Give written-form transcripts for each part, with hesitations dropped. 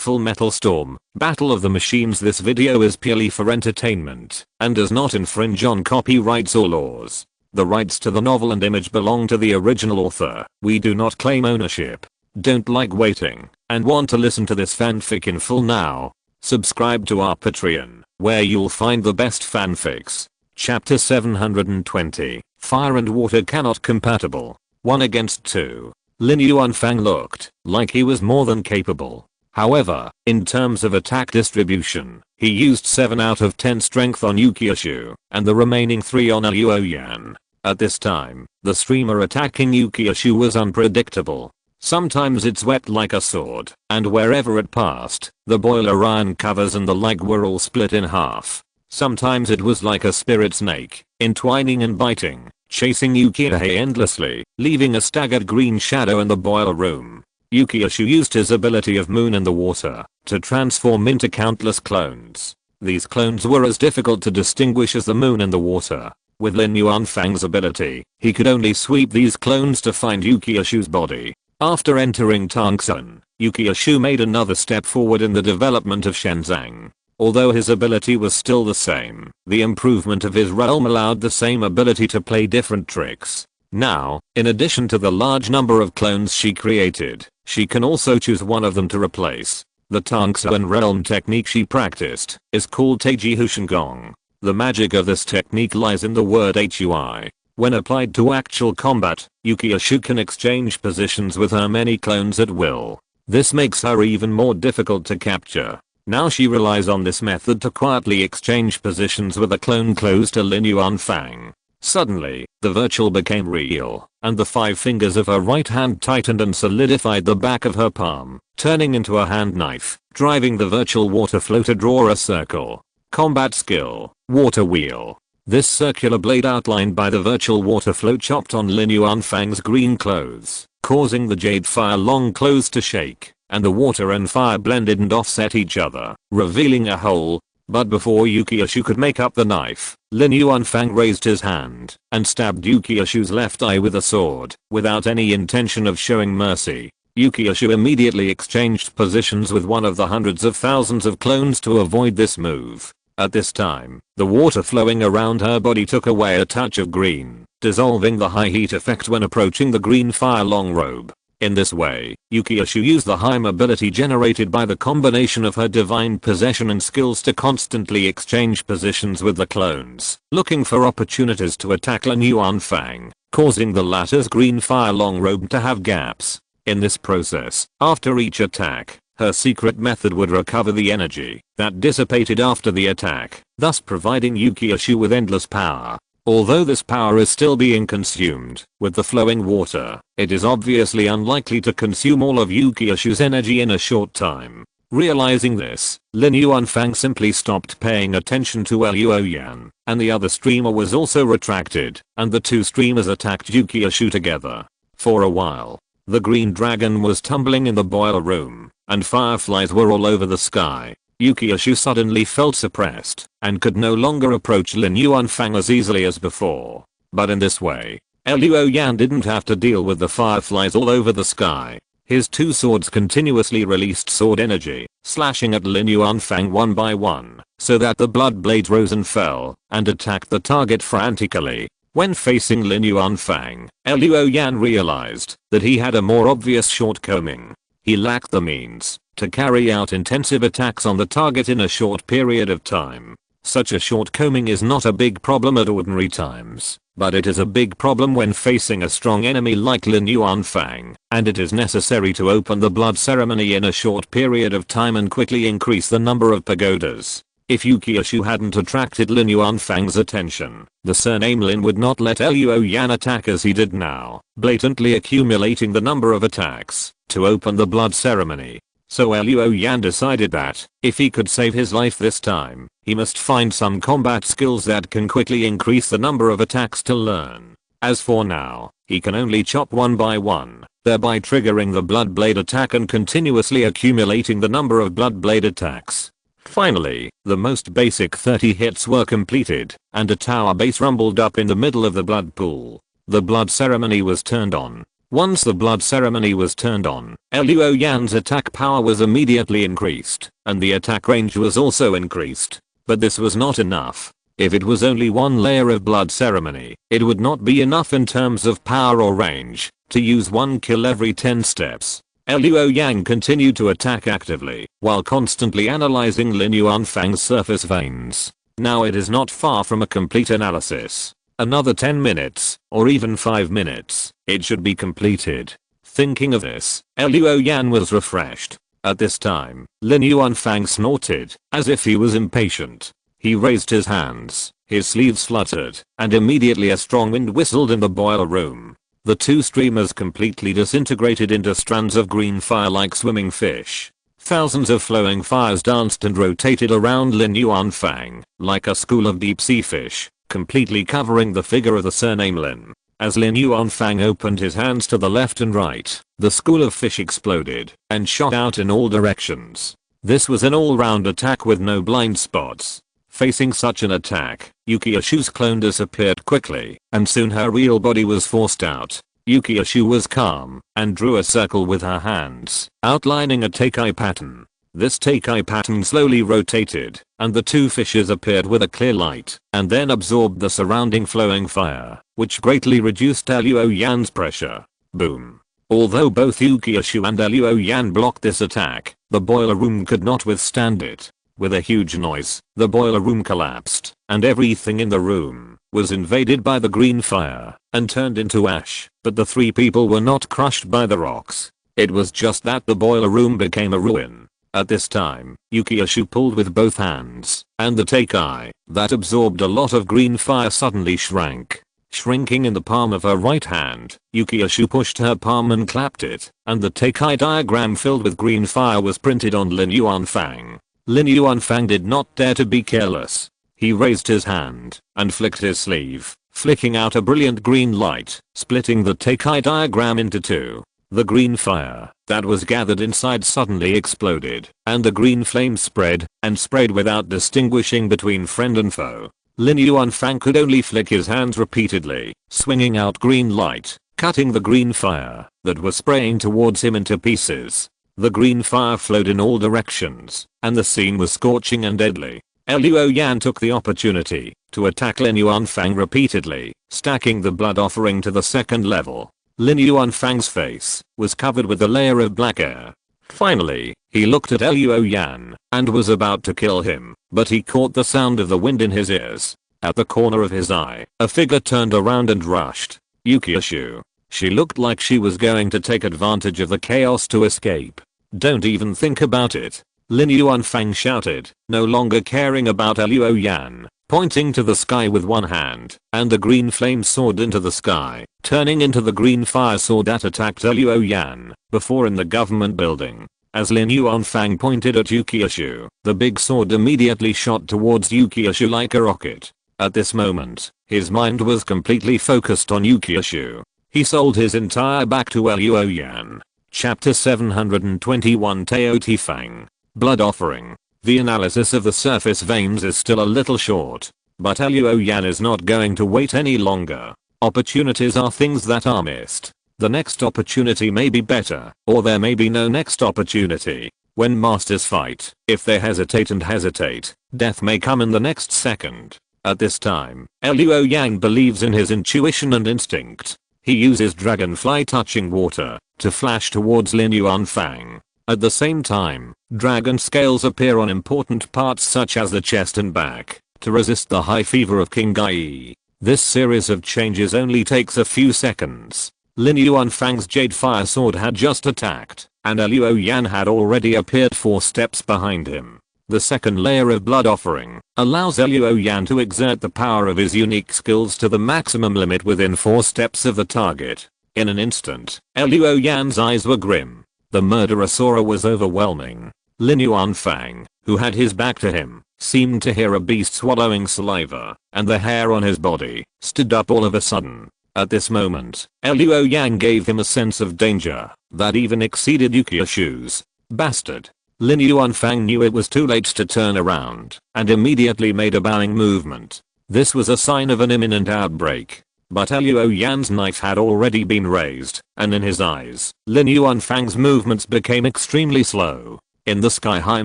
Full Metal Storm, Battle of the Machines. This video is purely for entertainment and does not infringe on copyrights or laws. The rights to the novel and image belong to the original author. We do not claim ownership. Don't like waiting and want to listen to this fanfic in full now? Subscribe to our Patreon, where you'll find the best fanfics. Chapter 720, Fire and Water Cannot Compatible. 1 against 2. Lin Yuanfang looked like he was more than capable. However, in terms of attack distribution, he used 7 out of 10 strength on Yukiashu, and the remaining 3 on Luoyan. At this time, the streamer attacking Yukiashu was unpredictable. Sometimes it swept like a sword, and wherever it passed, the boiler iron covers and the leg were all split in half. Sometimes it was like a spirit snake, entwining and biting, chasing Yukiashu endlessly, leaving a staggered green shadow in the boiler room. Yukiashu used his ability of Moon in the Water to transform into countless clones. These clones were as difficult to distinguish as the Moon in the Water. With Lin Yuanfang's ability, he could only sweep these clones to find Yukiashu's body. After entering Tongsun, Yukiashu made another step forward in the development of Shenzang. Although his ability was still the same, the improvement of his realm allowed the same ability to play different tricks. Now, in addition to the large number of clones she created, she can also choose one of them to replace. The Tongsun realm technique she practiced is called Taiji Hushengong. The magic of this technique lies in the word Hui. When applied to actual combat, Yukiashu can exchange positions with her many clones at will. This makes her even more difficult to capture. Now she relies on this method to quietly exchange positions with a clone close to Lin Yuanfang. Suddenly, the virtual became real, and the 5 fingers of her right hand tightened and solidified the back of her palm, turning into a hand knife, driving the virtual water flow to draw a circle. Combat skill, Water Wheel. This circular blade outlined by the virtual water flow chopped on Lin Yuanfang's green clothes, causing the jade fire long clothes to shake, and the water and fire blended and offset each other, revealing a hole. But before Yukiashu could make up the knife, Lin Yuanfang raised his hand and stabbed Yukiashu's left eye with a sword, without any intention of showing mercy. Yukiashu immediately exchanged positions with one of the hundreds of thousands of clones to avoid this move. At this time, the water flowing around her body took away a touch of green, dissolving the high heat effect when approaching the green fire long robe. In this way, Yukiashu used the high mobility generated by the combination of her divine possession and skills to constantly exchange positions with the clones, looking for opportunities to attack Lin Yuanfang, causing the latter's green fire long robe to have gaps. In this process, after each attack, her secret method would recover the energy that dissipated after the attack, thus providing Yukiashu with endless power. Although this power is still being consumed with the flowing water, it is obviously unlikely to consume all of Yukiashu's energy in a short time. Realizing this, Lin Yuanfang simply stopped paying attention to Luoyan, and the other streamer was also retracted, and the 2 streamers attacked Yukiashu together. For a while, the green dragon was tumbling in the boiler room, and fireflies were all over the sky. Yukiashu suddenly felt suppressed and could no longer approach Lin Yuanfang as easily as before. But in this way, Luoyan didn't have to deal with the fireflies all over the sky. His 2 swords continuously released sword energy, slashing at Lin Yuanfang one by one, so that the blood blades rose and fell, and attacked the target frantically. When facing Lin Yuanfang, Luoyan realized that he had a more obvious shortcoming. He lacked the means to carry out intensive attacks on the target in a short period of time. Such a shortcoming is not a big problem at ordinary times, but it is a big problem when facing a strong enemy like Lin Yuanfang, and it is necessary to open the blood ceremony in a short period of time and quickly increase the number of pagodas. If Yukiashu hadn't attracted Lin Yuanfang's attention, the surname Lin would not let Luoyan attack as he did now, blatantly accumulating the number of attacks to open the blood ceremony. So Luoyan decided that, if he could save his life this time, he must find some combat skills that can quickly increase the number of attacks to learn. As for now, he can only chop one by one, thereby triggering the blood blade attack and continuously accumulating the number of blood blade attacks. Finally, the most basic 30 hits were completed, and a tower base rumbled up in the middle of the blood pool. The blood ceremony was turned on. Once the blood ceremony was turned on, Luo Yan's attack power was immediately increased, and the attack range was also increased. But this was not enough. If it was only one layer of blood ceremony, it would not be enough in terms of power or range to use one kill every 10 steps. Luo Yang continued to attack actively, while constantly analyzing Lin Yuanfang's surface veins. Now it is not far from a complete analysis. Another 10 minutes, or even 5 minutes, it should be completed. Thinking of this, Luo Yan was refreshed. At this time, Lin Yuanfang snorted, as if he was impatient. He raised his hands, his sleeves fluttered, and immediately a strong wind whistled in the boiler room. The two streamers completely disintegrated into strands of green fire like swimming fish. Thousands of flowing fires danced and rotated around Lin Yuanfang, like a school of deep sea fish, completely covering the figure of the surname Lin. As Lin Yuanfang opened his hands to the left and right, the school of fish exploded and shot out in all directions. This was an all-round attack with no blind spots. Facing such an attack, Yukiashu's clone disappeared quickly, and soon her real body was forced out. Yukiashu was calm and drew a circle with her hands, outlining a Teikai pattern. This Teikai pattern slowly rotated, and the two fishes appeared with a clear light, and then absorbed the surrounding flowing fire, which greatly reduced Luo Yan's pressure. Boom. Although both Yukiashu and Luo Yan blocked this attack, the boiler room could not withstand it. With a huge noise, the boiler room collapsed, and everything in the room was invaded by the green fire and turned into ash. But the three people were not crushed by the rocks. It was just that the boiler room became a ruin. At this time, Yukiashu pulled with both hands, and the Teikai that absorbed a lot of green fire suddenly shrank. Shrinking in the palm of her right hand, Yukiashu pushed her palm and clapped it, and the Teikai diagram filled with green fire was printed on Lin Yuanfang. Lin Yuanfang did not dare to be careless. He raised his hand and flicked his sleeve, flicking out a brilliant green light, splitting the Teikai diagram into two. The green fire that was gathered inside suddenly exploded, and the green flame spread and sprayed without distinguishing between friend and foe. Lin Yuanfang could only flick his hands repeatedly, swinging out green light, cutting the green fire that was spraying towards him into pieces. The green fire flowed in all directions, and the scene was scorching and deadly. Luo Yan took the opportunity to attack Lin Yuanfang repeatedly, stacking the blood offering to the second level. Lin Yuanfang's face was covered with a layer of black air. Finally, he looked at Luo Yan and was about to kill him, but he caught the sound of the wind in his ears. At the corner of his eye, a figure turned around and rushed. Yukiashu. She looked like she was going to take advantage of the chaos to escape. Don't even think about it. Lin Yuanfang shouted, no longer caring about Luo Yan, pointing to the sky with one hand, and the green flame soared into the sky, turning into the green fire sword that attacked Luo Yan before in the government building. As Lin Yuanfang pointed at Yukiashu, the big sword immediately shot towards Yukiashu like a rocket. At this moment, his mind was completely focused on Yukiashu. He sold his entire back to Luo Yan. Chapter 721 Teoti Fang. Blood Offering. The analysis of the surface veins is still a little short, but Luo Yan is not going to wait any longer. Opportunities are things that are missed. The next opportunity may be better, or there may be no next opportunity. When masters fight, if they hesitate, death may come in the next second. At this time, Luo Yan believes in his intuition and instinct. He uses dragonfly touching water to flash towards Lin Yuanfang. At the same time, dragon scales appear on important parts such as the chest and back to resist the high fever of King Gai. This series of changes only takes a few seconds. Lin Yuanfang's Jade Fire Sword had just attacked, and Luo Yan had already appeared 4 steps behind him. The second layer of blood offering allows Luo Yan to exert the power of his unique skills to the maximum limit within 4 steps of the target. In an instant, Luo Yan's eyes were grim. The murderous aura was overwhelming. Lin Yuanfang, who had his back to him, seemed to hear a beast swallowing saliva, and the hair on his body stood up all of a sudden. At this moment, Luo Yan gave him a sense of danger that even exceeded Yukiashu's. Bastard. Lin Yuanfang knew it was too late to turn around and immediately made a bowing movement. This was a sign of an imminent outbreak. but Luo Yan's knife had already been raised, and in his eyes, Lin Yuanfang's movements became extremely slow. In the sky-high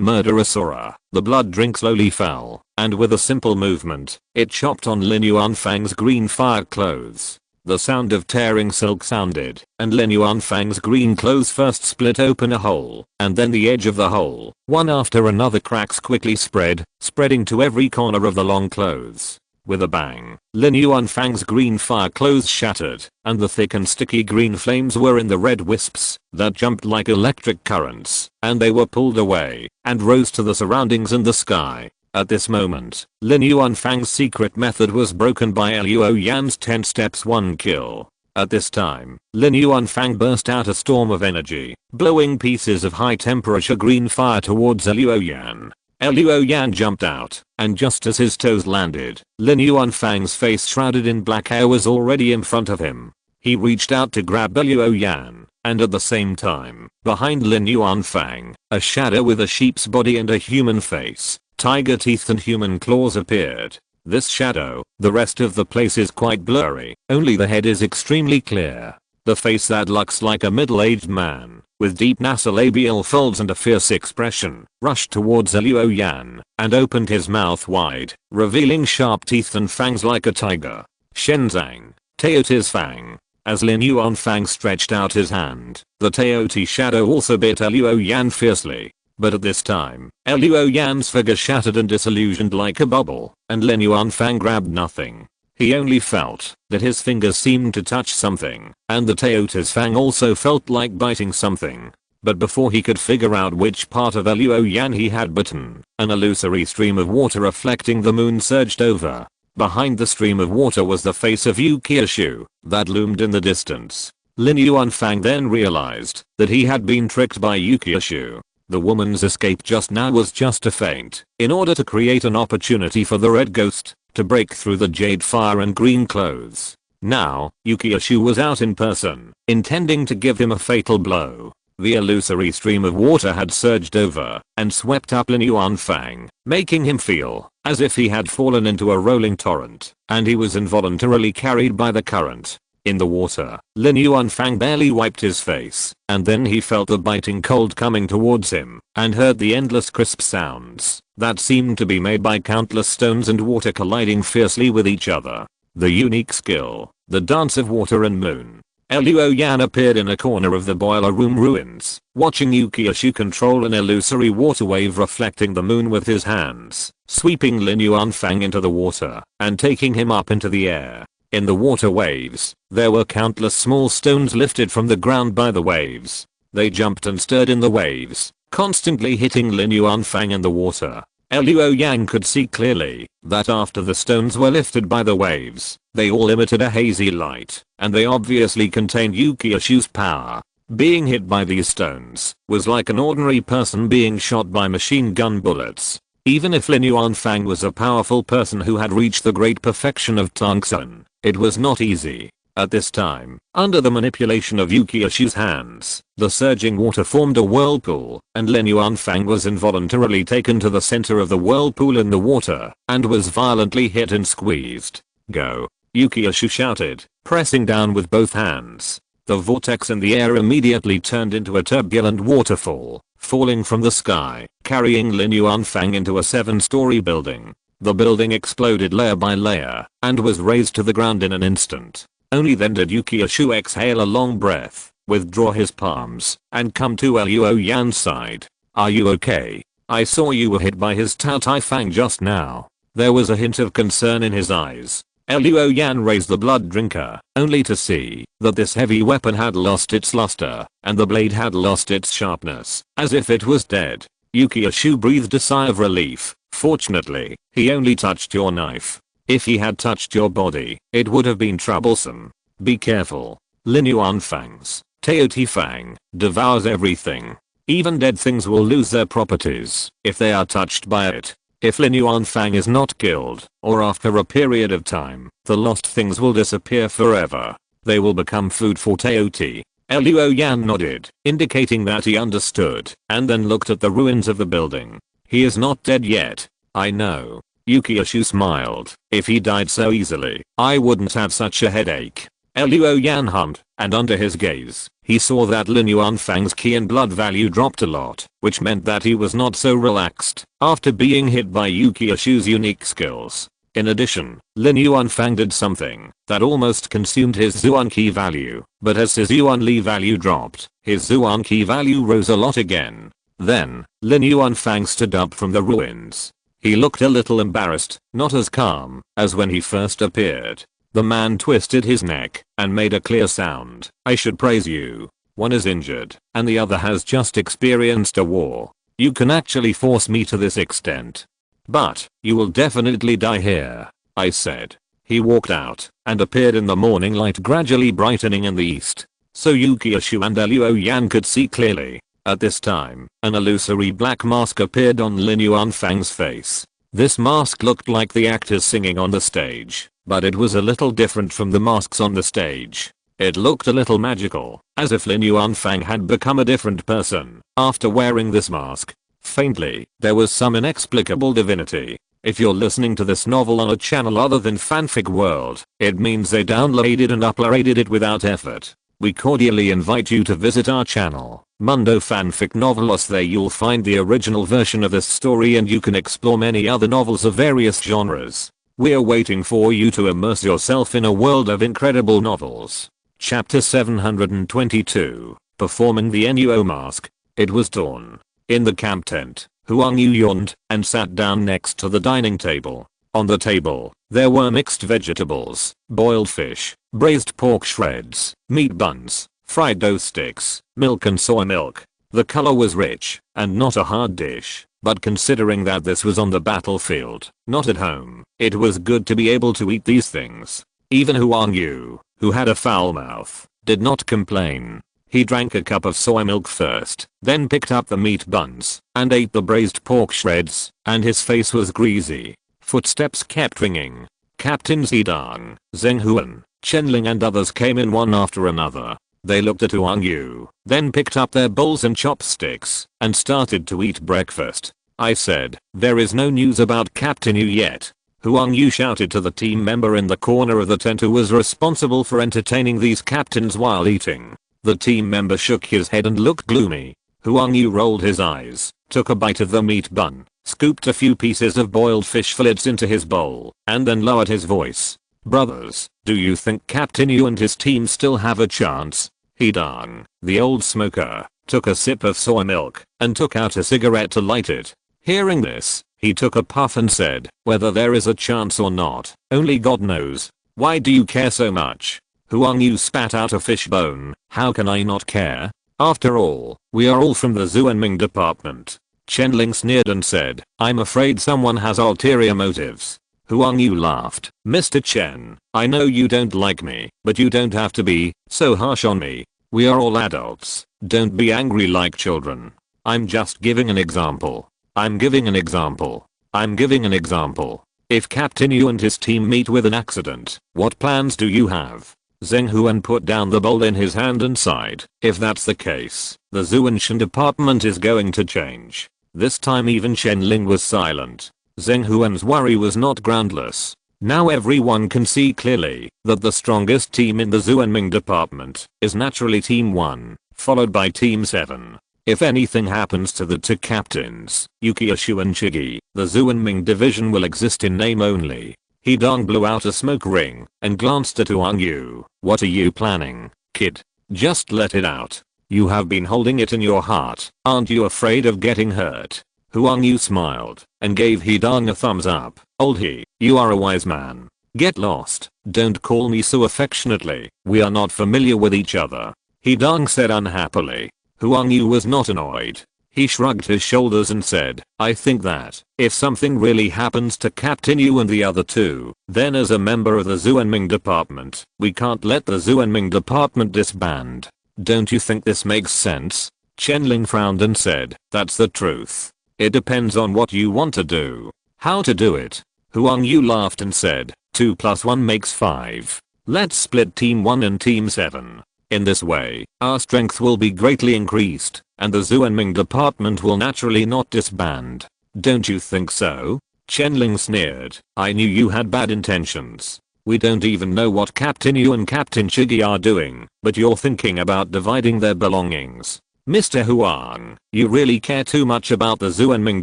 murderous aura, the blood drink slowly fell, and with a simple movement, it chopped on Lin Yuanfang's green fire clothes. The sound of tearing silk sounded, and Lin Yuanfang's green clothes first split open a hole, and then the edge of the hole, one after another cracks quickly spreading to every corner of the long clothes. With a bang, Lin Yuanfang's green fire clothes shattered, and the thick and sticky green flames were in the red wisps that jumped like electric currents, and they were pulled away and rose to the surroundings in the sky. At this moment, Lin Yuanfang's secret method was broken by Luo Yan's 10 steps 1 kill. At this time, Lin Yuanfang burst out a storm of energy, blowing pieces of high temperature green fire towards Luo Yan. Luo Yan jumped out, and just as his toes landed, Lin Yuanfang's face shrouded in black hair was already in front of him. He reached out to grab Luo Yan, and at the same time, behind Lin Yuanfang, a shadow with a sheep's body and a human face, tiger teeth and human claws appeared. This shadow, the rest of the place is quite blurry, only the head is extremely clear. The face that looks like a middle-aged man, with deep nasolabial folds and a fierce expression, rushed towards Luo Yan, and opened his mouth wide, revealing sharp teeth and fangs like a tiger. Shenzang, Teoti's fang. As Lin Yuanfang stretched out his hand, the Teoti shadow also bit Luo Yan fiercely. But at this time, Luo Yan's figure shattered and disillusioned like a bubble, and Lin Yuanfang grabbed nothing. He only felt that his fingers seemed to touch something, and the Teoti's fang also felt like biting something. But before he could figure out which part of Luo Yan he had bitten, an illusory stream of water reflecting the moon surged over. Behind the stream of water was the face of Yukiashu that loomed in the distance. Lin Yuanfang then realized that he had been tricked by Yukiashu. The woman's escape just now was just a feint, in order to create an opportunity for the red ghost to break through the jade fire and green clothes. Now, Yukiashu was out in person, intending to give him a fatal blow. The illusory stream of water had surged over and swept up Lin Yuanfang, making him feel as if he had fallen into a rolling torrent, and he was involuntarily carried by the current. In the water, Lin Yuanfang barely wiped his face, and then he felt the biting cold coming towards him, and heard the endless crisp sounds that seemed to be made by countless stones and water colliding fiercely with each other. The unique skill, the dance of water and moon. Luo Yan appeared in a corner of the boiler room ruins, watching Yukiashu control an illusory water wave reflecting the moon with his hands, sweeping Lin Yuanfang into the water, and taking him up into the air. In the water waves, there were countless small stones lifted from the ground by the waves. They jumped and stirred in the waves, constantly hitting Lin Yuanfang in the water. Luo Yan could see clearly that after the stones were lifted by the waves, they all emitted a hazy light, and they obviously contained Yukiashu's power. Being hit by these stones was like an ordinary person being shot by machine gun bullets. Even if Lin Yuanfang was a powerful person who had reached the great perfection of Tongsun, it was not easy. At this time, under the manipulation of Yukiashu's hands, the surging water formed a whirlpool, and Lin Yuanfang was involuntarily taken to the center of the whirlpool in the water, and was violently hit and squeezed. Go! Yukiashu shouted, pressing down with both hands. The vortex in the air immediately turned into a turbulent waterfall, falling from the sky, carrying Lin Yuanfang into a 7-story building. The building exploded layer by layer, and was razed to the ground in an instant. Only then did Yukiashu exhale a long breath, withdraw his palms, and come to Luo Yan's side. Are you okay? I saw you were hit by his Tao Tai Fang just now. There was a hint of concern in his eyes. Luo Yan raised the blood drinker, only to see that this heavy weapon had lost its luster, and the blade had lost its sharpness, as if it was dead. Yukiashu breathed a sigh of relief. Fortunately, he only touched your knife. If he had touched your body, it would have been troublesome. Be careful. Lin Yuanfang's Teoti Fang devours everything. Even dead things will lose their properties if they are touched by it. If Lin Yuanfang is not killed, or after a period of time, the lost things will disappear forever. They will become food for Teoti. Luo Yan nodded, indicating that he understood, and then looked at the ruins of the building. He is not dead yet. I know. Yukioshu smiled. If he died so easily, I wouldn't have such a headache. Luo Yan hummed, and under his gaze, he saw that Lin Yuanfang's ki and blood value dropped a lot, which meant that he was not so relaxed after being hit by Yukioshu's unique skills. In addition, Lin Yuanfang did something that almost consumed his Zuan ki value, but as his Yuan Li value dropped, his Zuan ki value rose a lot again. Then, Lin Yuanfang stood up from the ruins. He looked a little embarrassed, not as calm as when he first appeared. The man twisted his neck and made a clear sound. I should praise you. One is injured, and the other has just experienced a war. You can actually force me to this extent. But, you will definitely die here, I said. He walked out, and appeared in the morning light gradually brightening in the east. So Yukioshu and Luo Yan could see clearly. At this time, an illusory black mask appeared on Lin Yuanfang's face. This mask looked like the actors singing on the stage, but it was a little different from the masks on the stage. It looked a little magical, as if Lin Yuanfang had become a different person after wearing this mask. Faintly, there was some inexplicable divinity. If you're listening to this novel on a channel other than Fanfic World, it means they downloaded and uploaded it without effort. We cordially invite you to visit our channel, Mundo Fanfic Novelos. There you'll find the original version of this story and you can explore many other novels of various genres. We're waiting for you to immerse yourself in a world of incredible novels. Chapter 722, Performing the Nuo Mask. It was dawn. In the camp tent, Huang Yu yawned and sat down next to the dining table. On the table, there were mixed vegetables, boiled fish, braised pork shreds, meat buns, fried dough sticks, milk and soy milk. The color was rich and not a hard dish, but considering that this was on the battlefield, not at home, it was good to be able to eat these things. Even Huang Yu, who had a foul mouth, did not complain. He drank a cup of soy milk first, then picked up the meat buns and ate the braised pork shreds, and his face was greasy. Footsteps kept ringing. Captains Yidang, Zheng Huan, Chenling and others came in one after another. They looked at Huang Yu, then picked up their bowls and chopsticks and started to eat breakfast. I said, there is no news about Captain Yu yet. Huang Yu shouted to the team member in the corner of the tent who was responsible for entertaining these captains while eating. The team member shook his head and looked gloomy. Huang Yu rolled his eyes, took a bite of the meat bun, scooped a few pieces of boiled fish fillets into his bowl, and then lowered his voice. Brothers, do you think Captain Yu and his team still have a chance? Yidang, the old smoker, took a sip of soy milk and took out a cigarette to light it. Hearing this, he took a puff and said, whether there is a chance or not, only God knows. Why do you care so much? Huang Yu spat out a fish bone. How can I not care? After all, we are all from the Zuanming department. Chenling sneered and said, I'm afraid someone has ulterior motives. Huang Yu laughed. Mr. Chen, I know you don't like me, but you don't have to be so harsh on me. We are all adults. Don't be angry like children. I'm just giving an example. I'm giving an example. I'm giving an example. If Captain Yu and his team meet with an accident, what plans do you have? Zheng Huan put down the bowl in his hand and sighed. If that's the case, the Zuanshan department is going to change. This time even Chenling was silent. Zheng Huan's worry was not groundless. Now everyone can see clearly that the strongest team in the Zuanming department is naturally Team 1, followed by Team 7. If anything happens to the two captains, Yukioshu and Chigi, the Zuanming division will exist in name only. Yidang blew out a smoke ring and glanced at Huang Yu. What are you planning, kid? Just let it out. You have been holding it in your heart. Aren't you afraid of getting hurt? Huang Yu smiled and gave Yidang a thumbs up. Old he, you are a wise man. Get lost. Don't call me so affectionately. We are not familiar with each other. Yidang said unhappily. Huang Yu was not annoyed. He shrugged his shoulders and said, I think that, if something really happens to Captain Yu and the other two, then as a member of the Zuanming department, we can't let the Zuanming department disband. Don't you think this makes sense? Chenling frowned and said, that's the truth. It depends on what you want to do. How to do it? Huang Yu laughed and said, 2 + 1 makes 5. Let's split Team 1 and Team 7. In this way, our strength will be greatly increased, and the Zuanming department will naturally not disband. Don't you think so? Chen sneered. I knew you had bad intentions. We don't even know what Captain Yu and Captain Chigi are doing, but you're thinking about dividing their belongings. Mr. Huang, you really care too much about the Zuanming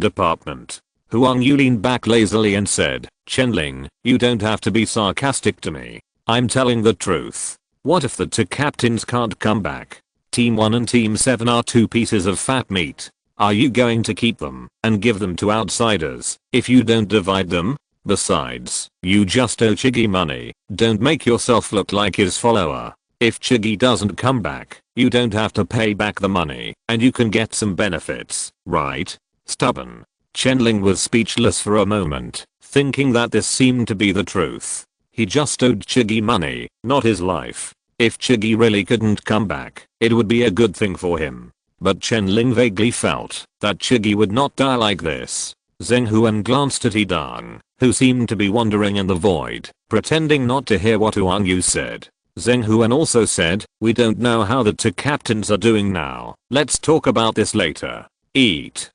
department. Huang Yu leaned back lazily and said, Chenling, you don't have to be sarcastic to me. I'm telling the truth. What if the two captains can't come back? Team 1 and Team 7 are two pieces of fat meat. Are you going to keep them and give them to outsiders if you don't divide them? Besides, you just owe Chigi money. Don't make yourself look like his follower. If Chigi doesn't come back, you don't have to pay back the money and you can get some benefits, right? Stubborn. Chenling was speechless for a moment, thinking that this seemed to be the truth. He just owed Chigi money, not his life. If Chigi really couldn't come back, it would be a good thing for him. But Chenling vaguely felt that Chigi would not die like this. Zheng Huan glanced at Yidang, who seemed to be wandering in the void, pretending not to hear what Huang Yu said. Zheng Huan also said, we don't know how the two captains are doing now. Let's talk about this later. Eat.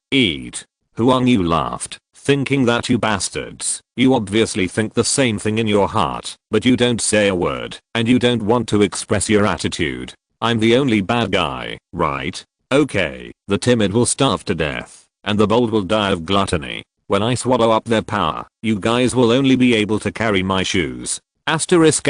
Huang Yu laughed, thinking that you bastards, you obviously think the same thing in your heart, but you don't say a word, and you don't want to express your attitude. I'm the only bad guy, right? Okay, the timid will starve to death, and the bold will die of gluttony. When I swallow up their power, you guys will only be able to carry my shoes. Asterisk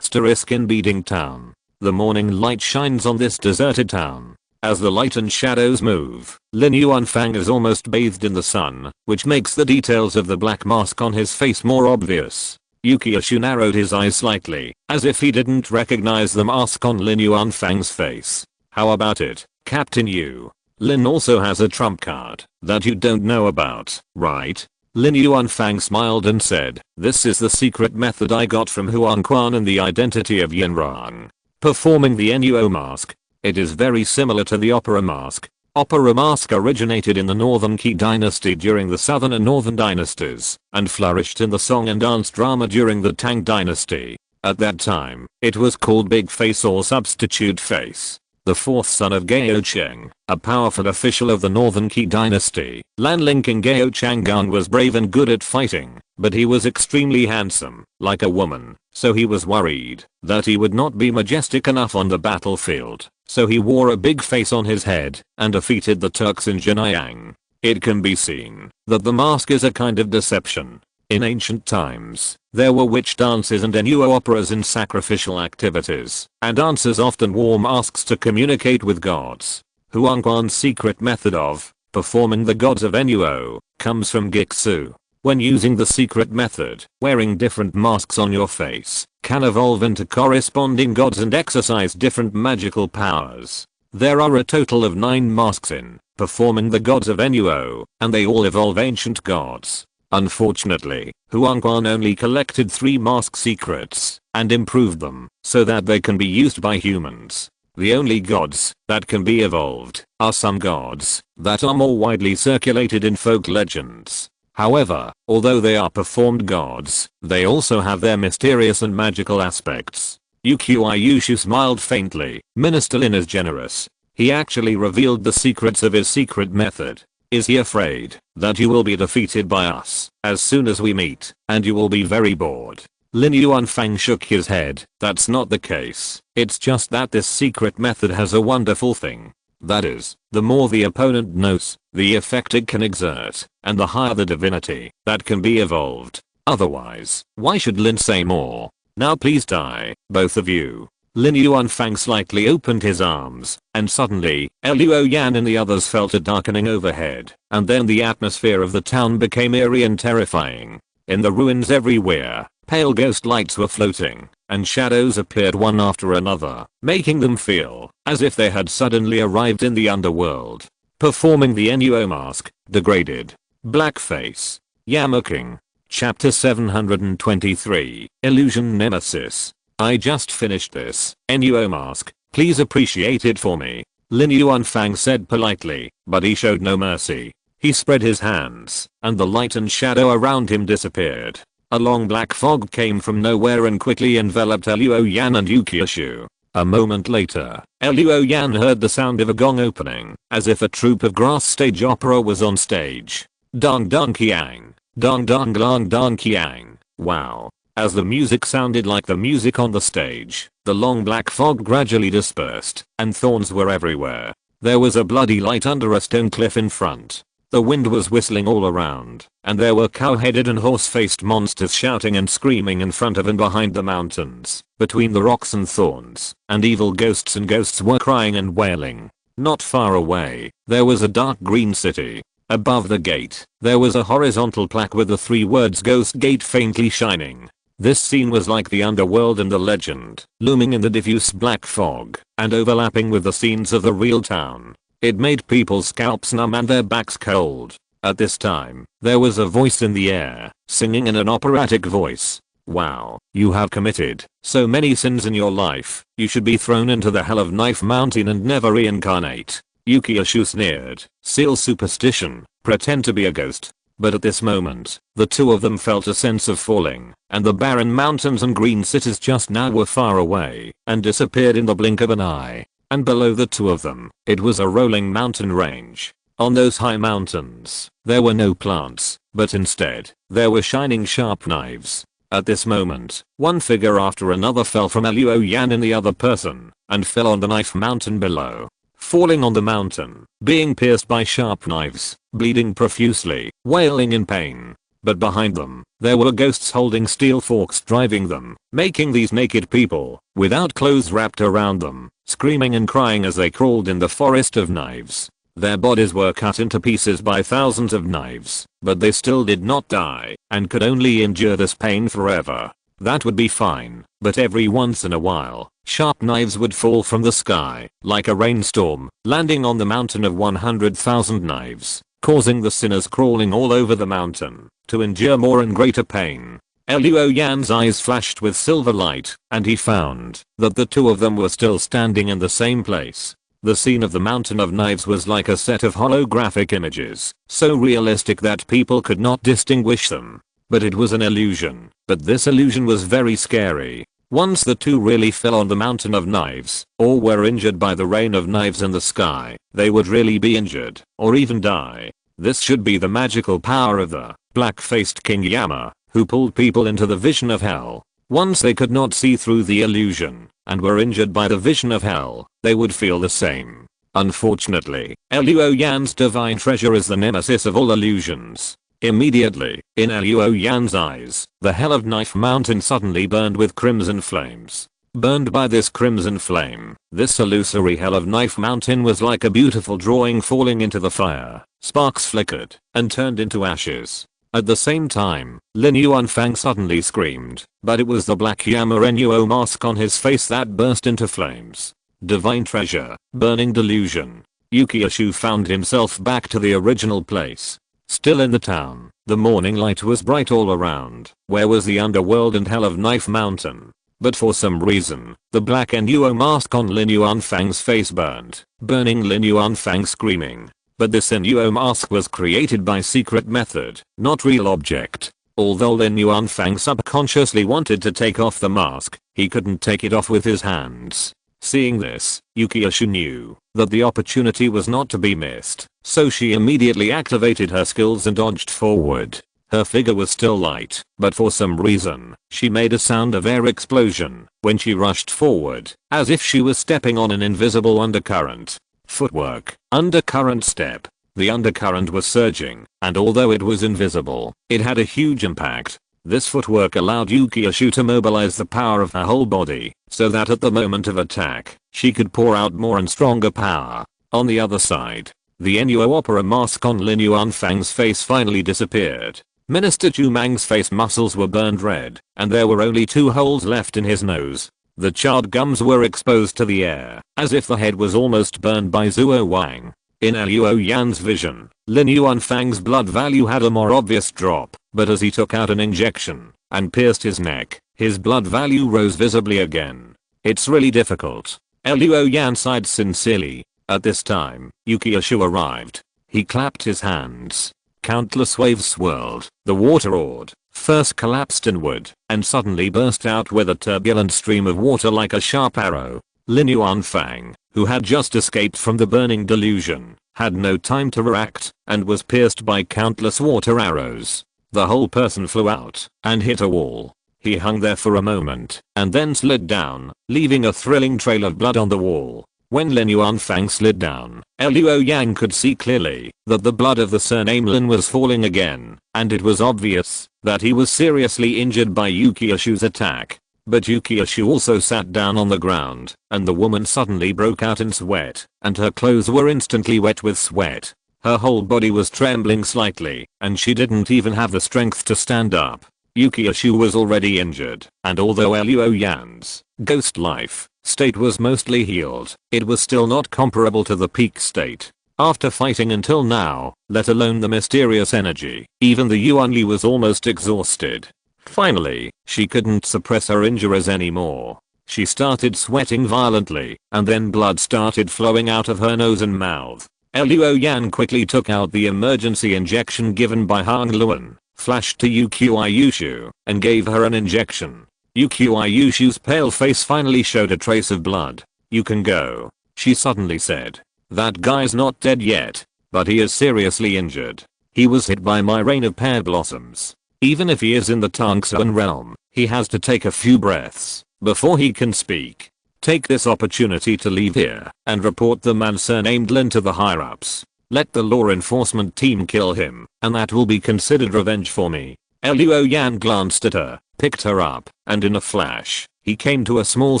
in Beading Town. The morning light shines on this deserted town. As the light and shadows move, Lin Yuanfang is almost bathed in the sun, which makes the details of the black mask on his face more obvious. Yukiashu narrowed his eyes slightly, as if he didn't recognize the mask on Lin Yuanfang's face. How about it, Captain Yu? Lin also has a trump card that you don't know about, right? Lin Yuanfang smiled and said, this is the secret method I got from Huang Quan and the identity of Yinrang. Performing the Nuo mask. It is very similar to the opera mask. Opera mask originated in the Northern Qi dynasty during the Southern and Northern dynasties, and flourished in the song and dance drama during the Tang dynasty. At that time, it was called Big Face or Substitute Face. The fourth son of Gao Cheng, a powerful official of the Northern Qi dynasty, Lanling King Gao Chang'an was brave and good at fighting, but he was extremely handsome, like a woman, so he was worried that he would not be majestic enough on the battlefield. So he wore a big face on his head and defeated the Turks in Jiuying. It can be seen that the mask is a kind of deception. In ancient times, there were witch dances and Nuo operas in sacrificial activities, and dancers often wore masks to communicate with gods. Huang Quan's secret method of performing the gods of Nuo comes from Gixu. When using the secret method, wearing different masks on your face can evolve into corresponding gods and exercise different magical powers. There are a total of 9 masks in performing the gods of Nuo, and they all evolve ancient gods. Unfortunately, Huang Quan only collected 3 mask secrets and improved them so that they can be used by humans. The only gods that can be evolved are some gods that are more widely circulated in folk legends. However, although they are performed gods, they also have their mysterious and magical aspects. Yukiashu smiled faintly. Minister Lin is generous. He actually revealed the secrets of his secret method. Is he afraid that you will be defeated by us as soon as we meet, and you will be very bored? Lin Yuanfang shook his head. That's not the case. It's just that this secret method has a wonderful thing. That is, the more the opponent knows, the effect it can exert, and the higher the divinity that can be evolved. Otherwise, why should Lin say more? Now please die, both of you. Lin Yuanfang slightly opened his arms, and suddenly, Luo Yan and the others felt a darkening overhead, and then the atmosphere of the town became eerie and terrifying. In the ruins everywhere, pale ghost lights were floating, and shadows appeared one after another, making them feel as if they had suddenly arrived in the underworld. Performing the Nuo mask, degraded. Blackface. Yamuking. Chapter 723, Illusion Nemesis. I just finished this Nuo mask, please appreciate it for me. Lin Yuanfang said politely, but he showed no mercy. He spread his hands, and the light and shadow around him disappeared. A long black fog came from nowhere and quickly enveloped Luo Yan and Yukiashu. A moment later, Luo Yan heard the sound of a gong opening, as if a troupe of grass stage opera was on stage. Dong dong kiang. Dong dong dong dong kiang. Wow. As the music sounded like the music on the stage, the long black fog gradually dispersed, and thorns were everywhere. There was a bloody light under a stone cliff in front. The wind was whistling all around, and there were cow-headed and horse-faced monsters shouting and screaming in front of and behind the mountains, between the rocks and thorns, and evil ghosts and ghosts were crying and wailing. Not far away, there was a dark green city. Above the gate, there was a horizontal plaque with the 3 words Ghost Gate faintly shining. This scene was like the underworld and the legend, looming in the diffuse black fog, and overlapping with the scenes of the real town. It made people's scalps numb and their backs cold. At this time, there was a voice in the air, singing in an operatic voice. Wow, you have committed so many sins in your life, you should be thrown into the hell of Knife Mountain and never reincarnate. Yukiashu sneered, seal superstition, pretend to be a ghost. But at this moment, the two of them felt a sense of falling, and the barren mountains and green cities just now were far away, and disappeared in the blink of an eye. And below the two of them, it was a rolling mountain range. On those high mountains, there were no plants, but instead, there were shining sharp knives. At this moment, one figure after another fell from Luoyan in the other person, and fell on the knife mountain below. Falling on the mountain, being pierced by sharp knives, bleeding profusely, wailing in pain. But behind them, there were ghosts holding steel forks driving them, making these naked people, without clothes wrapped around them, screaming and crying as they crawled in the forest of knives. Their bodies were cut into pieces by thousands of knives, but they still did not die, and could only endure this pain forever. That would be fine, but every once in a while, sharp knives would fall from the sky, like a rainstorm, landing on the mountain of 100,000 knives, causing the sinners crawling all over the mountain to endure more and greater pain. Luoyan's eyes flashed with silver light, and he found that the two of them were still standing in the same place. The scene of the mountain of knives was like a set of holographic images, so realistic that people could not distinguish them. But it was an illusion, but this illusion was very scary. Once the two really fell on the mountain of knives, or were injured by the rain of knives in the sky, they would really be injured, or even die. This should be the magical power of the black-faced King Yama, who pulled people into the vision of hell. Once they could not see through the illusion, and were injured by the vision of hell, they would feel the same. Unfortunately, Luoyan's divine treasure is the nemesis of all illusions. Immediately, in Luoyan's eyes, the hell of Knife Mountain suddenly burned with crimson flames. Burned by this crimson flame, this illusory hell of Knife Mountain was like a beautiful drawing falling into the fire. Sparks flickered, and turned into ashes. At the same time, Lin Yuanfang suddenly screamed, but it was the black Yamarenuo mask on his face that burst into flames. Divine treasure, burning delusion. Yukiashu found himself back to the original place. Still in the town, the morning light was bright all around. Where was the underworld and hell of Knife Mountain? But for some reason, the black Nuo mask on Lin Yuanfang's face burned, burning Lin Yuanfang screaming. But this Nuo mask was created by secret method, not real object. Although Lin Yuanfang subconsciously wanted to take off the mask, he couldn't take it off with his hands. Seeing this, Yukiashu knew that the opportunity was not to be missed, so she immediately activated her skills and dodged forward. Her figure was still light, but for some reason, she made a sound of air explosion when she rushed forward, as if she was stepping on an invisible undercurrent. Footwork, undercurrent step. The undercurrent was surging, and although it was invisible, it had a huge impact. This footwork allowed Yukiashu to mobilize the power of her whole body, so that at the moment of attack, she could pour out more and stronger power. On the other side, the Nuo opera mask on Lin Yuanfang's face finally disappeared. Minister Zhu Mang's face muscles were burned red, and there were only 2 holes left in his nose. The charred gums were exposed to the air, as if the head was almost burned by Zuo Wang. In Luoyan's vision, Lin Yuanfang's blood value had a more obvious drop, but as he took out an injection and pierced his neck, his blood value rose visibly again. It's really difficult. Luoyan sighed sincerely. At this time, Yukiashu arrived. He clapped his hands. Countless waves swirled, the water roared, first collapsed inward, and suddenly burst out with a turbulent stream of water like a sharp arrow. Lin Yuanfang, who had just escaped from the burning delusion, had no time to react, and was pierced by countless water arrows. The whole person flew out and hit a wall. He hung there for a moment and then slid down, leaving a thrilling trail of blood on the wall. When Lin Yuanfang slid down, Luo Yang could see clearly that the blood of the surname Lin was falling again, and it was obvious that he was seriously injured by Yukiashu's attack. But Yukiashu also sat down on the ground, and the woman suddenly broke out in sweat, and her clothes were instantly wet with sweat. Her whole body was trembling slightly, and she didn't even have the strength to stand up. Yukiashu was already injured, and although Luo Yan's ghost life state was mostly healed, it was still not comparable to the peak state. After fighting until now, let alone the mysterious energy, even the Yuanli was almost exhausted. Finally, she couldn't suppress her injuries anymore. She started sweating violently, and then blood started flowing out of her nose and mouth. Luo Yan quickly took out the emergency injection given by Hang Luan, flashed to Yukiashu, and gave her an injection. Yukiashu's pale face finally showed a trace of blood. "You can go," she suddenly said. "That guy's not dead yet, but he is seriously injured. He was hit by my rain of pear blossoms. Even if he is in the Tangxuan realm, he has to take a few breaths before he can speak. Take this opportunity to leave here and report the man surnamed Lin to the higher-ups. Let the law enforcement team kill him, and that will be considered revenge for me." Luo Yan glanced at her, picked her up, and in a flash, he came to a small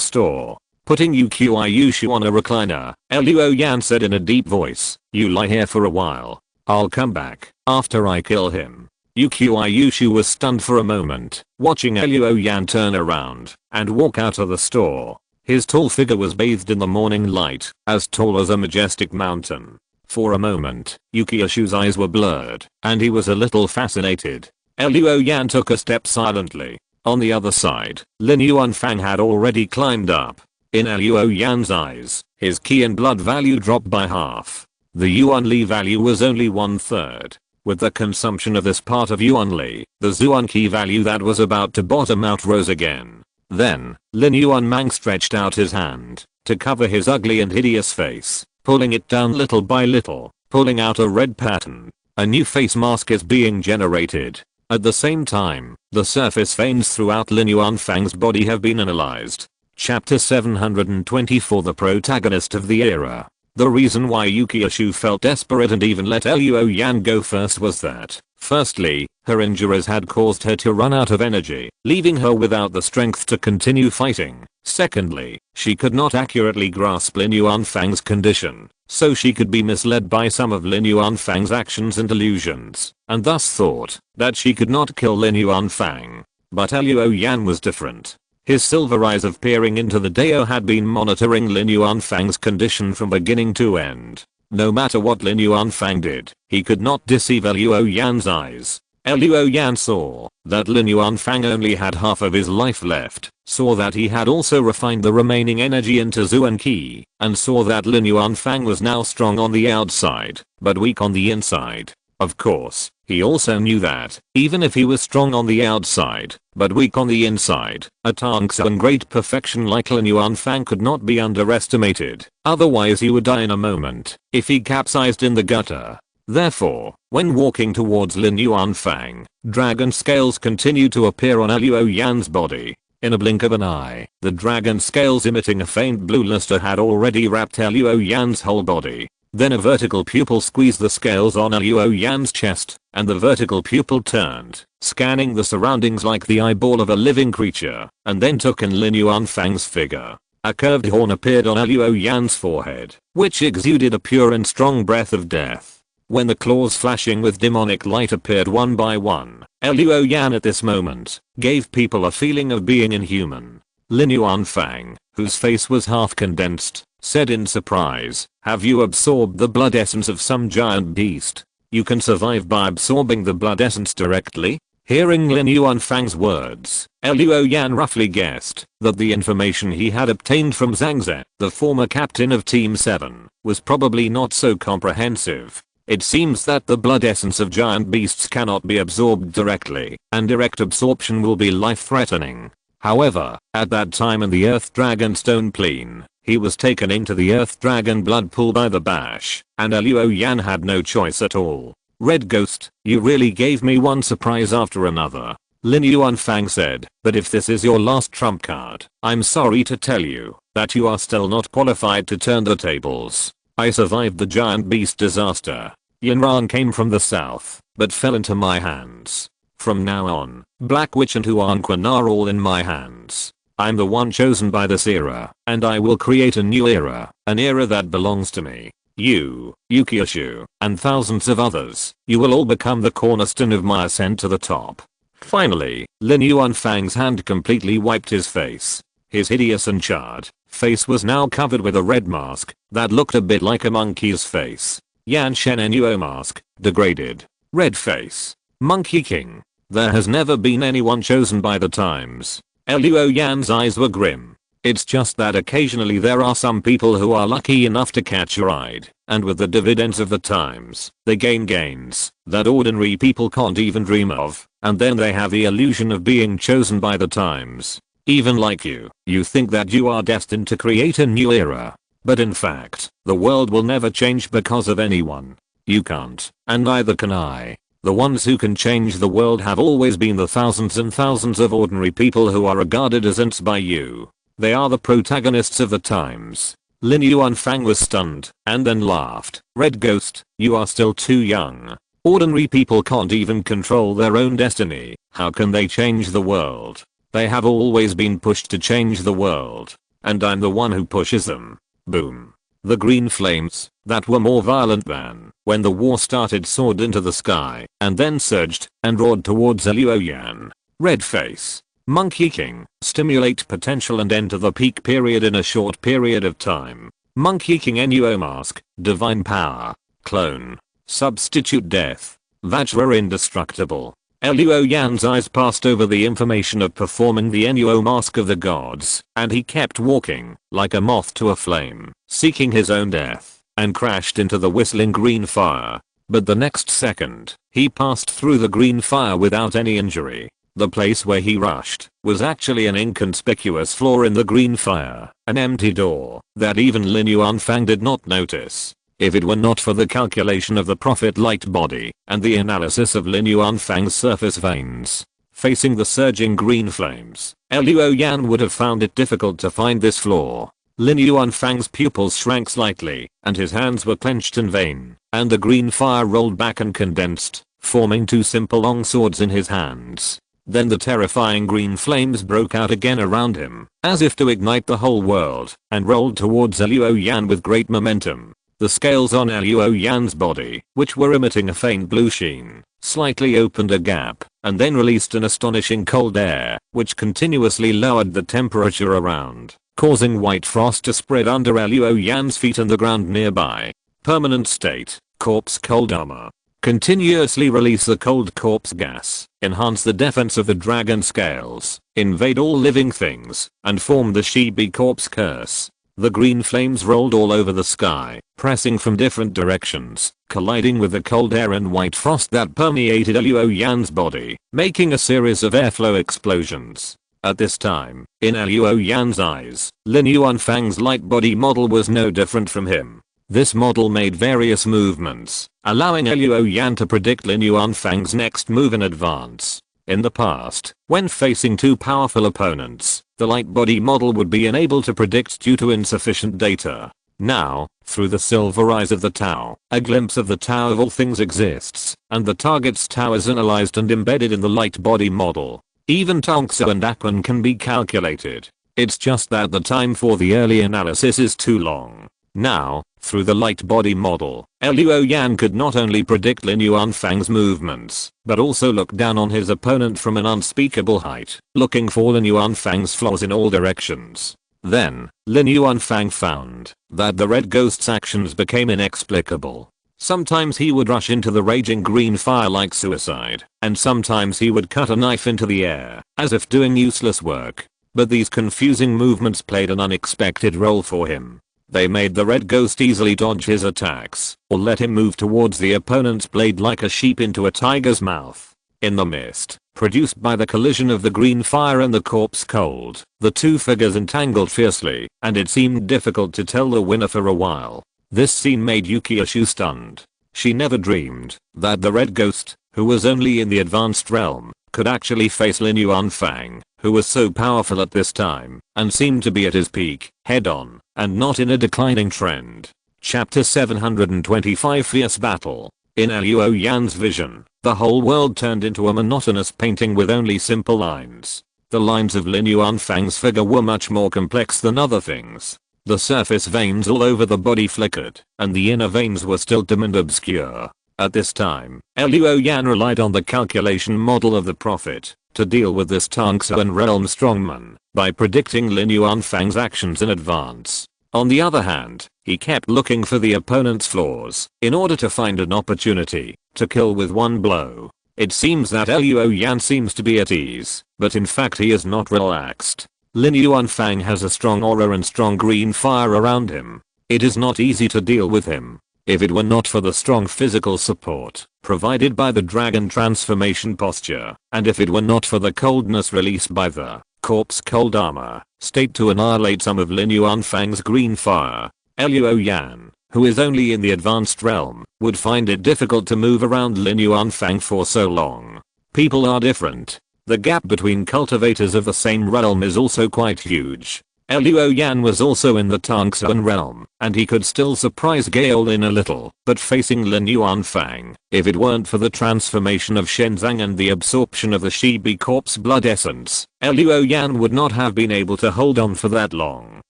store. Putting Yukiashu on a recliner, Luo Yan said in a deep voice, "You lie here for a while. I'll come back after I kill him." Yukiashu was stunned for a moment, watching Luo Yan turn around and walk out of the store. His tall figure was bathed in the morning light, as tall as a majestic mountain. For a moment, Yukiashu's eyes were blurred, and he was a little fascinated. Luo Yan took a step silently. On the other side, Lin Yuanfang had already climbed up. In Luo Yan's eyes, his ki and blood value dropped by half. The Yuanli value was only 1/3. With the consumption of this part of Yuanli, the Zuan ki value that was about to bottom out rose again. Then, Lin Yuanmang stretched out his hand to cover his ugly and hideous face, pulling it down little by little, pulling out a red pattern. A new face mask is being generated. At the same time, the surface veins throughout Lin Yuanfang's body have been analyzed. Chapter 724. The protagonist of the era. The reason why Yukiashu felt desperate and even let Luo Yan go first was that, firstly, her injuries had caused her to run out of energy, leaving her without the strength to continue fighting. Secondly, she could not accurately grasp Lin Yuanfang's condition, so she could be misled by some of Lin Yuanfang's actions and illusions, and thus thought that she could not kill Lin Yuanfang. But Luo Yan was different. His silver eyes of peering into the Dao had been monitoring Lin Yuanfang's condition from beginning to end. No matter what Lin Yuanfang did, he could not deceive Luo Yan's eyes. Luo Yan saw that Lin Yuanfang only had half of his life left, saw that he had also refined the remaining energy into Zuan Qi, and saw that Lin Yuanfang was now strong on the outside, but weak on the inside. Of course, he also knew that, even if he was strong on the outside, but weak on the inside, a Tangxuan great perfection like Lin Yuanfang could not be underestimated, otherwise he would die in a moment, if he capsized in the gutter. Therefore, when walking towards Lin Yuanfang, dragon scales continued to appear on Luo Yan's body. In a blink of an eye, the dragon scales emitting a faint blue luster had already wrapped Luo Yan's whole body. Then a vertical pupil squeezed the scales on Luo Yan's chest, and the vertical pupil turned, scanning the surroundings like the eyeball of a living creature, and then took in Lin Yuanfang's figure. A curved horn appeared on Luo Yan's forehead, which exuded a pure and strong breath of death. When the claws flashing with demonic light appeared one by one, Luo Yan at this moment gave people a feeling of being inhuman. Lin Yuanfang, whose face was half condensed, said in surprise, "Have you absorbed the blood essence of some giant beast? You can survive by absorbing the blood essence directly?" Hearing Lin Yuanfang's words, Luo Yan roughly guessed that the information he had obtained from Zhang Ze, the former captain of Team 7, was probably not so comprehensive. It seems that the blood essence of giant beasts cannot be absorbed directly, and direct absorption will be life-threatening. However, at that time in the Earth Dragon Stone Plane, he was taken into the Earth Dragon blood pool by the Bash, and Luo Yan had no choice at all. Red Ghost, you really gave me one surprise after another. Lin Yuanfang said, but if this is your last trump card, I'm sorry to tell you that you are still not qualified to turn the tables. I survived the giant beast disaster. Yinran came from the south, but fell into my hands. From now on, Black Witch and Huan Quan are all in my hands. I'm the one chosen by this era, and I will create a new era, an era that belongs to me. You, Yukiashu, and thousands of others, you will all become the cornerstone of my ascent to the top. Finally, Lin Yuanfang's hand completely wiped his face. His hideous and charred face was now covered with a red mask that looked a bit like a monkey's face. Yan Shen Nuo mask, degraded. Red face. Monkey King. There has never been anyone chosen by the times. Luo Yan's eyes were grim. It's just that occasionally there are some people who are lucky enough to catch a ride, and with the dividends of the times, they gain gains that ordinary people can't even dream of, and then they have the illusion of being chosen by the times. Even like you think that you are destined to create a new era. But in fact, the world will never change because of anyone. You can't, and neither can I. The ones who can change the world have always been the thousands and thousands of ordinary people who are regarded as ants by you. They are the protagonists of the times. Lin Yuanfang was stunned, and then laughed. Red Ghost, you are still too young. Ordinary people can't even control their own destiny. How can they change the world? They have always been pushed to change the world. And I'm the one who pushes them. Boom. The green flames, that were more violent than when the war started, soared into the sky, and then surged, and roared towards Luo Yan. Red face. Monkey King, stimulate potential and enter the peak period in a short period of time. Monkey King Nuo mask, divine power. Clone. Substitute death. Vajra indestructible. Luo Yan's eyes passed over the information of performing the Nuo mask of the gods, and he kept walking, like a moth to a flame, seeking his own death, and crashed into the whistling green fire. But the next second, he passed through the green fire without any injury. The place where he rushed was actually an inconspicuous flaw in the green fire, an empty door that even Lin Yuanfang did not notice. If it were not for the calculation of the prophet light body and the analysis of Lin Yuanfang's surface veins facing the surging green flames, Luo Yan would have found it difficult to find this flaw. Lin Yuanfang's pupils shrank slightly, and his hands were clenched in vain, and the green fire rolled back and condensed, forming two simple long swords in his hands. Then the terrifying green flames broke out again around him, as if to ignite the whole world, and rolled towards Luo Yan with great momentum. The scales on Luo Yan's body, which were emitting a faint blue sheen, slightly opened a gap, and then released an astonishing cold air, which continuously lowered the temperature around, causing white frost to spread under Luo Yan's feet and the ground nearby. Permanent state, corpse cold armor. Continuously release the cold corpse gas, enhance the defense of the dragon scales, invade all living things, and form the Shibi corpse curse. The green flames rolled all over the sky, pressing from different directions, colliding with the cold air and white frost that permeated Luo Yan's body, making a series of airflow explosions. At this time, in Luo Yan's eyes, Lin Yuanfang's light body model was no different from him. This model made various movements, allowing Luo Yan to predict Lin Yuanfang's next move in advance. In the past, when facing two powerful opponents, the light body model would be unable to predict due to insufficient data. Now, through the silver eyes of the Tao, a glimpse of the Tao of all things exists, and the target's Tao is analyzed and embedded in the light body model. Even Tongsu and Aquan can be calculated. It's just that the time for the early analysis is too long. Now, through the light body model, Luo Yan could not only predict Lin Yuanfang's movements, but also look down on his opponent from an unspeakable height, looking for Lin Yuanfang's flaws in all directions. Then, Lin Yuanfang found that the red ghost's actions became inexplicable. Sometimes he would rush into the raging green fire like suicide, and sometimes he would cut a knife into the air, as if doing useless work. But these confusing movements played an unexpected role for him. They made the red ghost easily dodge his attacks, or let him move towards the opponent's blade like a sheep into a tiger's mouth. In the mist, produced by the collision of the green fire and the corpse cold, the two figures entangled fiercely, and it seemed difficult to tell the winner for a while. This scene made Yukiashu stunned. She never dreamed that the red ghost, who was only in the advanced realm, could actually face Lin Yuanfang, who was so powerful at this time, and seemed to be at his peak, head on, and not in a declining trend. Chapter 725 Fierce Battle. In Luo Yan's vision, the whole world turned into a monotonous painting with only simple lines. The lines of Lin Yuanfang's figure were much more complex than other things. The surface veins all over the body flickered, and the inner veins were still dim and obscure. At this time, Luo Yan relied on the calculation model of the prophet to deal with this Tangxuan realm strongman by predicting Lin Yuanfang's actions in advance. On the other hand, he kept looking for the opponent's flaws in order to find an opportunity to kill with one blow. It seems that Luo Yan seems to be at ease, but in fact he is not relaxed. Lin Yuanfang has a strong aura and strong green fire around him. It is not easy to deal with him. If it were not for the strong physical support provided by the dragon transformation posture, and if it were not for the coldness released by the corpse cold armor state to annihilate some of Lin Yuanfang's green fire, Luo Yan, who is only in the advanced realm, would find it difficult to move around Lin Yuanfang for so long. People are different. The gap between cultivators of the same realm is also quite huge. Luo Yan was also in the Tangxuan realm, and he could still surprise Gale Lin a little, but facing Lin Yuanfang, if it weren't for the transformation of Shenzang and the absorption of the Shibi corpse blood essence, Luo Yan would not have been able to hold on for that long.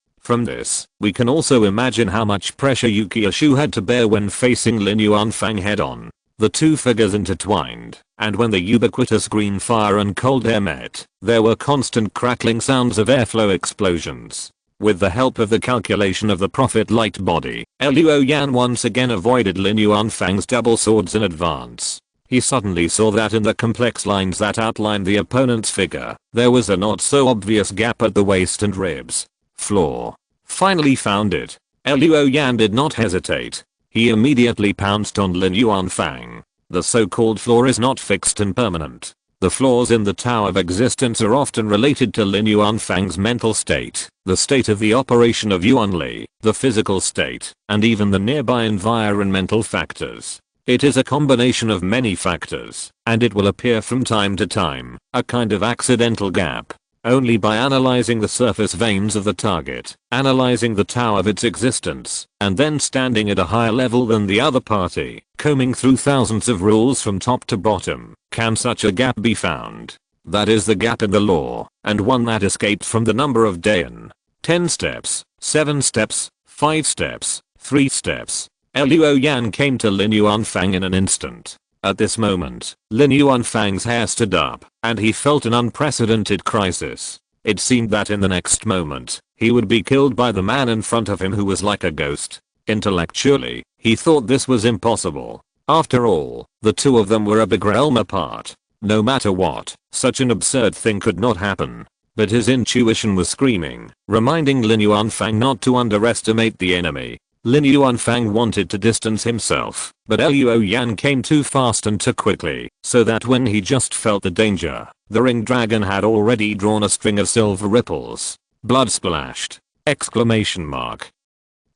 From this, we can also imagine how much pressure Yukiya had to bear when facing Lin Yuanfang head on. The two figures intertwined, and when the ubiquitous green fire and cold air met, there were constant crackling sounds of airflow explosions. With the help of the calculation of the prophet light body, Luo Yan once again avoided Lin Yuanfang's double swords in advance. He suddenly saw that in the complex lines that outlined the opponent's figure, there was a not so obvious gap at the waist and ribs. Flaw. Finally found it. Luo Yan did not hesitate. He immediately pounced on Lin Yuanfang. The so-called flaw is not fixed and permanent. The flaws in the Tower of Existence are often related to Lin Yuanfang's mental state, the state of the operation of Yuanli, the physical state, and even the nearby environmental factors. It is a combination of many factors, and it will appear from time to time, a kind of accidental gap. Only by analyzing the surface veins of the target, analyzing the Tower of its existence, and then standing at a higher level than the other party, combing through thousands of rules from top to bottom, can such a gap be found. That is the gap in the law, and one that escaped from the number of Dayan. 10 steps, 7 steps, 5 steps, 3 steps. Luo Yan came to Lin Yuanfang in an instant. At this moment, Lin Yuanfang's hair stood up, and he felt an unprecedented crisis. It seemed that in the next moment, he would be killed by the man in front of him who was like a ghost. Intellectually, he thought this was impossible. After all, the two of them were a big realm apart. No matter what, such an absurd thing could not happen. But his intuition was screaming, reminding Lin Yuanfang not to underestimate the enemy. Lin Yuanfang wanted to distance himself, but Luo Yan came too fast and too quickly, so that when he just felt the danger, the ring dragon had already drawn a string of silver ripples. Blood splashed! Exclamation mark.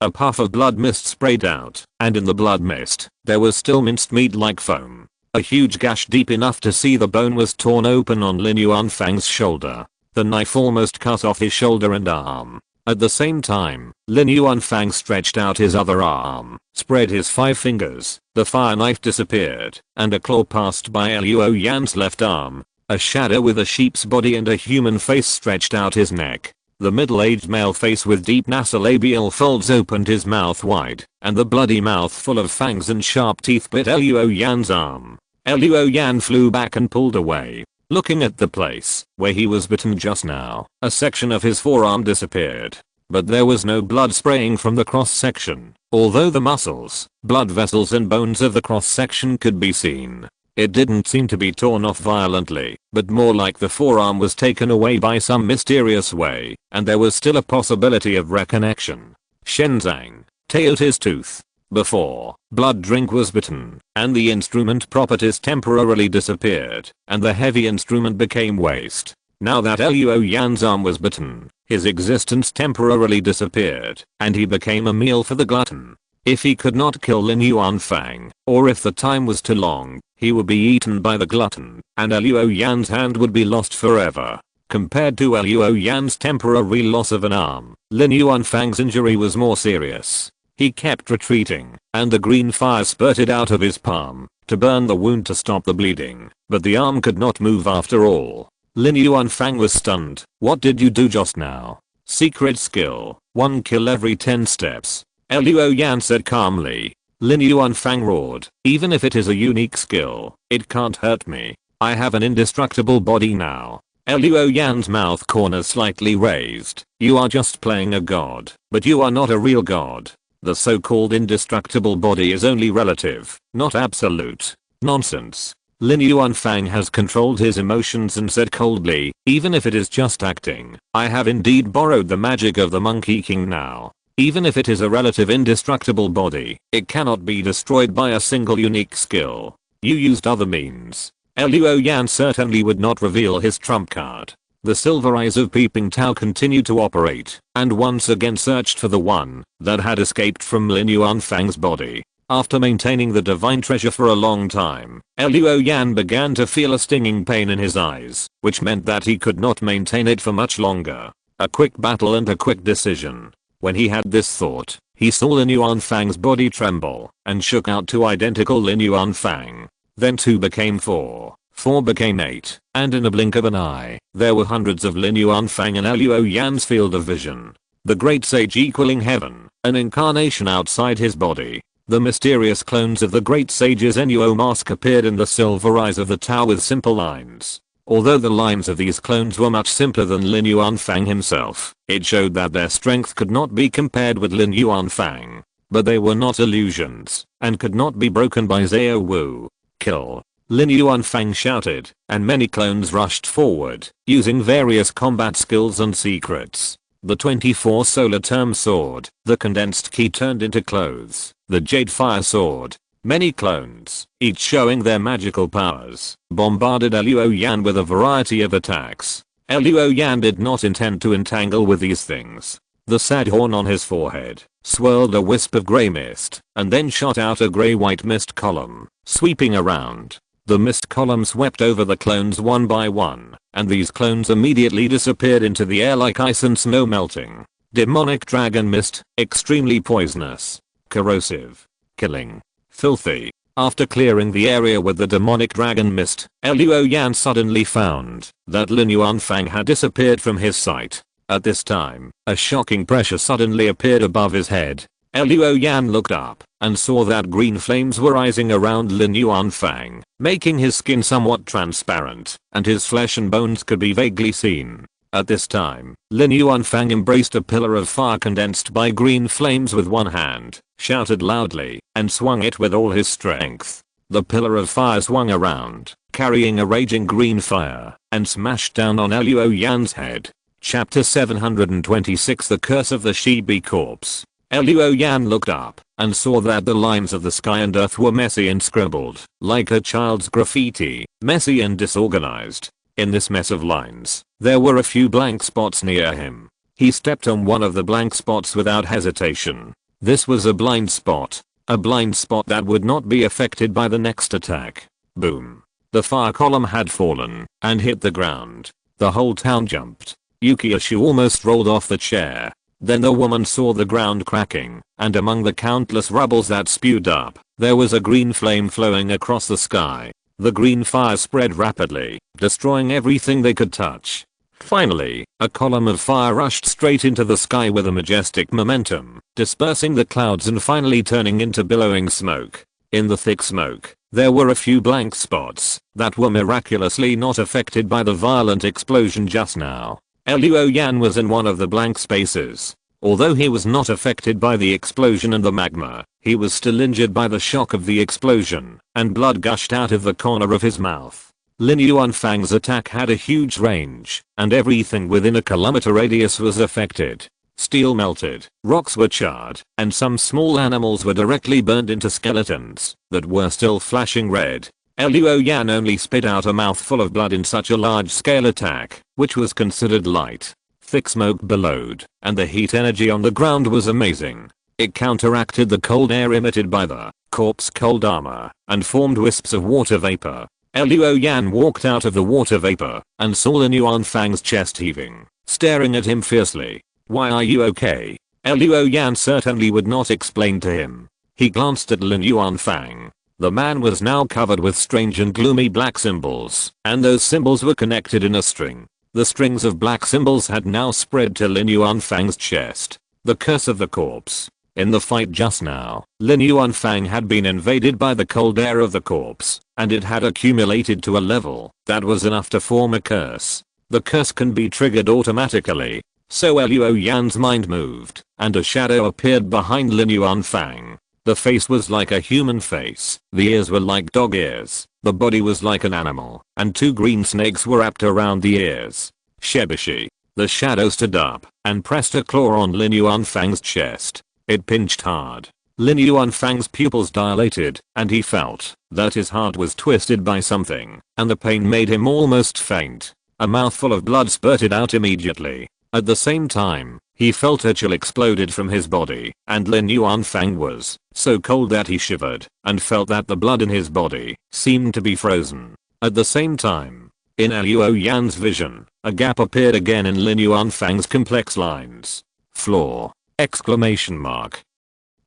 A puff of blood mist sprayed out, and in the blood mist, there was still minced meat like foam. A huge gash deep enough to see the bone was torn open on Lin Yuanfang's shoulder. The knife almost cut off his shoulder and arm. At the same time, Lin Yuanfang stretched out his other arm, spread his 5 fingers, the fire knife disappeared, and a claw passed by Luo Yan's left arm. A shadow with a sheep's body and a human face stretched out his neck. The middle-aged male face with deep nasolabial folds opened his mouth wide, and the bloody mouth full of fangs and sharp teeth bit Luo Yan's arm. Luo Yan flew back and pulled away. Looking at the place where he was bitten just now, a section of his forearm disappeared. But there was no blood spraying from the cross-section, although the muscles, blood vessels and bones of the cross-section could be seen. It didn't seem to be torn off violently, but more like the forearm was taken away by some mysterious way, and there was still a possibility of reconnection. Shenzang tailed his tooth. Before, blood drink was bitten, and the instrument properties temporarily disappeared, and the heavy instrument became waste. Now that Luo Yan's arm was bitten, his existence temporarily disappeared, and he became a meal for the glutton. If he could not kill Lin Yuanfang, or if the time was too long, he would be eaten by the glutton, and Luo Yan's hand would be lost forever. Compared to Luo Yan's temporary loss of an arm, Lin Yuanfang's injury was more serious. He kept retreating, and the green fire spurted out of his palm to burn the wound to stop the bleeding, but the arm could not move after all. Lin Yuanfang was stunned. What did you do just now? Secret skill, 1 kill every 10 steps. Luo Yan said calmly. Lin Yuanfang roared, even if it is a unique skill, it can't hurt me. I have an indestructible body now. Luo Yan's mouth corners slightly raised. You are just playing a god, but you are not a real god. The so-called indestructible body is only relative, not absolute. Nonsense. Lin Yuanfang has controlled his emotions and said coldly, even if it is just acting, I have indeed borrowed the magic of the Monkey King now. Even if it is a relative indestructible body, it cannot be destroyed by a single unique skill. You used other means. Luo Yan certainly would not reveal his trump card. The silver eyes of Peeping Tao continued to operate, and once again searched for the one that had escaped from Lin Yuanfang's body. After maintaining the divine treasure for a long time, Luo Yan began to feel a stinging pain in his eyes, which meant that he could not maintain it for much longer. A quick battle and a quick decision. When he had this thought, he saw Lin Yuanfang's body tremble, and shook out to identical Lin Yuanfang. Then 2 became 4, 4 became 8, and in a blink of an eye, there were hundreds of Lin Yuanfang in Luo Yan's field of vision. The great sage equaling heaven, an incarnation outside his body. The mysterious clones of the great sage's Nuo mask appeared in the silver eyes of the Tao with simple lines. Although the lines of these clones were much simpler than Lin Yuanfang himself, it showed that their strength could not be compared with Lin Yuanfang. But they were not illusions, and could not be broken by Zhao Wu. Kill. Lin Yuanfang shouted, and many clones rushed forward, using various combat skills and secrets. The 24 solar term sword, the condensed key turned into clothes, the jade fire sword. Many clones, each showing their magical powers, bombarded Luo Yan with a variety of attacks. Luo Yan did not intend to entangle with these things. The sad horn on his forehead swirled a wisp of grey mist, and then shot out a grey-white mist column, sweeping around. The mist column swept over the clones one by one, and these clones immediately disappeared into the air like ice and snow melting. Demonic dragon mist, extremely poisonous, corrosive, killing, filthy. After clearing the area with the demonic dragon mist, Luo Yan suddenly found that Lin Yuanfang had disappeared from his sight. At this time, a shocking pressure suddenly appeared above his head. Luo Yan looked up and saw that green flames were rising around Lin Yuanfang, making his skin somewhat transparent, and his flesh and bones could be vaguely seen. At this time, Lin Yuanfang embraced a pillar of fire condensed by green flames with one hand, shouted loudly, and swung it with all his strength. The pillar of fire swung around, carrying a raging green fire, and smashed down on Luo Yan's head. Chapter 726 The Curse of the Shibi Corpse. Luo Yan looked up and saw that the lines of the sky and earth were messy and scribbled, like a child's graffiti, messy and disorganized. In this mess of lines, there were a few blank spots near him. He stepped on one of the blank spots without hesitation. This was a blind spot that would not be affected by the next attack. Boom. The fire column had fallen and hit the ground. The whole town jumped. Yukiashu almost rolled off the chair. Then the woman saw the ground cracking, and among the countless rubbles that spewed up, there was a green flame flowing across the sky. The green fire spread rapidly, destroying everything they could touch. Finally, a column of fire rushed straight into the sky with a majestic momentum, dispersing the clouds and finally turning into billowing smoke. In the thick smoke, there were a few blank spots that were miraculously not affected by the violent explosion just now. Luo Yan was in one of the blank spaces. Although he was not affected by the explosion and the magma, he was still injured by the shock of the explosion, and blood gushed out of the corner of his mouth. Lin Yuanfang's attack had a huge range, and everything within a kilometer radius was affected. Steel melted, rocks were charred, and some small animals were directly burned into skeletons that were still flashing red. Luo Yan only spit out a mouthful of blood in such a large-scale attack, which was considered light. Thick smoke billowed, and the heat energy on the ground was amazing. It counteracted the cold air emitted by the corpse cold armor and formed wisps of water vapor. Luo Yan walked out of the water vapor and saw Lin Yuanfang's chest heaving, staring at him fiercely. "Why are you okay?" Luo Yan certainly would not explain to him. He glanced at Lin Yuanfang. The man was now covered with strange and gloomy black symbols, and those symbols were connected in a string. The strings of black symbols had now spread to Lin Yuanfang's chest. The curse of the corpse. In the fight just now, Lin Yuanfang had been invaded by the cold air of the corpse, and it had accumulated to a level that was enough to form a curse. The curse can be triggered automatically. So Luo Yan's mind moved, and a shadow appeared behind Lin Yuanfang. The face was like a human face, the ears were like dog ears, the body was like an animal, and 2 green snakes were wrapped around the ears. Shebishi. The shadow stood up and pressed a claw on Lin Yuanfang's chest. It pinched hard. Lin Yuanfang's pupils dilated, and he felt that his heart was twisted by something, and the pain made him almost faint. A mouthful of blood spurted out immediately. At the same time, he felt a chill exploded from his body, and Lin Yuanfang was so cold that he shivered, and felt that the blood in his body seemed to be frozen. At the same time, in Luo Yan's vision, a gap appeared again in Lin Yuanfang's complex lines. "Flaw!" Exclamation mark.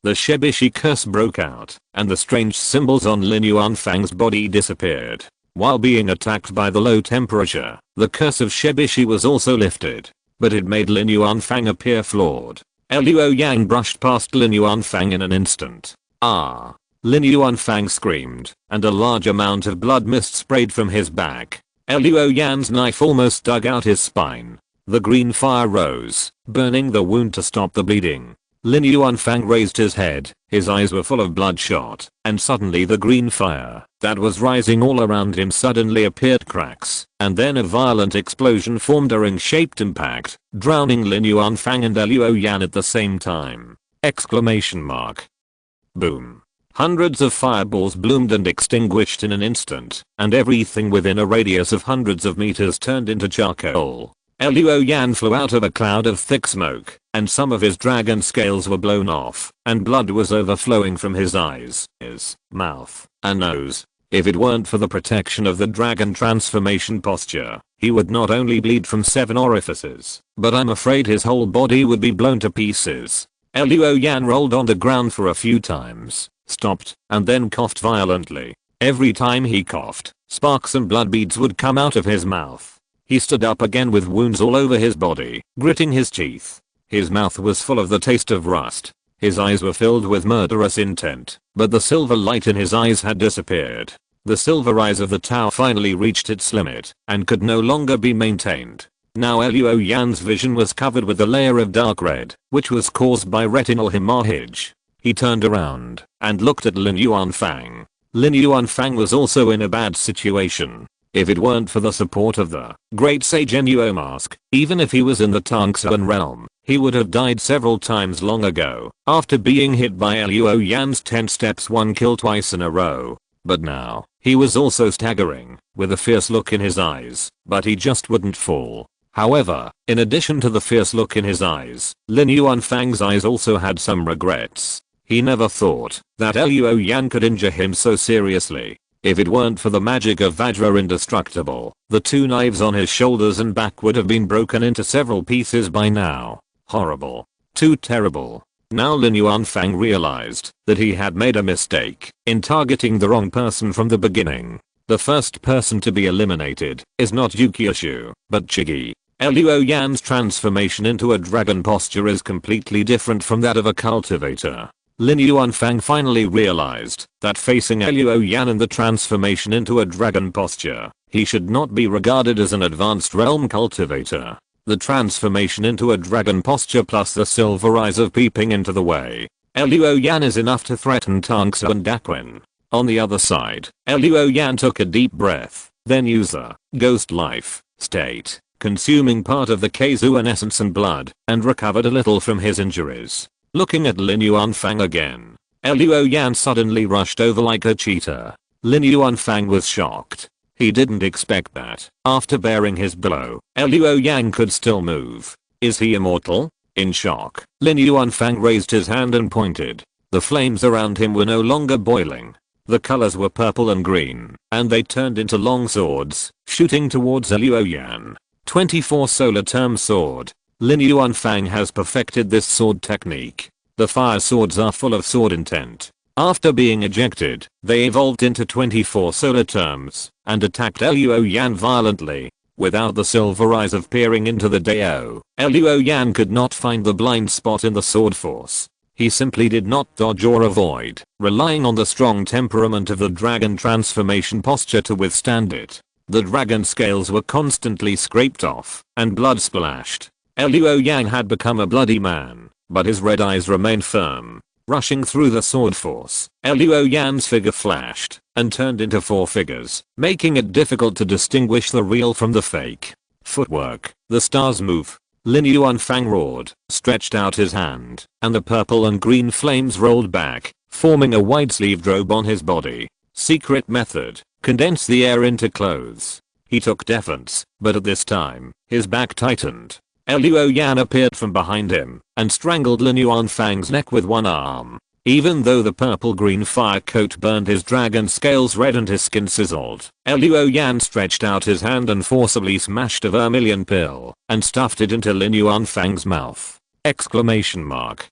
The Shebishi curse broke out, and the strange symbols on Lin Yuanfang's body disappeared. While being attacked by the low temperature, the curse of Shebishi was also lifted. But it made Lin Yuanfang appear flawed. Luo Yang brushed past Lin Yuanfang in an instant. "Ah!" Lin Yuanfang screamed, and a large amount of blood mist sprayed from his back. Luo Yan's knife almost dug out his spine. The green fire rose, burning the wound to stop the bleeding. Lin Yuanfang raised his head, his eyes were full of bloodshot, and suddenly the green fire that was rising all around him suddenly appeared cracks, and then a violent explosion formed a ring-shaped impact, drowning Lin Yuanfang and Luo Yan at the same time. Exclamation mark. Boom. Hundreds of fireballs bloomed and extinguished in an instant, and everything within a radius of hundreds of meters turned into charcoal. Luo Yan flew out of a cloud of thick smoke, and some of his dragon scales were blown off, and blood was overflowing from his eyes, his mouth, and nose. If it weren't for the protection of the dragon transformation posture, he would not only bleed from 7 orifices, but I'm afraid his whole body would be blown to pieces. Luo Yan rolled on the ground for a few times, stopped, and then coughed violently. Every time he coughed, sparks and blood beads would come out of his mouth. He stood up again with wounds all over his body, gritting his teeth. His mouth was full of the taste of rust. His eyes were filled with murderous intent, but the silver light in his eyes had disappeared. The silver eyes of the Tao finally reached its limit, and could no longer be maintained. Now Luo Yan's vision was covered with a layer of dark red, which was caused by retinal hemorrhage. He turned around, and looked at Lin Yuanfang. Lin Yuanfang was also in a bad situation. If it weren't for the support of the great sage Nuo mask, even if he was in the Tangxuan realm, he would have died several times long ago, after being hit by Luo Yan's 10 steps 1 kill twice in a row. But now, he was also staggering, with a fierce look in his eyes, but he just wouldn't fall. However, in addition to the fierce look in his eyes, Lin Yuanfang's eyes also had some regrets. He never thought that Luo Yan could injure him so seriously. If it weren't for the magic of Vajra Indestructible, the 2 knives on his shoulders and back would have been broken into several pieces by now. Horrible. Too terrible. Now Lin Yuanfang realized that he had made a mistake in targeting the wrong person from the beginning. The first person to be eliminated is not Yukioshu, but Chigi. Luo Yan's transformation into a dragon posture is completely different from that of a cultivator. Lin Yuanfang finally realized that facing Luo Yan in the transformation into a dragon posture, he should not be regarded as an advanced realm cultivator. The transformation into a dragon posture plus the silver eyes of peeping into the way. Luo Yan is enough to threaten Tangxu and Daquin. On the other side, Luo Yan took a deep breath, then used the ghost life state, consuming part of the Keizuan essence and blood, and recovered a little from his injuries. Looking at Lin Yuanfang again, Luo Yan suddenly rushed over like a cheetah. Lin Yuanfang was shocked. He didn't expect that, after bearing his blow, Luo Yan could still move. Is he immortal? In shock, Lin Yuanfang raised his hand and pointed. The flames around him were no longer boiling. The colors were purple and green, and they turned into long swords, shooting towards Luoyan. 24 solar term sword. Lin Yuanfang has perfected this sword technique. The fire swords are full of sword intent. After being ejected, they evolved into 24 solar terms and attacked Luoyan violently. Without the silver eyes of peering into the Dao, Luoyan could not find the blind spot in the sword force. He simply did not dodge or avoid, relying on the strong temperament of the dragon transformation posture to withstand it. The dragon scales were constantly scraped off, and blood splashed. Luoyan had become a bloody man, but his red eyes remained firm. Rushing through the sword force, Luoyan's figure flashed and turned into 4 figures, making it difficult to distinguish the real from the fake. Footwork, the stars move. Lin Yuanfang roared, stretched out his hand, and the purple and green flames rolled back, forming a wide-sleeved robe on his body. Secret method, condense the air into clothes. He took defense, but at this time, his back tightened. Luoyan appeared from behind him and strangled Lin Yuanfang's neck with one arm. Even though the purple-green fire coat burned his dragon scales red and his skin sizzled, Luoyan stretched out his hand and forcibly smashed a vermilion pill and stuffed it into Lin Yuanfang's mouth. Exclamation mark.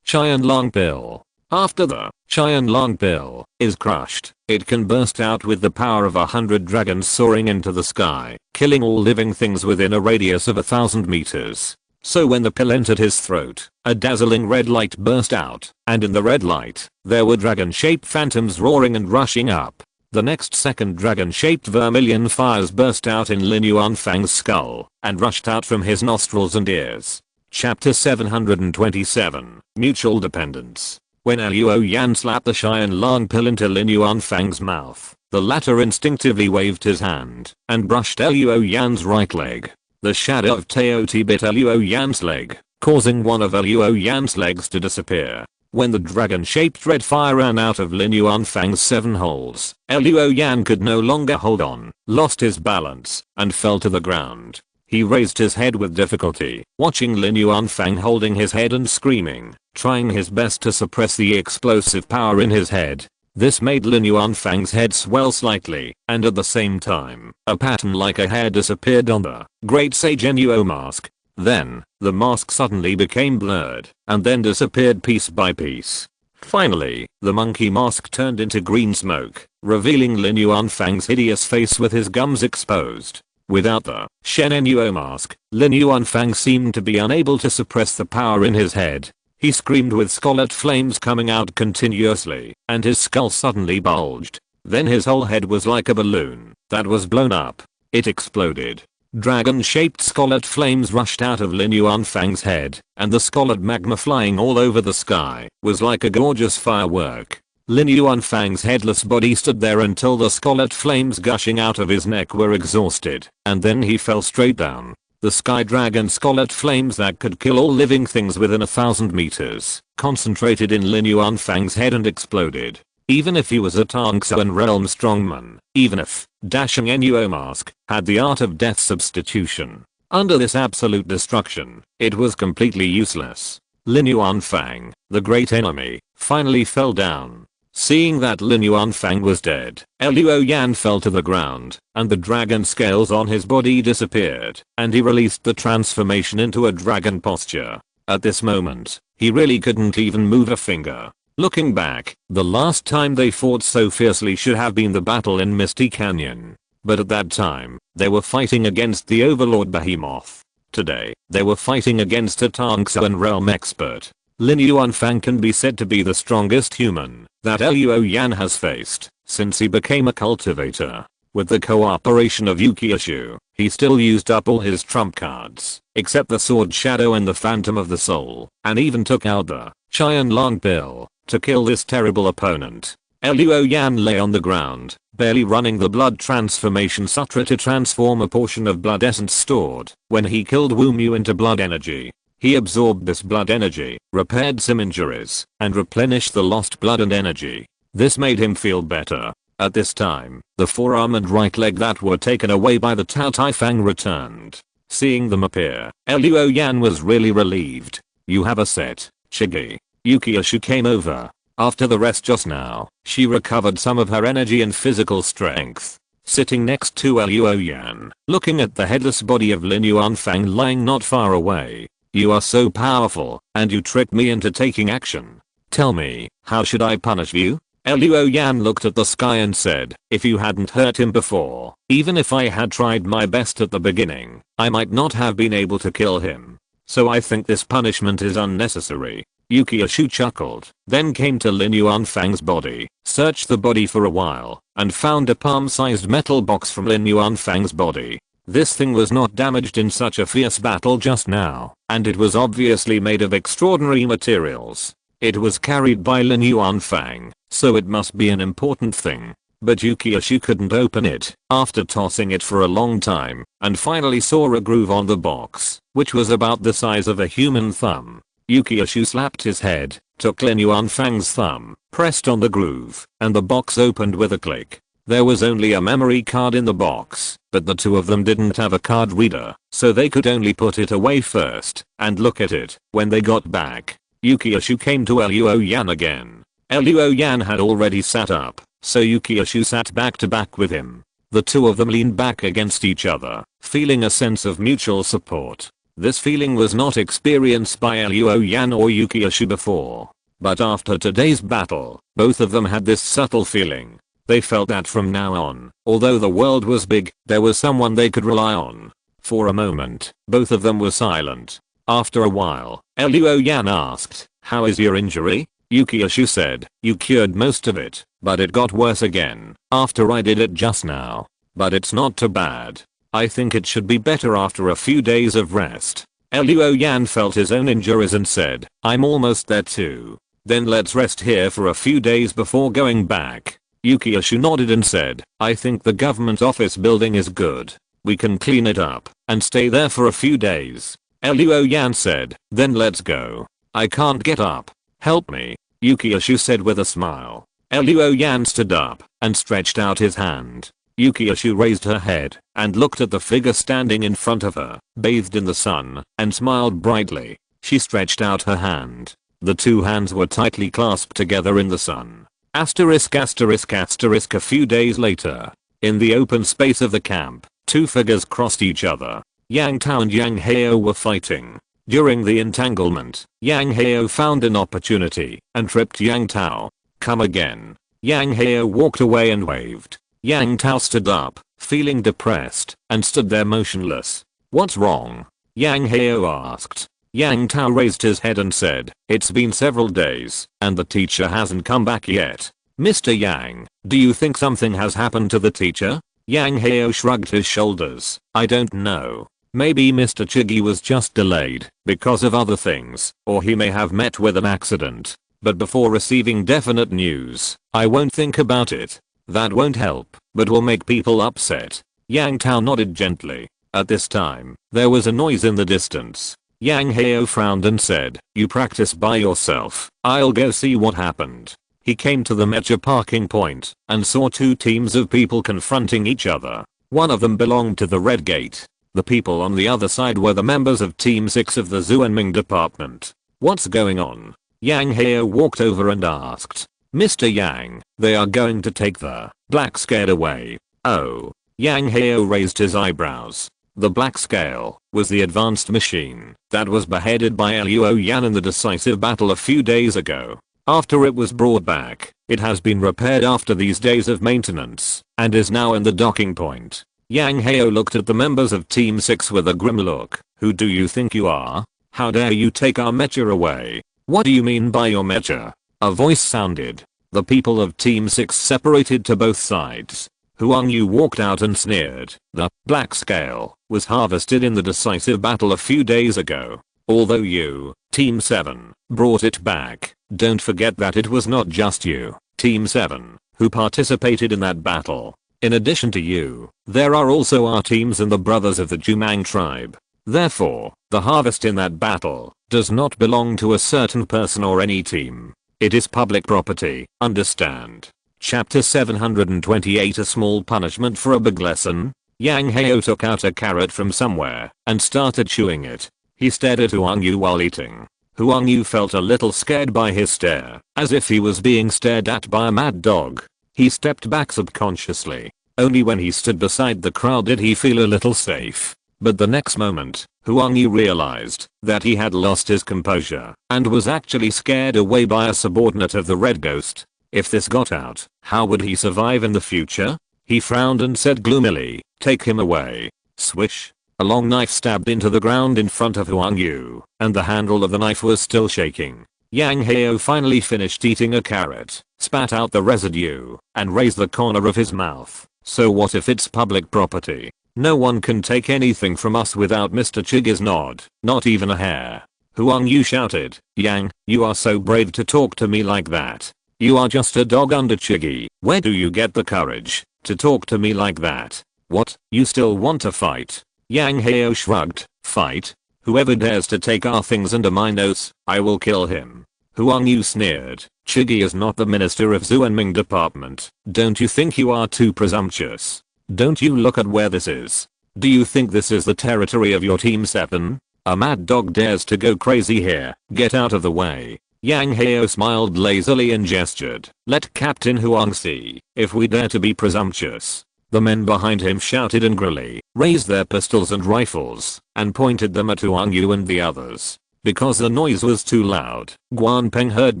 Qianlong pill. After the Qianlong pill is crushed, it can burst out with the power of 100 dragons soaring into the sky, killing all living things within a radius of 1,000 meters. So when the pill entered his throat, a dazzling red light burst out, and in the red light, there were dragon-shaped phantoms roaring and rushing up. The next second dragon-shaped vermilion fires burst out in Lin Yuanfang's skull, and rushed out from his nostrils and ears. Chapter 727, Mutual Dependence. When Luoyan slapped the Qianlong pill into Lin Yuanfang's mouth, the latter instinctively waved his hand and brushed Luoyan's right leg. The shadow of Teoti bit Luoyan's leg, causing one of Luoyan's legs to disappear. When the dragon-shaped red fire ran out of Lin Yuanfang's 7 holes, Luoyan could no longer hold on, lost his balance, and fell to the ground. He raised his head with difficulty, watching Lin Yuanfang holding his head and screaming, trying his best to suppress the explosive power in his head. This made Lin Yuanfang's head swell slightly, and at the same time, a pattern like a hair disappeared on the Great Sage Nuo mask. Then, the mask suddenly became blurred, and then disappeared piece by piece. Finally, the monkey mask turned into green smoke, revealing Lin Yuanfang's hideous face with his gums exposed. Without the Shen Nuo mask, Lin Yuanfang seemed to be unable to suppress the power in his head. He screamed with scarlet flames coming out continuously, and his skull suddenly bulged. Then his whole head was like a balloon that was blown up. It exploded. Dragon-shaped scarlet flames rushed out of Lin Yuanfang's head, and the scarlet magma flying all over the sky was like a gorgeous firework. Lin Yuanfang's headless body stood there until the scarlet flames gushing out of his neck were exhausted, and then he fell straight down. The sky dragon scarlet flames that could kill all living things within 1,000 meters concentrated in Lin Yuanfang's head and exploded. Even if he was a Tangxuan realm strongman, even if Dashing Nuo mask had the art of death substitution, under this absolute destruction, it was completely useless. Lin Yuanfang, the great enemy, finally fell down. Seeing that Lin Yuanfang was dead, Luoyan fell to the ground, and the dragon scales on his body disappeared, and he released the transformation into a dragon posture. At this moment, he really couldn't even move a finger. Looking back, the last time they fought so fiercely should have been the battle in Misty Canyon. But at that time, they were fighting against the Overlord Behemoth. Today, they were fighting against a Tangxuan realm expert. Lin Yuanfang can be said to be the strongest human that Luoyan has faced since he became a cultivator. With the cooperation of Yukiishu, he still used up all his trump cards, except the Sword Shadow and the Phantom of the Soul, and even took out the Qianlong pill to kill this terrible opponent. Luoyan lay on the ground, barely running the blood transformation sutra to transform a portion of blood essence stored when he killed Wu Mu into blood energy. He absorbed this blood energy, repaired some injuries, and replenished the lost blood and energy. This made him feel better. At this time, the forearm and right leg that were taken away by the Tao Tai Fang returned. Seeing them appear, Luo Yan was really relieved. You have a set, Chigi. Yukioshu came over. After the rest just now, she recovered some of her energy and physical strength. Sitting next to Luo Yan, looking at the headless body of Lin Yuanfang lying not far away. You are so powerful, and you tricked me into taking action. Tell me, how should I punish you? Luo Yan looked at the sky and said, if you hadn't hurt him before, even if I had tried my best at the beginning, I might not have been able to kill him. So I think this punishment is unnecessary. Yukioshu chuckled, then came to Lin Yuanfang's body, searched the body for a while, and found a palm-sized metal box from Lin Yuanfang's body. This thing was not damaged in such a fierce battle just now, and it was obviously made of extraordinary materials. It was carried by Lin Yuanfang, so it must be an important thing. But Yukioshu couldn't open it after tossing it for a long time, and finally saw a groove on the box, which was about the size of a human thumb. Yukioshu slapped his head, took Lin Yuanfang's thumb, pressed on the groove, and the box opened with a click. There was only a memory card in the box, but the two of them didn't have a card reader, so they could only put it away first and look at it. When they got back, Yukioshu came to Luo Yan again. Luo Yan had already sat up, so Yukioshu sat back to back with him. The two of them leaned back against each other, feeling a sense of mutual support. This feeling was not experienced by Luo Yan or Yukioshu before, but after today's battle, both of them had this subtle feeling. They felt that from now on, although the world was big, there was someone they could rely on. For a moment, both of them were silent. After a while, Luo Yan asked, how is your injury? Yukioshu said, you cured most of it, but it got worse again after I did it just now. But it's not too bad. I think it should be better after a few days of rest. Luo Yan felt his own injuries and said, I'm almost there too. Then let's rest here for a few days before going back. Yukioshu nodded and said, I think the government office building is good. We can clean it up and stay there for a few days. Luo Yan said, then let's go. I can't get up. Help me, Yukioshu said with a smile. Luo Yan stood up and stretched out his hand. Yukioshu raised her head and looked at the figure standing in front of her, bathed in the sun, and smiled brightly. She stretched out her hand. The two hands were tightly clasped together in the sun. Asterisk asterisk asterisk. A few days later, in the open space of the camp, two figures crossed each other. Yang Tao and Yang Hao were fighting. During the entanglement, Yang Hao found an opportunity and tripped Yang Tao. Come again. Yang Hao walked away and waved. Yang Tao stood up, feeling depressed, and stood there motionless. What's wrong? Yang Hao asked. Yang Tao raised his head and said, it's been several days, and the teacher hasn't come back yet. Mr. Yang, do you think something has happened to the teacher? Yang Hao shrugged his shoulders. I don't know. Maybe Mr. Chigi was just delayed because of other things, or he may have met with an accident. But before receiving definite news, I won't think about it. That won't help, but will make people upset. Yang Tao nodded gently. At this time, there was a noise in the distance. Yang Hao frowned and said, you practice by yourself. I'll go see what happened. He came to the mecha parking point and saw two teams of people confronting each other. One of them belonged to the Red Gate. The people on the other side were the members of Team 6 of the Zuanming department. What's going on? Yang Hao walked over and asked. Mr. Yang, they are going to take the black scale away. Oh. Yang Hao raised his eyebrows. The black scale was the advanced machine that was beheaded by Luo Yan in the decisive battle a few days ago. After it was brought back, it has been repaired after these days of maintenance, and is now in the docking point. Yang Hao looked at the members of Team 6 with a grim look. Who do you think you are? How dare you take our mecha away? What do you mean by your mecha? A voice sounded. The people of Team 6 separated to both sides. Huang Yu walked out and sneered. The black scale was harvested in the decisive battle a few days ago. Although you, Team 7, brought it back, don't forget that it was not just you, Team 7, who participated in that battle. In addition to you, there are also our teams and the brothers of the Jumang tribe. Therefore, the harvest in that battle does not belong to a certain person or any team. It is public property, understand? Chapter 728. A small punishment for a big lesson. Yang Heo took out a carrot from somewhere and started chewing it. He stared at Huang Yu while eating. Huang Yu felt a little scared by his stare, as if he was being stared at by a mad dog. He stepped back subconsciously. Only when he stood beside the crowd did he feel a little safe. But the next moment, Huang Yu realized that he had lost his composure and was actually scared away by a subordinate of the Red Ghost. If this got out, how would he survive in the future? He frowned and said gloomily, "Take him away." Swish. A long knife stabbed into the ground in front of Huang Yu, and the handle of the knife was still shaking. Yang Heo finally finished eating a carrot, spat out the residue, and raised the corner of his mouth. "So what if it's public property? No one can take anything from us without Mr. Chigi's nod, not even a hair." Huang Yu shouted, "Yang, you are so brave to talk to me like that. You are just a dog under Chigi. Where do you get the courage to talk to me like that? What, you still want to fight?" Yang Heo shrugged, "Fight? Whoever dares to take our things under my nose, I will kill him." Huang Yu sneered, "Chigi is not the minister of Zuanming department. Don't you think you are too presumptuous? Don't you look at where this is? Do you think this is the territory of your Team 7? A mad dog dares to go crazy here. Get out of the way." Yang Heo smiled lazily and gestured, "Let Captain Huang see if we dare to be presumptuous." The men behind him shouted angrily, raised their pistols and rifles, and pointed them at Huang Yu and the others. Because the noise was too loud, Guanpeng heard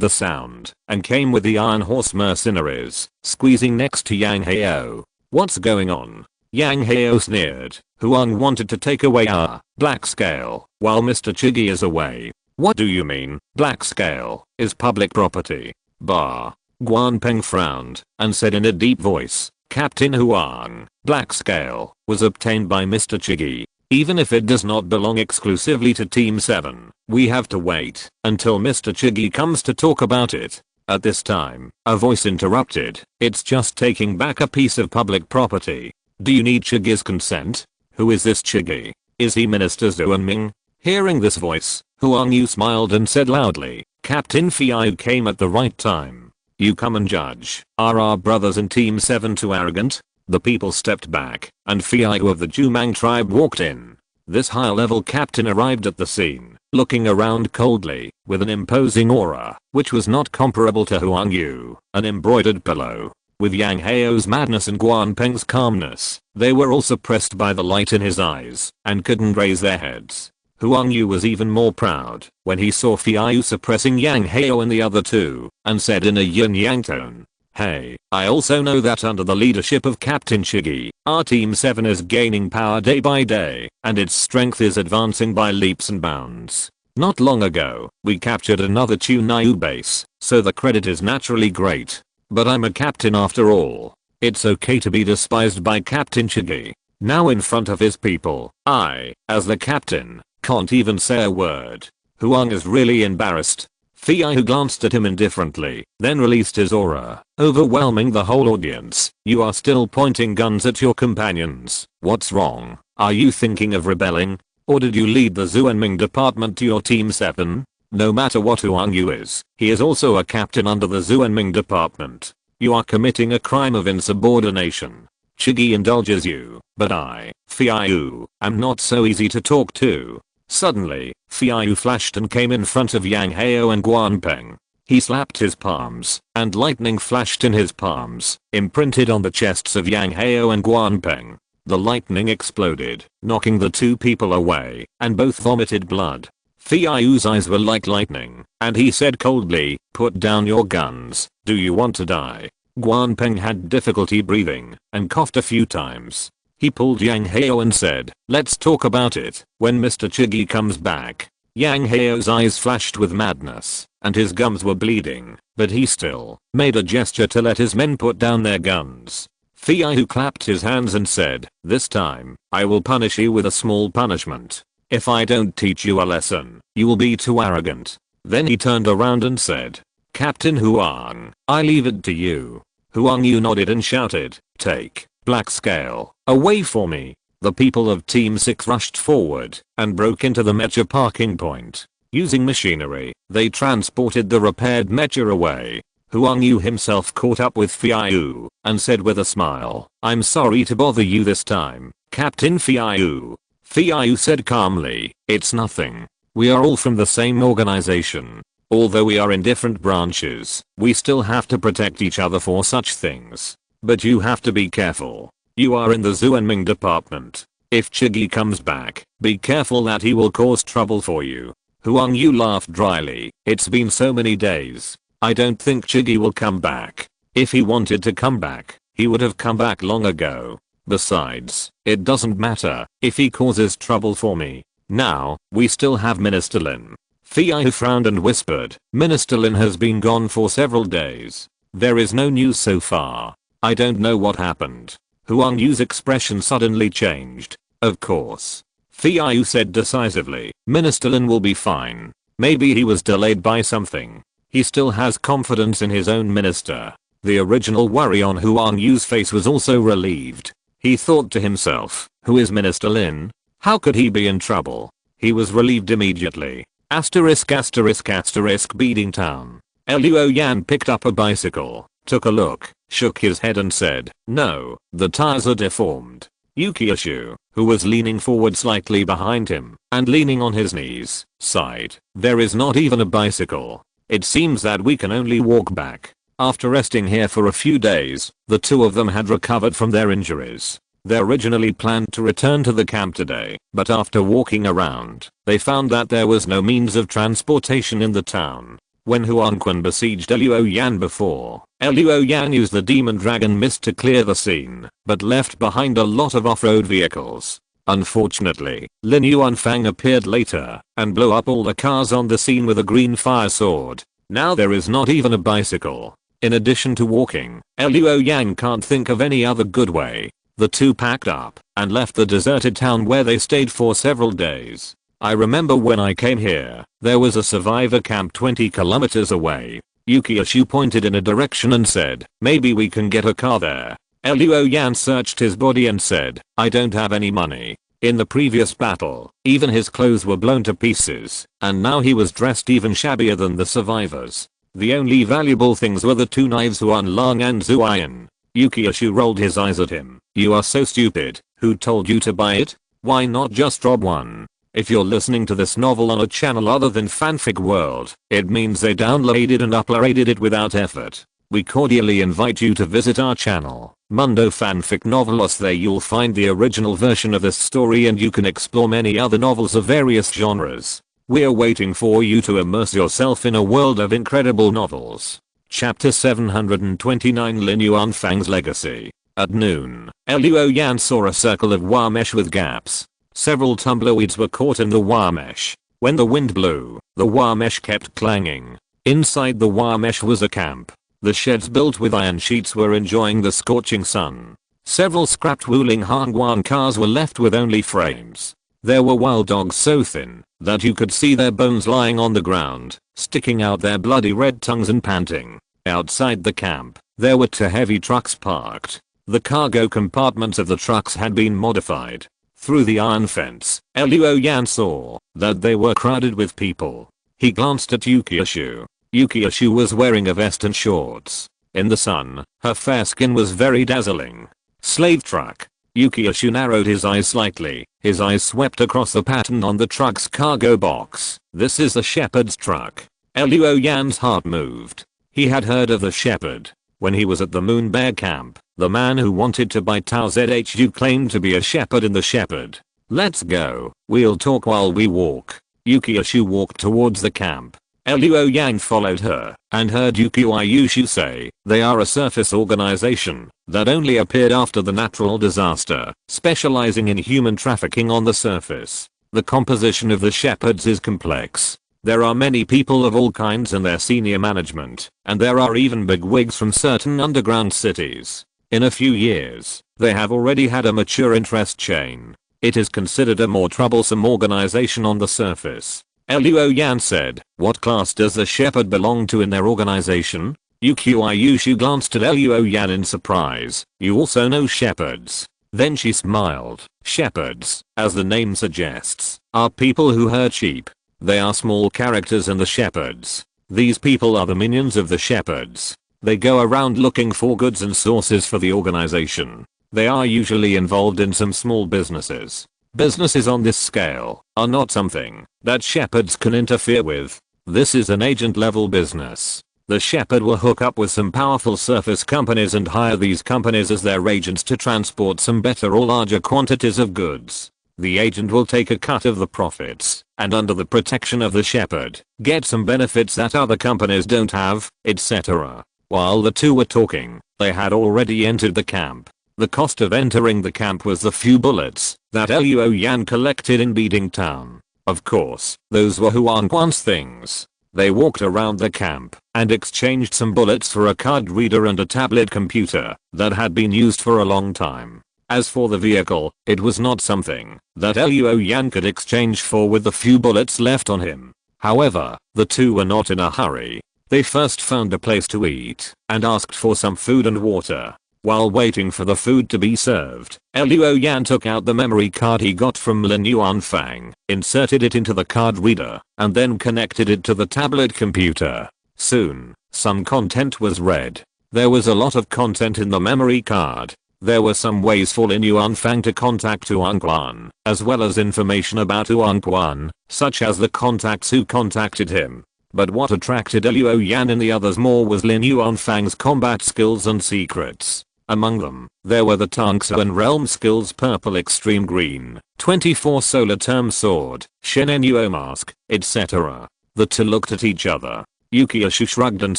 the sound and came with the Iron Horse mercenaries, squeezing next to Yang Heo. "What's going on?" Yang Heo sneered. "Huang wanted to take away our black scale while Mr. Chigi is away." "What do you mean, black scale is public property?" "Bah." Guanpeng frowned and said in a deep voice, "Captain Huang, black scale was obtained by Mr. Chigi. Even if it does not belong exclusively to Team 7, we have to wait until Mr. Chigi comes to talk about it." At this time, a voice interrupted, "It's just taking back a piece of public property. Do you need Chigi's consent? Who is this Chigi? Is he Minister Zuanming?" Hearing this voice, Huang Yu smiled and said loudly, "Captain Fiai came at the right time. You come and judge. Are our brothers in Team 7 too arrogant?" The people stepped back, and Fiai of the Jumang tribe walked in. This high-level captain arrived at the scene, looking around coldly, with an imposing aura, which was not comparable to Huang Yu, an embroidered pillow. With Yang Heo's madness and Guanpeng's calmness, they were all suppressed by the light in his eyes, and couldn't raise their heads. Huang Yu was even more proud when he saw Fiai suppressing Yang Heo and the other two, and said in a yin-yang tone, "Hey, I also know that under the leadership of Captain Chigi, our Team 7 is gaining power day by day, and its strength is advancing by leaps and bounds. Not long ago, we captured another Chunyu base, so the credit is naturally great. But I'm a captain after all. It's okay to be despised by Captain Chigi. Now in front of his people, I, as the captain, can't even say a word." Huang is really embarrassed. Fiai glanced at him indifferently, then released his aura, overwhelming the whole audience. "You are still pointing guns at your companions. What's wrong? Are you thinking of rebelling? Or did you lead the Zuanming department to your Team 7? No matter what Huang Yu is, he is also a captain under the Zuanming department. You are committing a crime of insubordination. Chigi indulges you, but I, Fiai, am not so easy to talk to." Suddenly, Fiai flashed and came in front of Yang Heo and Guanpeng. He slapped his palms, and lightning flashed in his palms, imprinted on the chests of Yang Heo and Guanpeng. The lightning exploded, knocking the two people away, and both vomited blood. Fiai's eyes were like lightning, and he said coldly, "Put down your guns. Do you want to die?" Guanpeng had difficulty breathing, and coughed a few times. He pulled Yang Heo and said, "Let's talk about it when Mr. Chigi comes back." Yang Heo's eyes flashed with madness, and his gums were bleeding, but he still made a gesture to let his men put down their guns. Fiai clapped his hands and said, "This time, I will punish you with a small punishment. If I don't teach you a lesson, you will be too arrogant." Then he turned around and said, "Captain Huang, I leave it to you." Huang Yu nodded and shouted, "Take black scale away for me." The people of Team 6 rushed forward and broke into the mecha parking point. Using machinery, they transported the repaired mecha away. Huang Yu himself caught up with Fiai and said with a smile, "I'm sorry to bother you this time, Captain Fiu. Fiu said calmly, it's nothing. We are all from the same organization. Although we are in different branches, we still have to protect each other for such things. But you have to be careful. You are in the Zuanming department. If Chigi comes back, be careful that he will cause trouble for you. Huang Yu laughed dryly. It's been so many days. I don't think Chigi will come back. If he wanted to come back, he would have come back long ago. Besides, it doesn't matter if he causes trouble for me. Now, we still have Minister Lin. Fiu frowned and whispered, Minister Lin has been gone for several days. There is no news so far. I don't know what happened. Huang Yu's expression suddenly changed. Of course. Fiu said decisively, Minister Lin will be fine. Maybe he was delayed by something. He still has confidence in his own minister. The original worry on Huang Yu's face was also relieved. He thought to himself, who is Minister Lin? How could he be in trouble? He was relieved immediately. Asterisk asterisk asterisk Beading Town. Luo Yan picked up a bicycle, took a look, shook his head and said, no, the tires are deformed. Yukiishu, who was leaning forward slightly behind him and leaning on his knees, sighed. There is not even a bicycle. It seems that we can only walk back. After resting here for a few days, the two of them had recovered from their injuries. They originally planned to return to the camp today, but after walking around, they found that there was no means of transportation in the town. When Huang Quan besieged Luo Yan before, Luo Yan used the demon dragon mist to clear the scene, but left behind a lot of off-road vehicles. Unfortunately, Lin Yuanfang appeared later and blew up all the cars on the scene with a green fire sword. Now there is not even a bicycle. In addition to walking, Luo Yan can't think of any other good way. The two packed up and left the deserted town where they stayed for several days. I remember when I came here, there was a survivor camp 20 kilometers away. Yukiishu pointed in a direction and said, maybe we can get a car there. Luo Yan searched his body and said, I don't have any money. In the previous battle, even his clothes were blown to pieces, and now he was dressed even shabbier than the survivors. The only valuable things were the two knives Huan Lang and Jiuying. Yukiishu rolled his eyes at him. You are so stupid. Who told you to buy it? Why not just rob one? If you're listening to this novel on a channel other than Fanfic World, it means they downloaded and uploaded it without effort. We cordially invite you to visit our channel, Mundo Fanfic Novelos. There you'll find the original version of this story and you can explore many other novels of various genres. We're waiting for you to immerse yourself in a world of incredible novels. Chapter 729 Lin Yuanfang's Legacy. At noon, Luo Yan saw a circle of wire mesh with gaps. Several tumbleweeds were caught in the wire mesh. When the wind blew, the wire mesh kept clanging. Inside the wire mesh was a camp. The sheds built with iron sheets were enjoying the scorching sun. Several scrapped Wuling Hangguan cars were left with only frames. There were wild dogs so thin that you could see their bones lying on the ground, sticking out their bloody red tongues and panting. Outside the camp, there were two heavy trucks parked. The cargo compartments of the trucks had been modified. Through the iron fence, Luo Yan saw that they were crowded with people. He glanced at Yukiishu. Yukiishu was wearing a vest and shorts. In the sun, her fair skin was very dazzling. Slave truck. Yukiishu narrowed his eyes slightly. His eyes swept across the pattern on the truck's cargo box. This is the shepherd's truck. Luo Yan's heart moved. He had heard of the shepherd. When he was at the Moon Bear camp, the man who wanted to buy Tao Zhu claimed to be a shepherd in the shepherd. Let's go. We'll talk while we walk. Yukiishu walked towards the camp. Luo Yan followed her and heard Yukiishu say, they are a surface organization that only appeared after the natural disaster, specializing in human trafficking on the surface. The composition of the shepherds is complex. There are many people of all kinds in their senior management, and there are even bigwigs from certain underground cities. In a few years, they have already had a mature interest chain. It is considered a more troublesome organization on the surface. Luo Yan said, what class does the shepherd belong to in their organization? Yukiishu glanced at Luo Yan in surprise. You also know shepherds. Then she smiled. Shepherds, as the name suggests, are people who herd sheep. They are small characters in the shepherds. These people are the minions of the shepherds. They go around looking for goods and sources for the organization. They are usually involved in some small businesses. Businesses on this scale are not something that shepherds can interfere with. This is an agent level business. The shepherd will hook up with some powerful surface companies and hire these companies as their agents to transport some better or larger quantities of goods. The agent will take a cut of the profits, and under the protection of the shepherd, get some benefits that other companies don't have, etc. While the two were talking, they had already entered the camp. The cost of entering the camp was the few bullets that Luo Yan collected in Beading Town. Of course, those were Huan Quan's things. They walked around the camp and exchanged some bullets for a card reader and a tablet computer that had been used for a long time. As for the vehicle, it was not something that Luo Yan could exchange for with the few bullets left on him. However, the two were not in a hurry. They first found a place to eat and asked for some food and water. While waiting for the food to be served, Luo Yan took out the memory card he got from Lin Yuanfang, inserted it into the card reader, and then connected it to the tablet computer. Soon, some content was read. There was a lot of content in the memory card. There were some ways for Lin Yuanfang to contact Huan Quan, as well as information about Huan Quan, such as the contacts who contacted him. But what attracted Luo Yan and the others more was Lin Yuanfang's combat skills and secrets. Among them, there were the Tangxuan realm skills purple extreme green, 24 solar term sword, Shenen Yuo mask, etc. The two looked at each other. Yukiashu shrugged and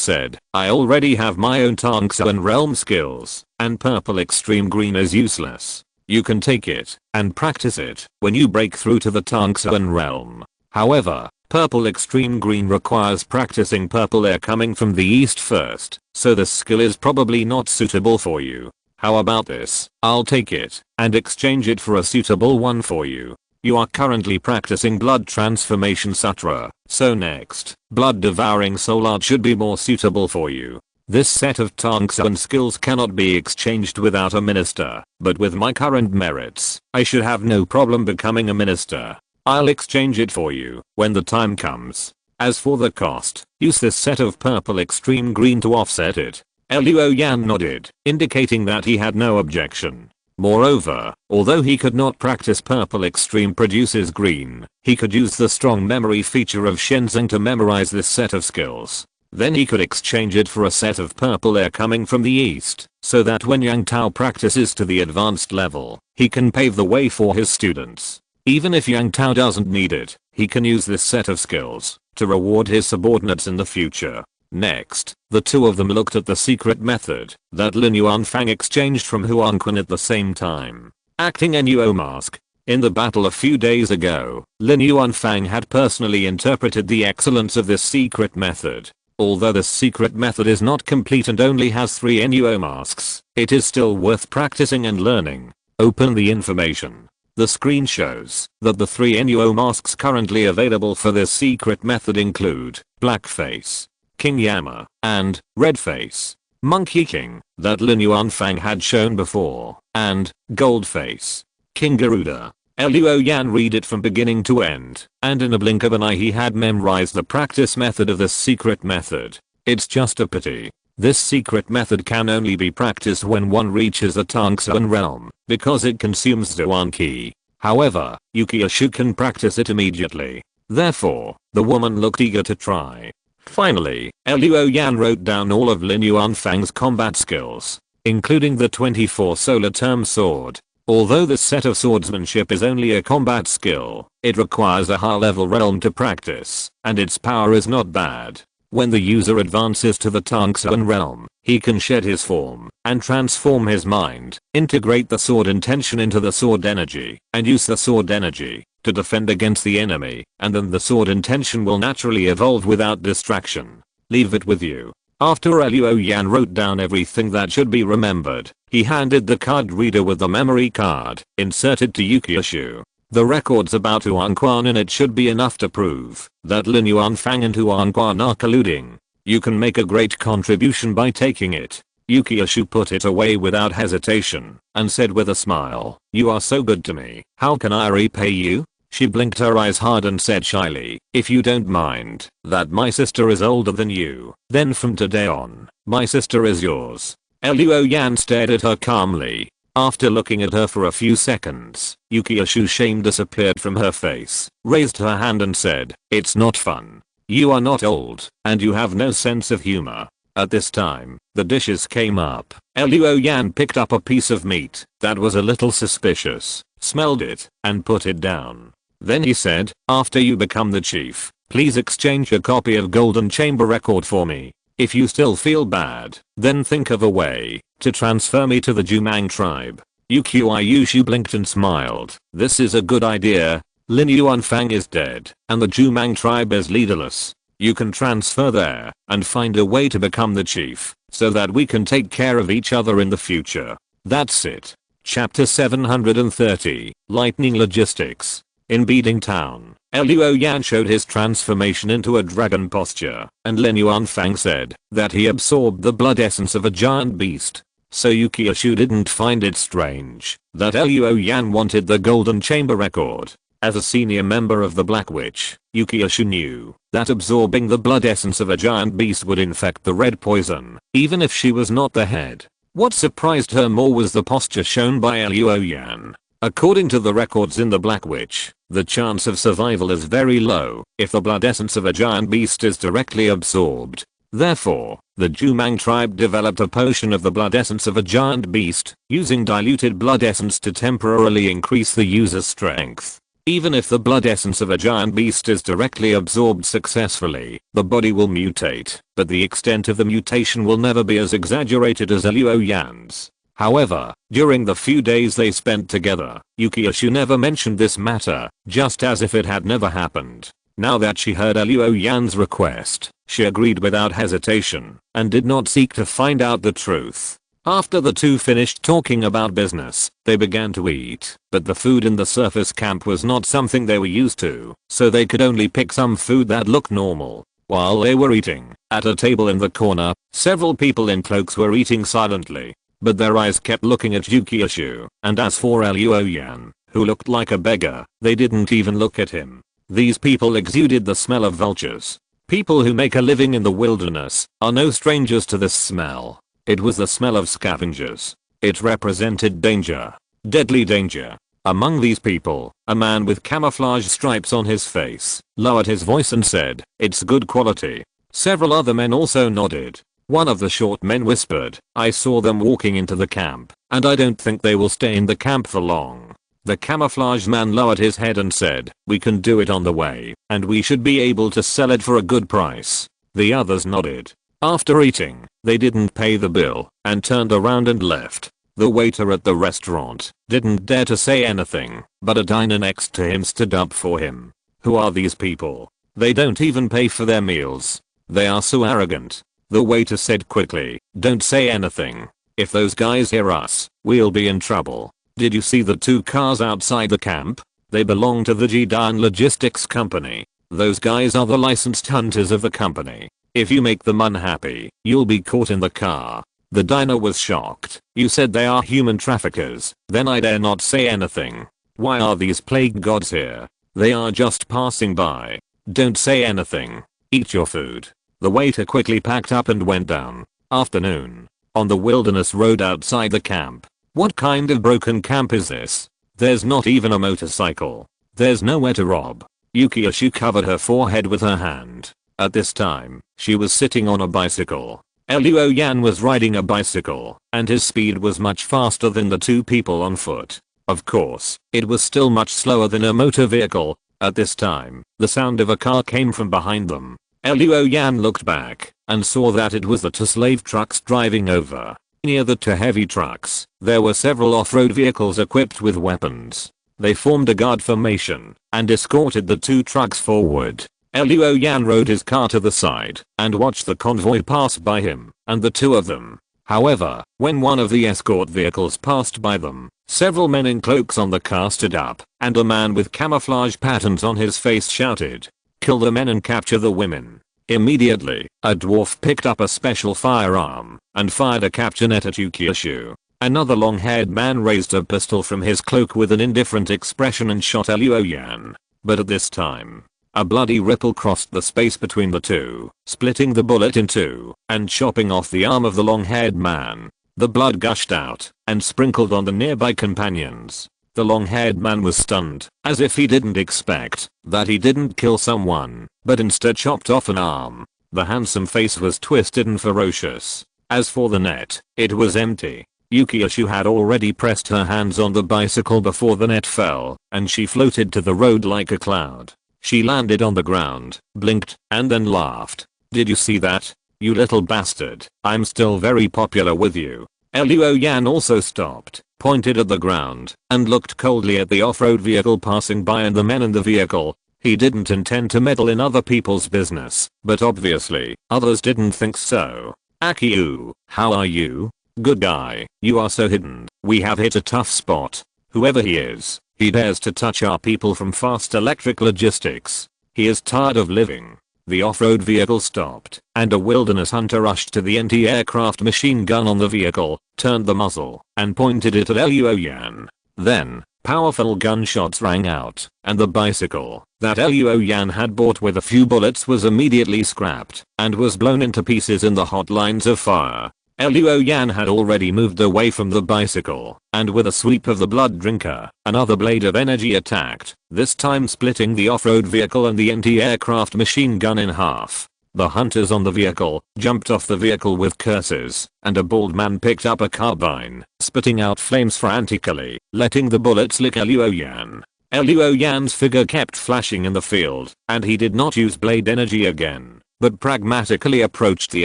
said, I already have my own Tangxuan realm skills, and purple extreme green is useless. You can take it and practice it when you break through to the Tangxuan realm. However, purple extreme green requires practicing purple air coming from the east first, so the skill is probably not suitable for you. How about this? I'll take it and exchange it for a suitable one for you. You are currently practicing blood transformation sutra, so next, blood devouring soul art should be more suitable for you. This set of Tangxuan skills cannot be exchanged without a minister, but with my current merits, I should have no problem becoming a minister. I'll exchange it for you when the time comes. As for the cost, use this set of purple extreme green to offset it. Luo Yan nodded, indicating that he had no objection. Moreover, although he could not practice purple extreme produces green, he could use the strong memory feature of Shenzhen to memorize this set of skills. Then he could exchange it for a set of purple air coming from the east, so that when Yang Tao practices to the advanced level, he can pave the way for his students. Even if Yang Tao doesn't need it, he can use this set of skills to reward his subordinates in the future. Next, the two of them looked at the secret method that Lin Yuanfang exchanged from Huan Quan at the same time. Acting Nuo mask. In the battle a few days ago, Lin Yuanfang had personally interpreted the excellence of this secret method. Although this secret method is not complete and only has 3 Nuo masks, it is still worth practicing and learning. Open the information. The screen shows that the 3 Nuo masks currently available for this secret method include Blackface, King Yama, and Redface. Monkey King, that Lin Yuanfang had shown before, and Goldface, King Garuda. Luo Yan read it from beginning to end, and in a blink of an eye he had memorized the practice method of this secret method. It's just a pity. This secret method can only be practiced when one reaches the Tangxuan realm, because it consumes Zhuan Qi. However, Yukiashu can practice it immediately. Therefore, the woman looked eager to try. Finally, Luo Yan wrote down all of Lin Yuanfang's combat skills, including the 24 solar term sword. Although this set of swordsmanship is only a combat skill, it requires a high-level realm to practice, and its power is not bad. When the user advances to the Tangxuan realm, he can shed his form and transform his mind, integrate the sword intention into the sword energy, and use the sword energy to defend against the enemy, and then the sword intention will naturally evolve without distraction. Leave it with you. After Luo Yan wrote down everything that should be remembered, he handed the card reader with the memory card inserted to Yukiashu. The records about Huan Quan in it should be enough to prove that Lin Yuanfang and Huan Quan are colluding. You can make a great contribution by taking it. Yukiashu put it away without hesitation and said with a smile, "You are so good to me. How can I repay you?" She blinked her eyes hard and said shyly, "If you don't mind that my sister is older than you, then from today on, my sister is yours." Luo Yan stared at her calmly. After looking at her for a few seconds, Yukioshu's shame disappeared from her face, raised her hand and said, "It's not fun. You are not old, and you have no sense of humor." At this time, the dishes came up. Luo Yan picked up a piece of meat that was a little suspicious, smelled it, and put it down. Then he said, "After you become the chief, please exchange a copy of Golden Chamber record for me. If you still feel bad, then think of a way to transfer me to the Jiuying tribe." Yukioshu blinked and smiled. "This is a good idea. Lin Yuanfang is dead, and the Jiuying tribe is leaderless. You can transfer there and find a way to become the chief, so that we can take care of each other in the future." That's it. Chapter 730, Lightning Logistics. In Beading Town, Luo Yan showed his transformation into a dragon posture, and Lin Yuanfang said that he absorbed the blood essence of a giant beast. So Yukioshu didn't find it strange that Luo Yan wanted the Golden Chamber record. As a senior member of the Black Witch, Yukioshu knew that absorbing the blood essence of a giant beast would infect the red poison, even if she was not the head. What surprised her more was the posture shown by Luo Yan. According to the records in the Black Witch, the chance of survival is very low if the blood essence of a giant beast is directly absorbed. Therefore, the Jiuying tribe developed a potion of the blood essence of a giant beast, using diluted blood essence to temporarily increase the user's strength. Even if the blood essence of a giant beast is directly absorbed successfully, the body will mutate, but the extent of the mutation will never be as exaggerated as Luo Yan's. However, during the few days they spent together, Yukioshu never mentioned this matter, just as if it had never happened. Now that she heard Luo Yan's request, she agreed without hesitation, and did not seek to find out the truth. After the two finished talking about business, they began to eat, but the food in the surface camp was not something they were used to, so they could only pick some food that looked normal. While they were eating, at a table in the corner, several people in cloaks were eating silently, but their eyes kept looking at Yukioshu, and as for Luo Yan, who looked like a beggar, they didn't even look at him. These people exuded the smell of vultures. People who make a living in the wilderness are no strangers to this smell. It was the smell of scavengers. It represented danger. Deadly danger. Among these people, a man with camouflage stripes on his face lowered his voice and said, "It's good quality." Several other men also nodded. One of the short men whispered, "I saw them walking into the camp, and I don't think they will stay in the camp for long." The camouflage man lowered his head and said, "We can do it on the way, and we should be able to sell it for a good price." The others nodded. After eating, they didn't pay the bill and turned around and left. The waiter at the restaurant didn't dare to say anything, but a diner next to him stood up for him. "Who are these people? They don't even pay for their meals. They are so arrogant." The waiter said quickly, "Don't say anything. If those guys hear us, we'll be in trouble." "Did you see the two cars outside the camp? They belong to the Jiuying Logistics Company. Those guys are the licensed hunters of the company. If you make them unhappy, you'll be caught in the car." The diner was shocked. "You said they are human traffickers, then I dare not say anything. Why are these plague gods here? They are just passing by. Don't say anything. Eat your food." The waiter quickly packed up and went down. Afternoon. On the wilderness road outside the camp. What kind of broken camp is this? There's not even a motorcycle. There's nowhere to rob. Yukioshu covered her forehead with her hand. At this time, she was sitting on a bicycle. Luo Yan was riding a bicycle, and his speed was much faster than the two people on foot. Of course, it was still much slower than a motor vehicle. At this time, the sound of a car came from behind them. Luo Yan looked back and saw that it was the two slave trucks driving over. Near the two heavy trucks, there were several off-road vehicles equipped with weapons. They formed a guard formation and escorted the two trucks forward. Luo Yan rode his car to the side and watched the convoy pass by him and the two of them. However, when one of the escort vehicles passed by them, several men in cloaks on the car stood up, and a man with camouflage patterns on his face shouted, "Kill the men and capture the women." Immediately, a dwarf picked up a special firearm and fired a capture net at Yukioshu. Another long-haired man raised a pistol from his cloak with an indifferent expression and shot Luo Yan. But at this time, a bloody ripple crossed the space between the two, splitting the bullet in two and chopping off the arm of the long-haired man. The blood gushed out and sprinkled on the nearby companions. The long-haired man was stunned, as if he didn't expect that he didn't kill someone, but instead chopped off an arm. The handsome face was twisted and ferocious. As for the net, it was empty. Yukioshu had already pressed her hands on the bicycle before the net fell, and she floated to the road like a cloud. She landed on the ground, blinked, and then laughed. "Did you see that? You little bastard, I'm still very popular with you." Luo Yan also stopped, pointed at the ground, and looked coldly at the off-road vehicle passing by and the men in the vehicle. He didn't intend to meddle in other people's business, but obviously, others didn't think so. "Akiu, how are you? Good guy, you are so hidden. We have hit a tough spot. Whoever he is, he dares to touch our people from Fast Electric Logistics. He is tired of living." The off-road vehicle stopped, and a wilderness hunter rushed to the anti-aircraft machine gun on the vehicle, turned the muzzle, and pointed it at Luo Yan. Then, powerful gunshots rang out, and the bicycle that Luo Yan had bought with a few bullets was immediately scrapped, and was blown into pieces in the hot lines of fire. Luo Yan had already moved away from the bicycle, and with a sweep of the blood drinker, another blade of energy attacked, this time splitting the off-road vehicle and the anti-aircraft machine gun in half. The hunters on the vehicle jumped off the vehicle with curses, and a bald man picked up a carbine, spitting out flames frantically, letting the bullets lick Luo Yan. Luo Yan's figure kept flashing in the field, and he did not use blade energy again, but pragmatically approached the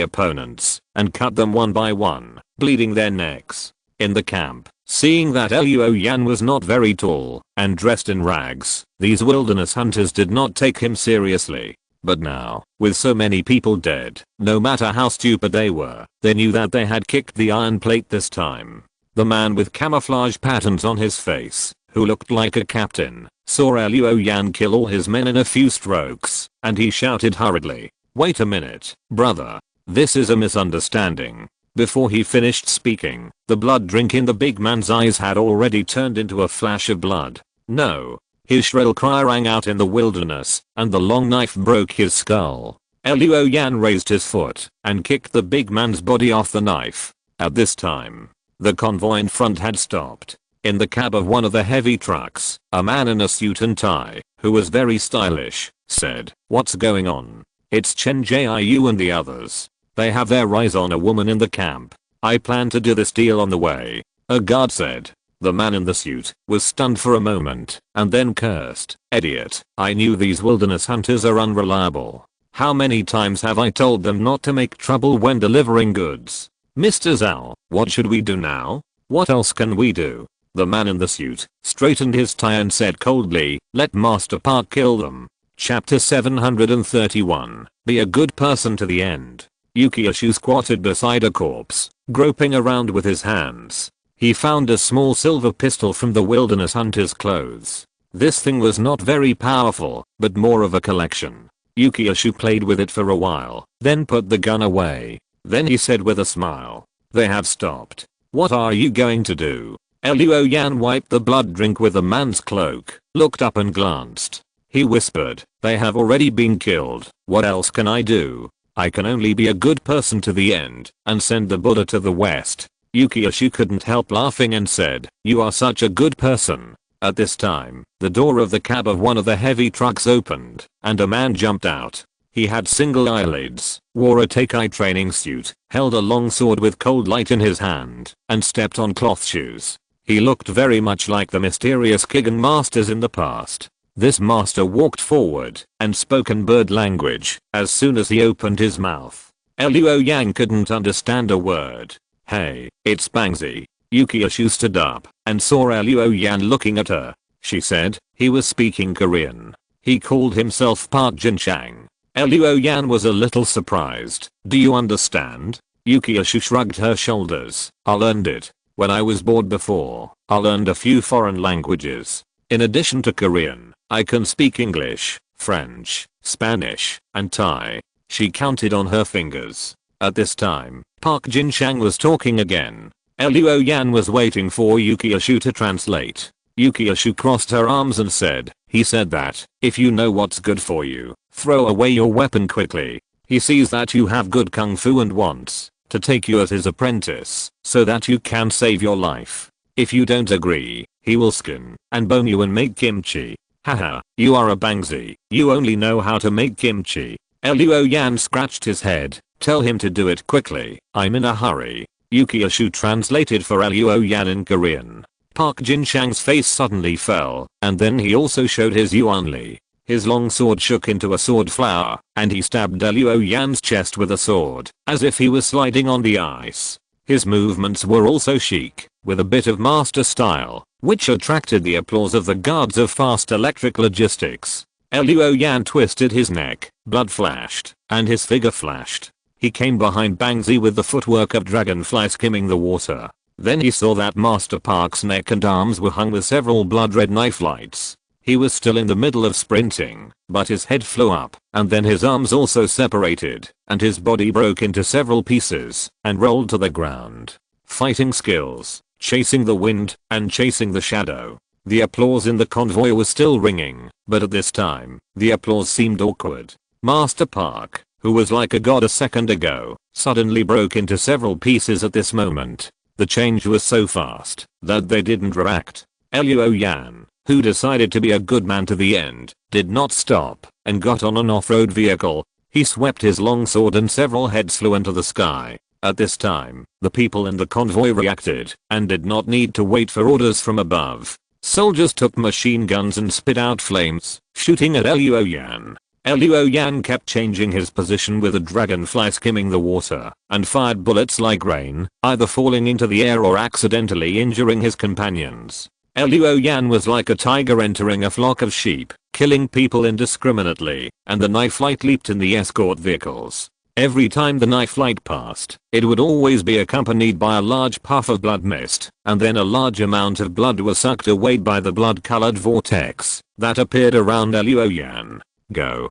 opponents and cut them one by one, bleeding their necks. In the camp, seeing that Luo Yan was not very tall and dressed in rags, these wilderness hunters did not take him seriously. But now, with so many people dead, no matter how stupid they were, they knew that they had kicked the iron plate this time. The man with camouflage patterns on his face, who looked like a captain, saw Luo Yan kill all his men in a few strokes, and he shouted hurriedly, "Wait a minute, brother. This is a misunderstanding." Before he finished speaking, the blood drink in the big man's eyes had already turned into a flash of blood. "No." His shrill cry rang out in the wilderness, and the long knife broke his skull. Luo Yan raised his foot and kicked the big man's body off the knife. At this time, the convoy in front had stopped. In the cab of one of the heavy trucks, a man in a suit and tie, who was very stylish, said, "What's going on?" "It's Chen Jiu and the others. They have their eyes on a woman in the camp. I plan to do this deal on the way," a guard said. The man in the suit was stunned for a moment, and then cursed, "Idiot, I knew these wilderness hunters are unreliable. How many times have I told them not to make trouble when delivering goods? Mr. Zhao, what should we do now? What else can we do?" The man in the suit straightened his tie and said coldly, "Let Master Park kill them." Chapter 731. Be a good person to the end. Yukioshu squatted beside a corpse, groping around with his hands. He found a small silver pistol from the wilderness hunter's clothes. This thing was not very powerful, but more of a collection. Yukioshu played with it for a while, then put the gun away. Then he said with a smile, "They have stopped. What are you going to do?" Luo Yan wiped the blood drink with the man's cloak, looked up and glanced. He whispered, "They have already been killed. What else can I do? I can only be a good person to the end, and send the Buddha to the west." Yukioshu couldn't help laughing and said, "You are such a good person." At this time, the door of the cab of one of the heavy trucks opened, and a man jumped out. He had single eyelids, wore a Teikai training suit, held a long sword with cold light in his hand, and stepped on cloth shoes. He looked very much like the mysterious Kigen masters in the past. This master walked forward and spoke in bird language as soon as he opened his mouth. Luo Yan couldn't understand a word. "Hey, it's Bangzi." Yukioshu stood up and saw Luo Yan looking at her. She said he was speaking Korean. He called himself Park Jinchang. Luo Yan was a little surprised. "Do you understand?" Yukioshu shrugged her shoulders. "I learned it. When I was bored before, I learned a few foreign languages. In addition to Korean, I can speak English, French, Spanish, and Thai." She counted on her fingers. At this time, Park Jinchang was talking again. Luo Yan was waiting for Yukioshu to translate. Yukioshu crossed her arms and said, "He said that, if you know what's good for you, throw away your weapon quickly. He sees that you have good kung fu and wants to take you as his apprentice so that you can save your life. If you don't agree, he will skin and bone you and make kimchi. Haha, you are a Bangzi, you only know how to make kimchi. Luo Yan scratched his head. Tell him to do it quickly, I'm in a hurry. Yukiashu translated for Luo Yan in Korean. Park Jin-chang's face suddenly fell, and then he also showed his Yuanli. His long sword shook into a sword flower, and he stabbed Luo Yan's chest with a sword, as if he was sliding on the ice. His movements were also chic, with a bit of master style, which attracted the applause of the guards of fast electric logistics. Luo Yan twisted his neck, blood flashed, and his figure flashed. He came behind Bangzi with the footwork of dragonfly skimming the water. Then he saw that Master Park's neck and arms were hung with several blood-red knife lights. He was still in the middle of sprinting, but his head flew up, and then his arms also separated, and his body broke into several pieces, and rolled to the ground. Fighting skills, chasing the wind, and chasing the shadow. The applause in the convoy was still ringing, but at this time, the applause seemed awkward. Master Park, who was like a god a second ago, suddenly broke into several pieces at this moment. The change was so fast that they didn't react. Luo Yan, who decided to be a good man to the end, did not stop and got on an off-road vehicle. He swept his long sword and several heads flew into the sky. At this time, the people in the convoy reacted and did not need to wait for orders from above. Soldiers took machine guns and spit out flames, shooting at Luo Yan. Luo Yan kept changing his position with a dragonfly skimming the water, and fired bullets like rain, either falling into the air or accidentally injuring his companions. Luo Yan was like a tiger entering a flock of sheep, killing people indiscriminately, and the knife light leaped in the escort vehicles. Every time the knife light passed, it would always be accompanied by a large puff of blood mist, and then a large amount of blood was sucked away by the blood-colored vortex that appeared around Luo Yan. Go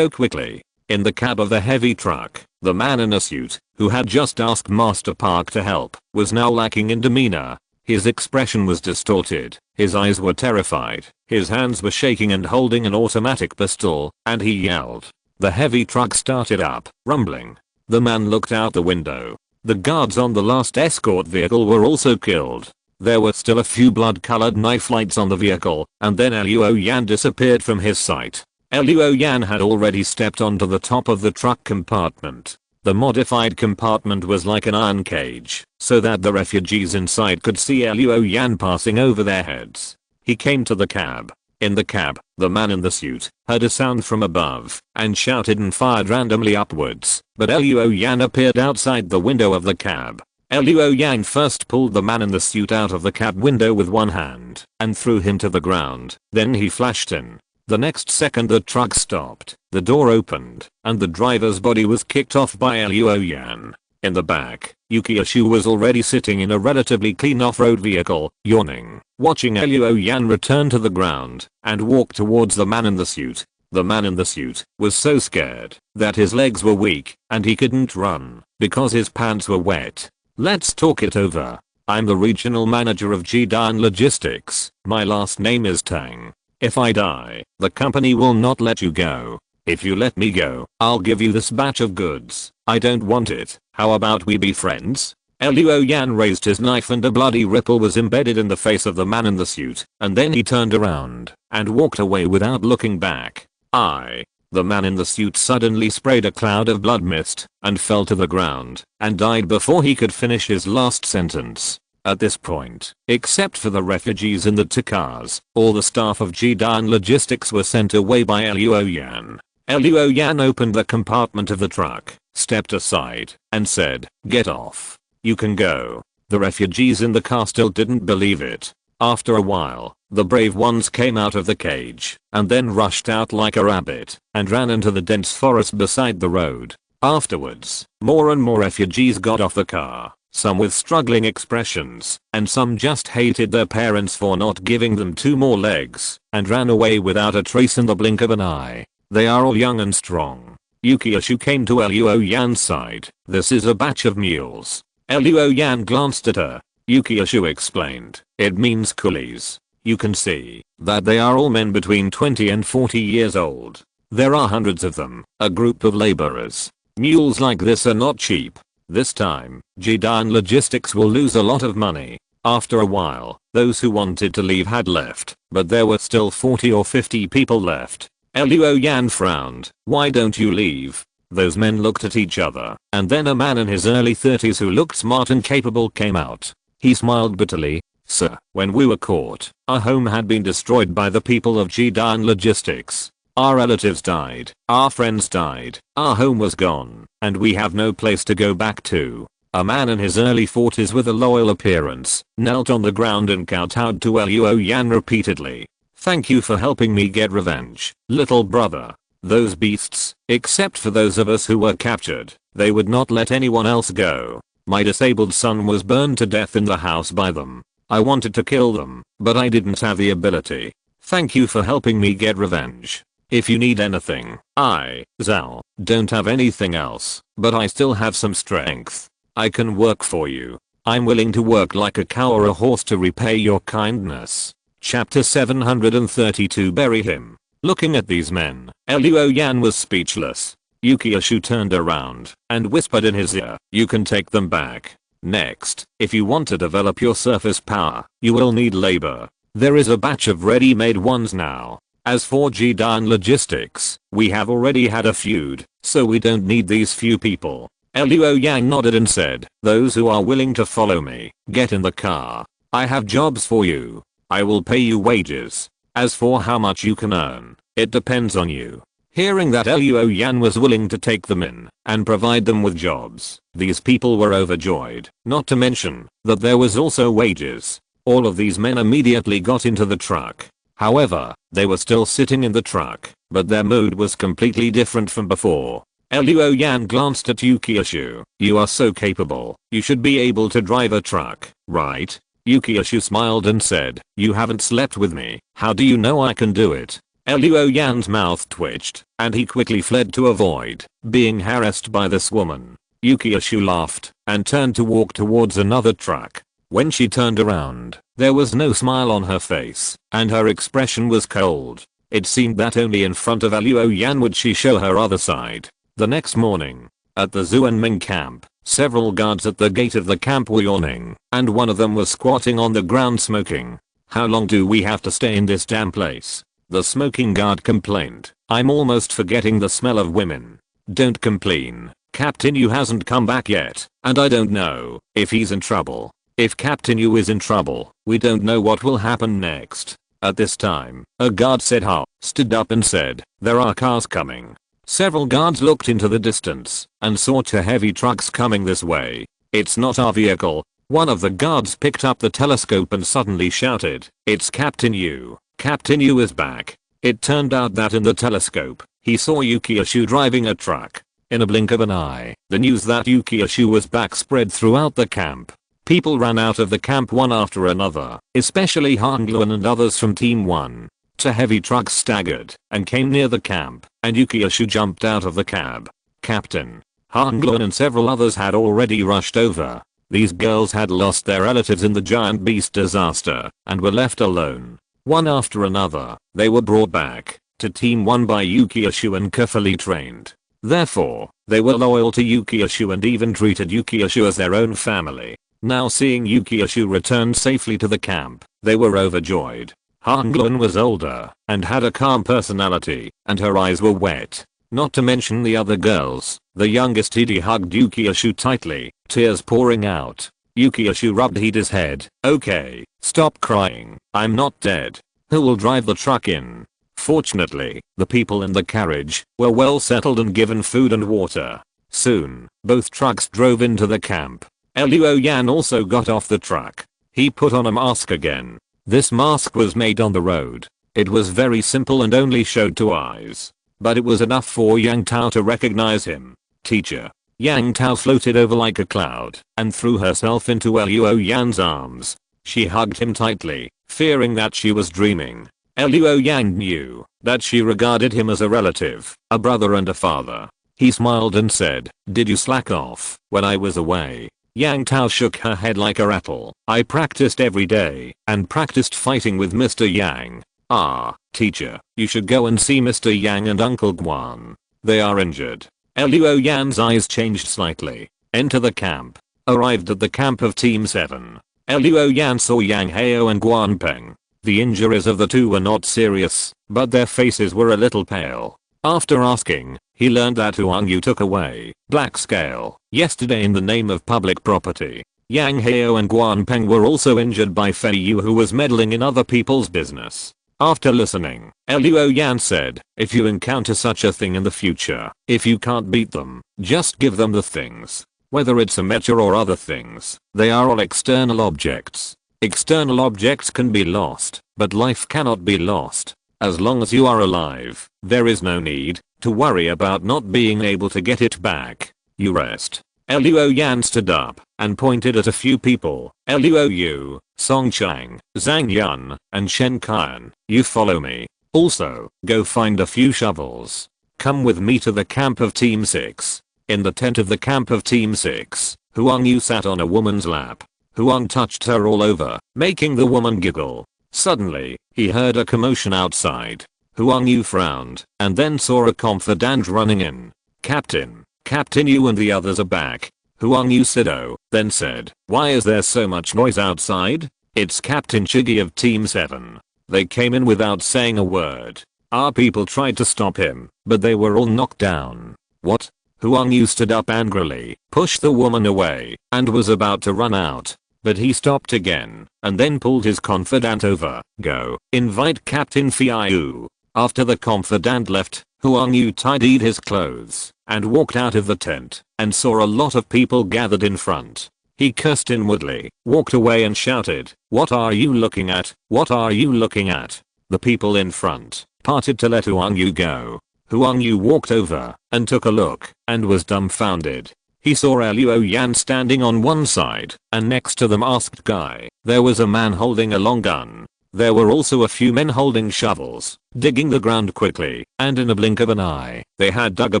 quickly. In the cab of the heavy truck, the man in a suit, who had just asked Master Park to help, was now lacking in demeanor. His expression was distorted, his eyes were terrified, his hands were shaking and holding an automatic pistol, and he yelled. The heavy truck started up, rumbling. The man looked out the window. The guards on the last escort vehicle were also killed. There were still a few blood-colored knife lights on the vehicle, and then Luo Yan disappeared from his sight. Luo Yan had already stepped onto the top of the truck compartment. The modified compartment was like an iron cage, so that the refugees inside could see Luo Yan passing over their heads. He came to the cab. In the cab, the man in the suit heard a sound from above and shouted and fired randomly upwards, but Luo Yan appeared outside the window of the cab. Luo Yan first pulled the man in the suit out of the cab window with one hand and threw him to the ground. Then he flashed in. The next second the truck stopped, the door opened, and the driver's body was kicked off by Luo Yan. In the back, Yukiashu was already sitting in a relatively clean off-road vehicle, yawning, watching Luo Yan return to the ground and walk towards the man in the suit. The man in the suit was so scared that his legs were weak and he couldn't run because his pants were wet. Let's talk it over. I'm the regional manager of Jiuying Logistics. My last name is Tang. If I die, the company will not let you go. If you let me go, I'll give you this batch of goods. I don't want it. How about we be friends? Luo Yan raised his knife and a bloody ripple was embedded in the face of the man in the suit, and then he turned around and walked away without looking back. The man in the suit suddenly sprayed a cloud of blood mist and fell to the ground and died before he could finish his last sentence. At this point, except for the refugees in the two cars, all the staff of Jiuying Logistics were sent away by Luo Yan. Luo Yan opened the compartment of the truck, stepped aside, and said, "Get off. You can go." The refugees in the car still didn't believe it. After a while, the brave ones came out of the cage, and then rushed out like a rabbit, and ran into the dense forest beside the road. Afterwards, more and more refugees got off the car. Some with struggling expressions, and some just hated their parents for not giving them 2 more legs, and ran away without a trace in the blink of an eye. They are all young and strong. Yukiashu came to Luo Yan's side. "This is a batch of mules." Luo Yan glanced at her. Yukiashu explained, "It means coolies. You can see that they are all men between 20 and 40 years old. There are hundreds of them, a group of laborers. Mules like this are not cheap. This time, Jiuying Logistics will lose a lot of money. After a while, those who wanted to leave had left, but there were still 40 or 50 people left. Luo Yan frowned. Why don't you leave? Those men looked at each other, and then a man in his early 30s who looked smart and capable came out. He smiled bitterly. Sir, when we were caught, our home had been destroyed by the people of Jiuying Logistics. Our relatives died, our friends died, our home was gone, and we have no place to go back to. A man in his early 40s with a loyal appearance knelt on the ground and kowtowed to Luo Yan repeatedly. Thank you for helping me get revenge, little brother. Those beasts, except for those of us who were captured, they would not let anyone else go. My disabled son was burned to death in the house by them. I wanted to kill them, but I didn't have the ability. Thank you for helping me get revenge. If you need anything, I, Zhao, don't have anything else, but I still have some strength. I can work for you. I'm willing to work like a cow or a horse to repay your kindness. Chapter 732. Bury him. Looking at these men, Luo Yan was speechless. Yukiashu turned around and whispered in his ear, you can take them back. Next, if you want to develop your surface power, you will need labor. There is a batch of ready-made ones now. As for Jiuying Logistics, we have already had a feud, so we don't need these few people. Luo Yan nodded and said, those who are willing to follow me, get in the car. I have jobs for you. I will pay you wages. As for how much you can earn, it depends on you. Hearing that Luo Yan was willing to take them in and provide them with jobs, these people were overjoyed, not to mention that there was also wages. All of these men immediately got into the truck. However, they were still sitting in the truck, but their mood was completely different from before. Luo Yan glanced at Yukiashu. You are so capable, you should be able to drive a truck, right? Yukiashu smiled and said, you haven't slept with me, how do you know I can do it? Luo Yan's mouth twitched, and he quickly fled to avoid being harassed by this woman. Yukiashu laughed and turned to walk towards another truck. When she turned around, there was no smile on her face, and her expression was cold. It seemed that only in front of Luo Yan would she show her other side. The next morning, at the Jiuying camp, several guards at the gate of the camp were yawning, and one of them was squatting on the ground smoking. How long do we have to stay in this damn place? The smoking guard complained. I'm almost forgetting the smell of women. Don't complain. Captain Yu hasn't come back yet, and I don't know if he's in trouble. If Captain Yu is in trouble, we don't know what will happen next. At this time, a guard said ha, stood up and said, there are cars coming. Several guards looked into the distance and saw two heavy trucks coming this way. It's not our vehicle. One of the guards picked up the telescope and suddenly shouted, it's Captain Yu. Captain Yu is back. It turned out that in the telescope, he saw Yukiashu driving a truck. In a blink of an eye, the news that Yukiashu was back spread throughout the camp. People ran out of the camp one after another, especially Hangluan and others from Team 1. Two heavy trucks staggered and came near the camp, and Yukiashu jumped out of the cab. Captain Hangluan and several others had already rushed over. These girls had lost their relatives in the giant beast disaster and were left alone. One after another, they were brought back to Team 1 by Yukiashu and carefully trained. Therefore, they were loyal to Yukiashu and even treated Yukiashu as their own family. Now seeing Yukiashu return safely to the camp, they were overjoyed. Hangluan was older and had a calm personality, and her eyes were wet. Not to mention the other girls. The youngest Hidi hugged Yukiashu tightly, tears pouring out. Yukiashu rubbed Hida's head. Okay, stop crying, I'm not dead. Who will drive the truck in? Fortunately, the people in the carriage were well settled and given food and water. Soon, both trucks drove into the camp. Luo Yan also got off the truck. He put on a mask again. This mask was made on the road. It was very simple and only showed two eyes. But it was enough for Yang Tao to recognize him. Teacher. Yang Tao floated over like a cloud and threw herself into Luo Yan's arms. She hugged him tightly, fearing that she was dreaming. Luo Yan knew that she regarded him as a relative, a brother and a father. He smiled and said, did you slack off when I was away? Yang Tao shook her head like a rattle. I practiced every day and practiced fighting with Mr. Yang. Ah, teacher, you should go and see Mr. Yang and Uncle Guan. They are injured. Luo Yan's eyes changed slightly. Enter the camp. Arrived at the camp of Team 7. Luo Yan saw Yang Hao and Guan Peng. The injuries of the two were not serious, but their faces were a little pale. After asking, he learned that Huang Yu took away Black Scale yesterday in the name of public property. Yang Hao and Guan Peng were also injured by Fei Yu, who was meddling in other people's business. After listening, Luo Yan said, if you encounter such a thing in the future, if you can't beat them, just give them the things. Whether it's a mecha or other things, they are all external objects. External objects can be lost, but life cannot be lost. As long as you are alive, there is no need to worry about not being able to get it back. You rest. Luo Yan stood up and pointed at a few people. Luo Yu, Song Chang, Zhang Yun, and Shen Qian, you follow me. Also, go find a few shovels. Come with me to the camp of Team 6. In the tent of the camp of Team 6, Huang Yu sat on a woman's lap. Huang touched her all over, making the woman giggle. Suddenly, he heard a commotion outside. Huang Yu frowned, and then saw a confidant running in. Captain Yu and the others are back. Huang Yu said oh, then said, why is there so much noise outside? It's Captain Chigi of Team 7. They came in without saying a word. Our people tried to stop him, but they were all knocked down. What? Huang Yu stood up angrily, pushed the woman away, and was about to run out. But he stopped again, and then pulled his confidant over. Go, invite Captain Fei Yu. After the confidant left, Huang Yu tidied his clothes, and walked out of the tent, and saw a lot of people gathered in front. He cursed inwardly, walked away and shouted, what are you looking at? What are you looking at? The people in front parted to let Huang Yu go. Huang Yu walked over, and took a look, and was dumbfounded. He saw Luo Yan standing on one side, and next to the masked guy, there was a man holding a long gun. There were also a few men holding shovels, digging the ground quickly, and in a blink of an eye, they had dug a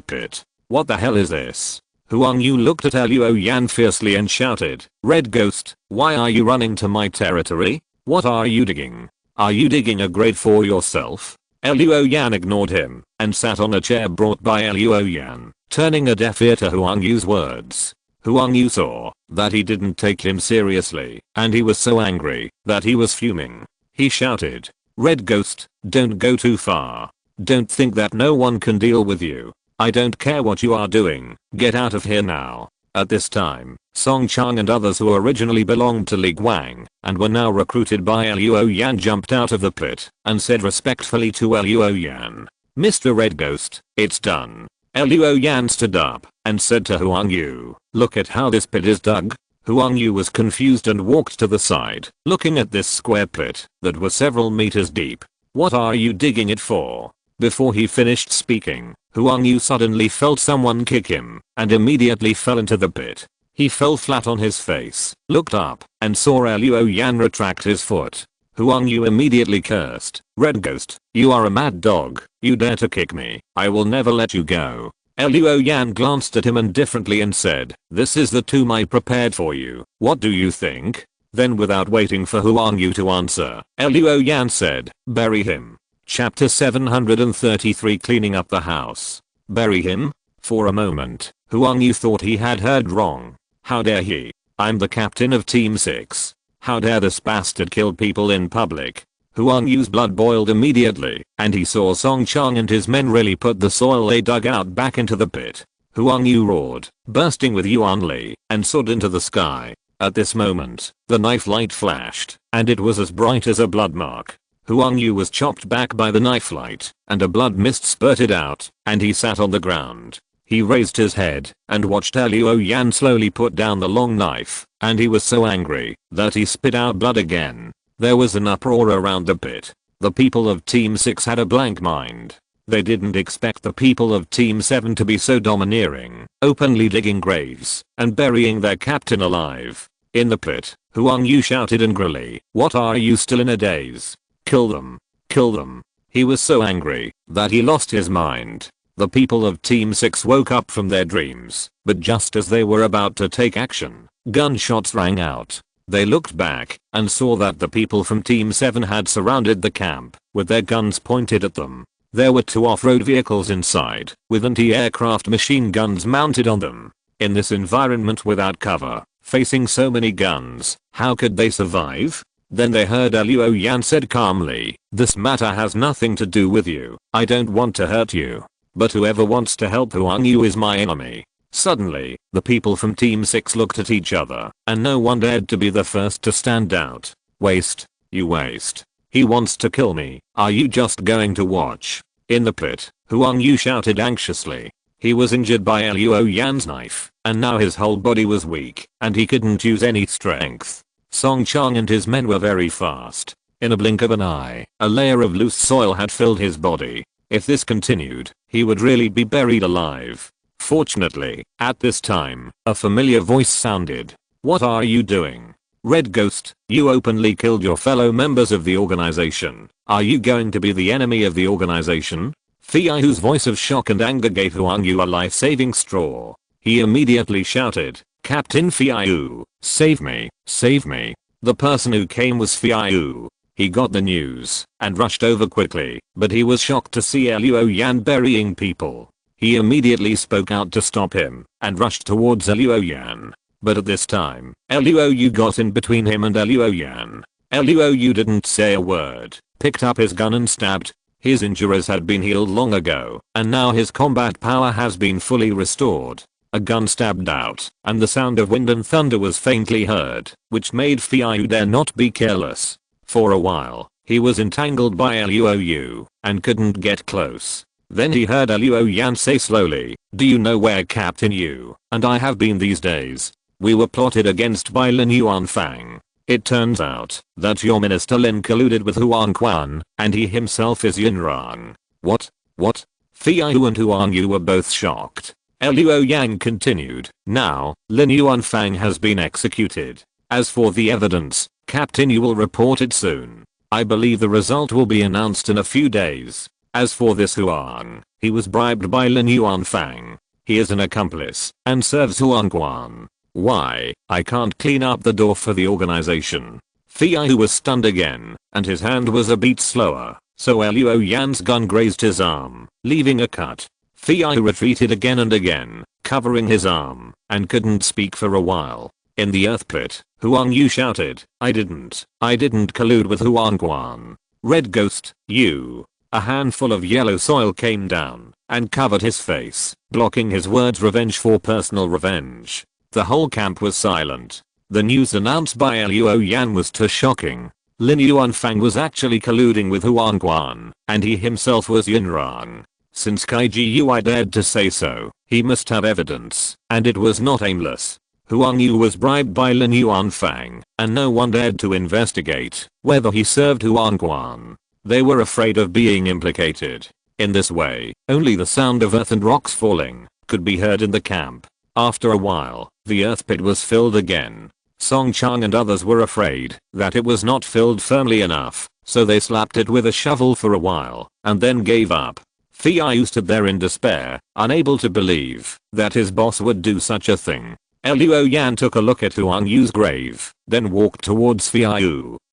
pit. What the hell is this? Huang Yu looked at Luo Yan fiercely and shouted, Red Ghost, why are you running to my territory? What are you digging? Are you digging a grave for yourself? Luo Yan ignored him, and sat on a chair brought by Luo Yan, turning a deaf ear to Huang Yu's words. Huang Yu saw that he didn't take him seriously, and he was so angry that he was fuming. He shouted, Red Ghost, don't go too far. Don't think that no one can deal with you. I don't care what you are doing, get out of here now. At this time, Song Chang and others who originally belonged to Li Guang and were now recruited by Luo Yan jumped out of the pit and said respectfully to Luo Yan, Mr. Red Ghost, it's done. Luo Yan stood up and said to Huang Yu, look at how this pit is dug. Huang Yu was confused and walked to the side, looking at this square pit that was several meters deep. What are you digging it for? Before he finished speaking, Huang Yu suddenly felt someone kick him and immediately fell into the pit. He fell flat on his face, looked up, and saw Luo Yan retract his foot. Huang Yu immediately cursed, Red Ghost, you are a mad dog, you dare to kick me, I will never let you go. Luo Yan glanced at him indifferently and said, this is the tomb I prepared for you, what do you think? Then without waiting for Huang Yu to answer, Luo Yan said, bury him. Chapter 733 Cleaning up the house. Bury him? For a moment, Huang Yu thought he had heard wrong. How dare he? I'm the captain of Team 6. How dare this bastard kill people in public? Huang Yu's blood boiled immediately, and he saw Song Chang and his men really put the soil they dug out back into the pit. Huang Yu roared, bursting with Yuan Li, and soared into the sky. At this moment, the knife light flashed, and it was as bright as a blood mark. Huang Yu was chopped back by the knife light, and a blood mist spurted out, and he sat on the ground. He raised his head, and watched Luo Yan slowly put down the long knife, and he was so angry, that he spit out blood again. There was an uproar around the pit. The people of Team 6 had a blank mind. They didn't expect the people of Team 7 to be so domineering, openly digging graves, and burying their captain alive. In the pit, Huang Yu shouted angrily, what are you still in a daze? Kill them. Kill them. He was so angry that he lost his mind. The people of Team 6 woke up from their dreams, but just as they were about to take action, gunshots rang out. They looked back and saw that the people from Team 7 had surrounded the camp with their guns pointed at them. There were two off-road vehicles inside with anti-aircraft machine guns mounted on them. In this environment without cover, facing so many guns, how could they survive? Then they heard Luo Yan said calmly, "This matter has nothing to do with you. I don't want to hurt you. But whoever wants to help Huang Yu is my enemy." Suddenly, the people from Team 6 looked at each other, and no one dared to be the first to stand out. "Waste. You waste. He wants to kill me. Are you just going to watch?" In the pit, Huang Yu shouted anxiously. He was injured by Luo Yan's knife, and now his whole body was weak, and he couldn't use any strength. Song Chang and his men were very fast. In a blink of an eye, a layer of loose soil had filled his body. If this continued, he would really be buried alive. Fortunately, at this time, a familiar voice sounded. "What are you doing? Red Ghost, you openly killed your fellow members of the organization. Are you going to be the enemy of the organization?" Fei, whose voice of shock and anger gave Huang Yu a life-saving straw. He immediately shouted, "Captain Fei, save me, save me." The person who came was Fei. He got the news and rushed over quickly, but he was shocked to see Luo Yan burying people. He immediately spoke out to stop him and rushed towards Luo Yan. But at this time, Luo Yu got in between him and Luo Yan. Luo Yu didn't say a word, picked up his gun and stabbed. His injuries had been healed long ago, and now his combat power has been fully restored. A gun stabbed out, and the sound of wind and thunder was faintly heard, which made Fei dare not be careless. For a while, he was entangled by Luo Yu, and couldn't get close. Then he heard Luo Yan say slowly, "Do you know where Captain Yu and I have been these days? We were plotted against by Lin Yuanfang. It turns out that your minister Lin colluded with Huang Quan, and he himself is Yunrang." What? What? Fei and Huang Yu were both shocked. Luo Yang continued, "Now, Lin Yuanfang has been executed. As for the evidence, Captain Yu will report it soon. I believe the result will be announced in a few days. As for this Huang, he was bribed by Lin Yuanfang. He is an accomplice and serves Huang Quan. Why, I can't clean up the door for the organization." Fei was stunned again, and his hand was a beat slower, so Luo Yan's gun grazed his arm, leaving a cut. Fei retreated again and again, covering his arm, and couldn't speak for a while. In the earth pit, Huang Yu shouted, I didn't collude with Huang Quan. Red Ghost, you." A handful of yellow soil came down and covered his face, blocking his words revenge for personal revenge. The whole camp was silent. The news announced by Luo Yan was too shocking. Lin Yuanfang was actually colluding with Huang Quan, and he himself was Yunrang. Since Jiuying dared to say so, he must have evidence, and it was not aimless. Huang Yu was bribed by Lin Yuanfang, and no one dared to investigate whether he served Huang Quan. They were afraid of being implicated. In this way, only the sound of earth and rocks falling could be heard in the camp. After a while, the earth pit was filled again. Song Chang and others were afraid that it was not filled firmly enough, so they slapped it with a shovel for a while, and then gave up. Fei stood there in despair, unable to believe that his boss would do such a thing. Luo Yan took a look at Huang Yu's grave, then walked towards Fei.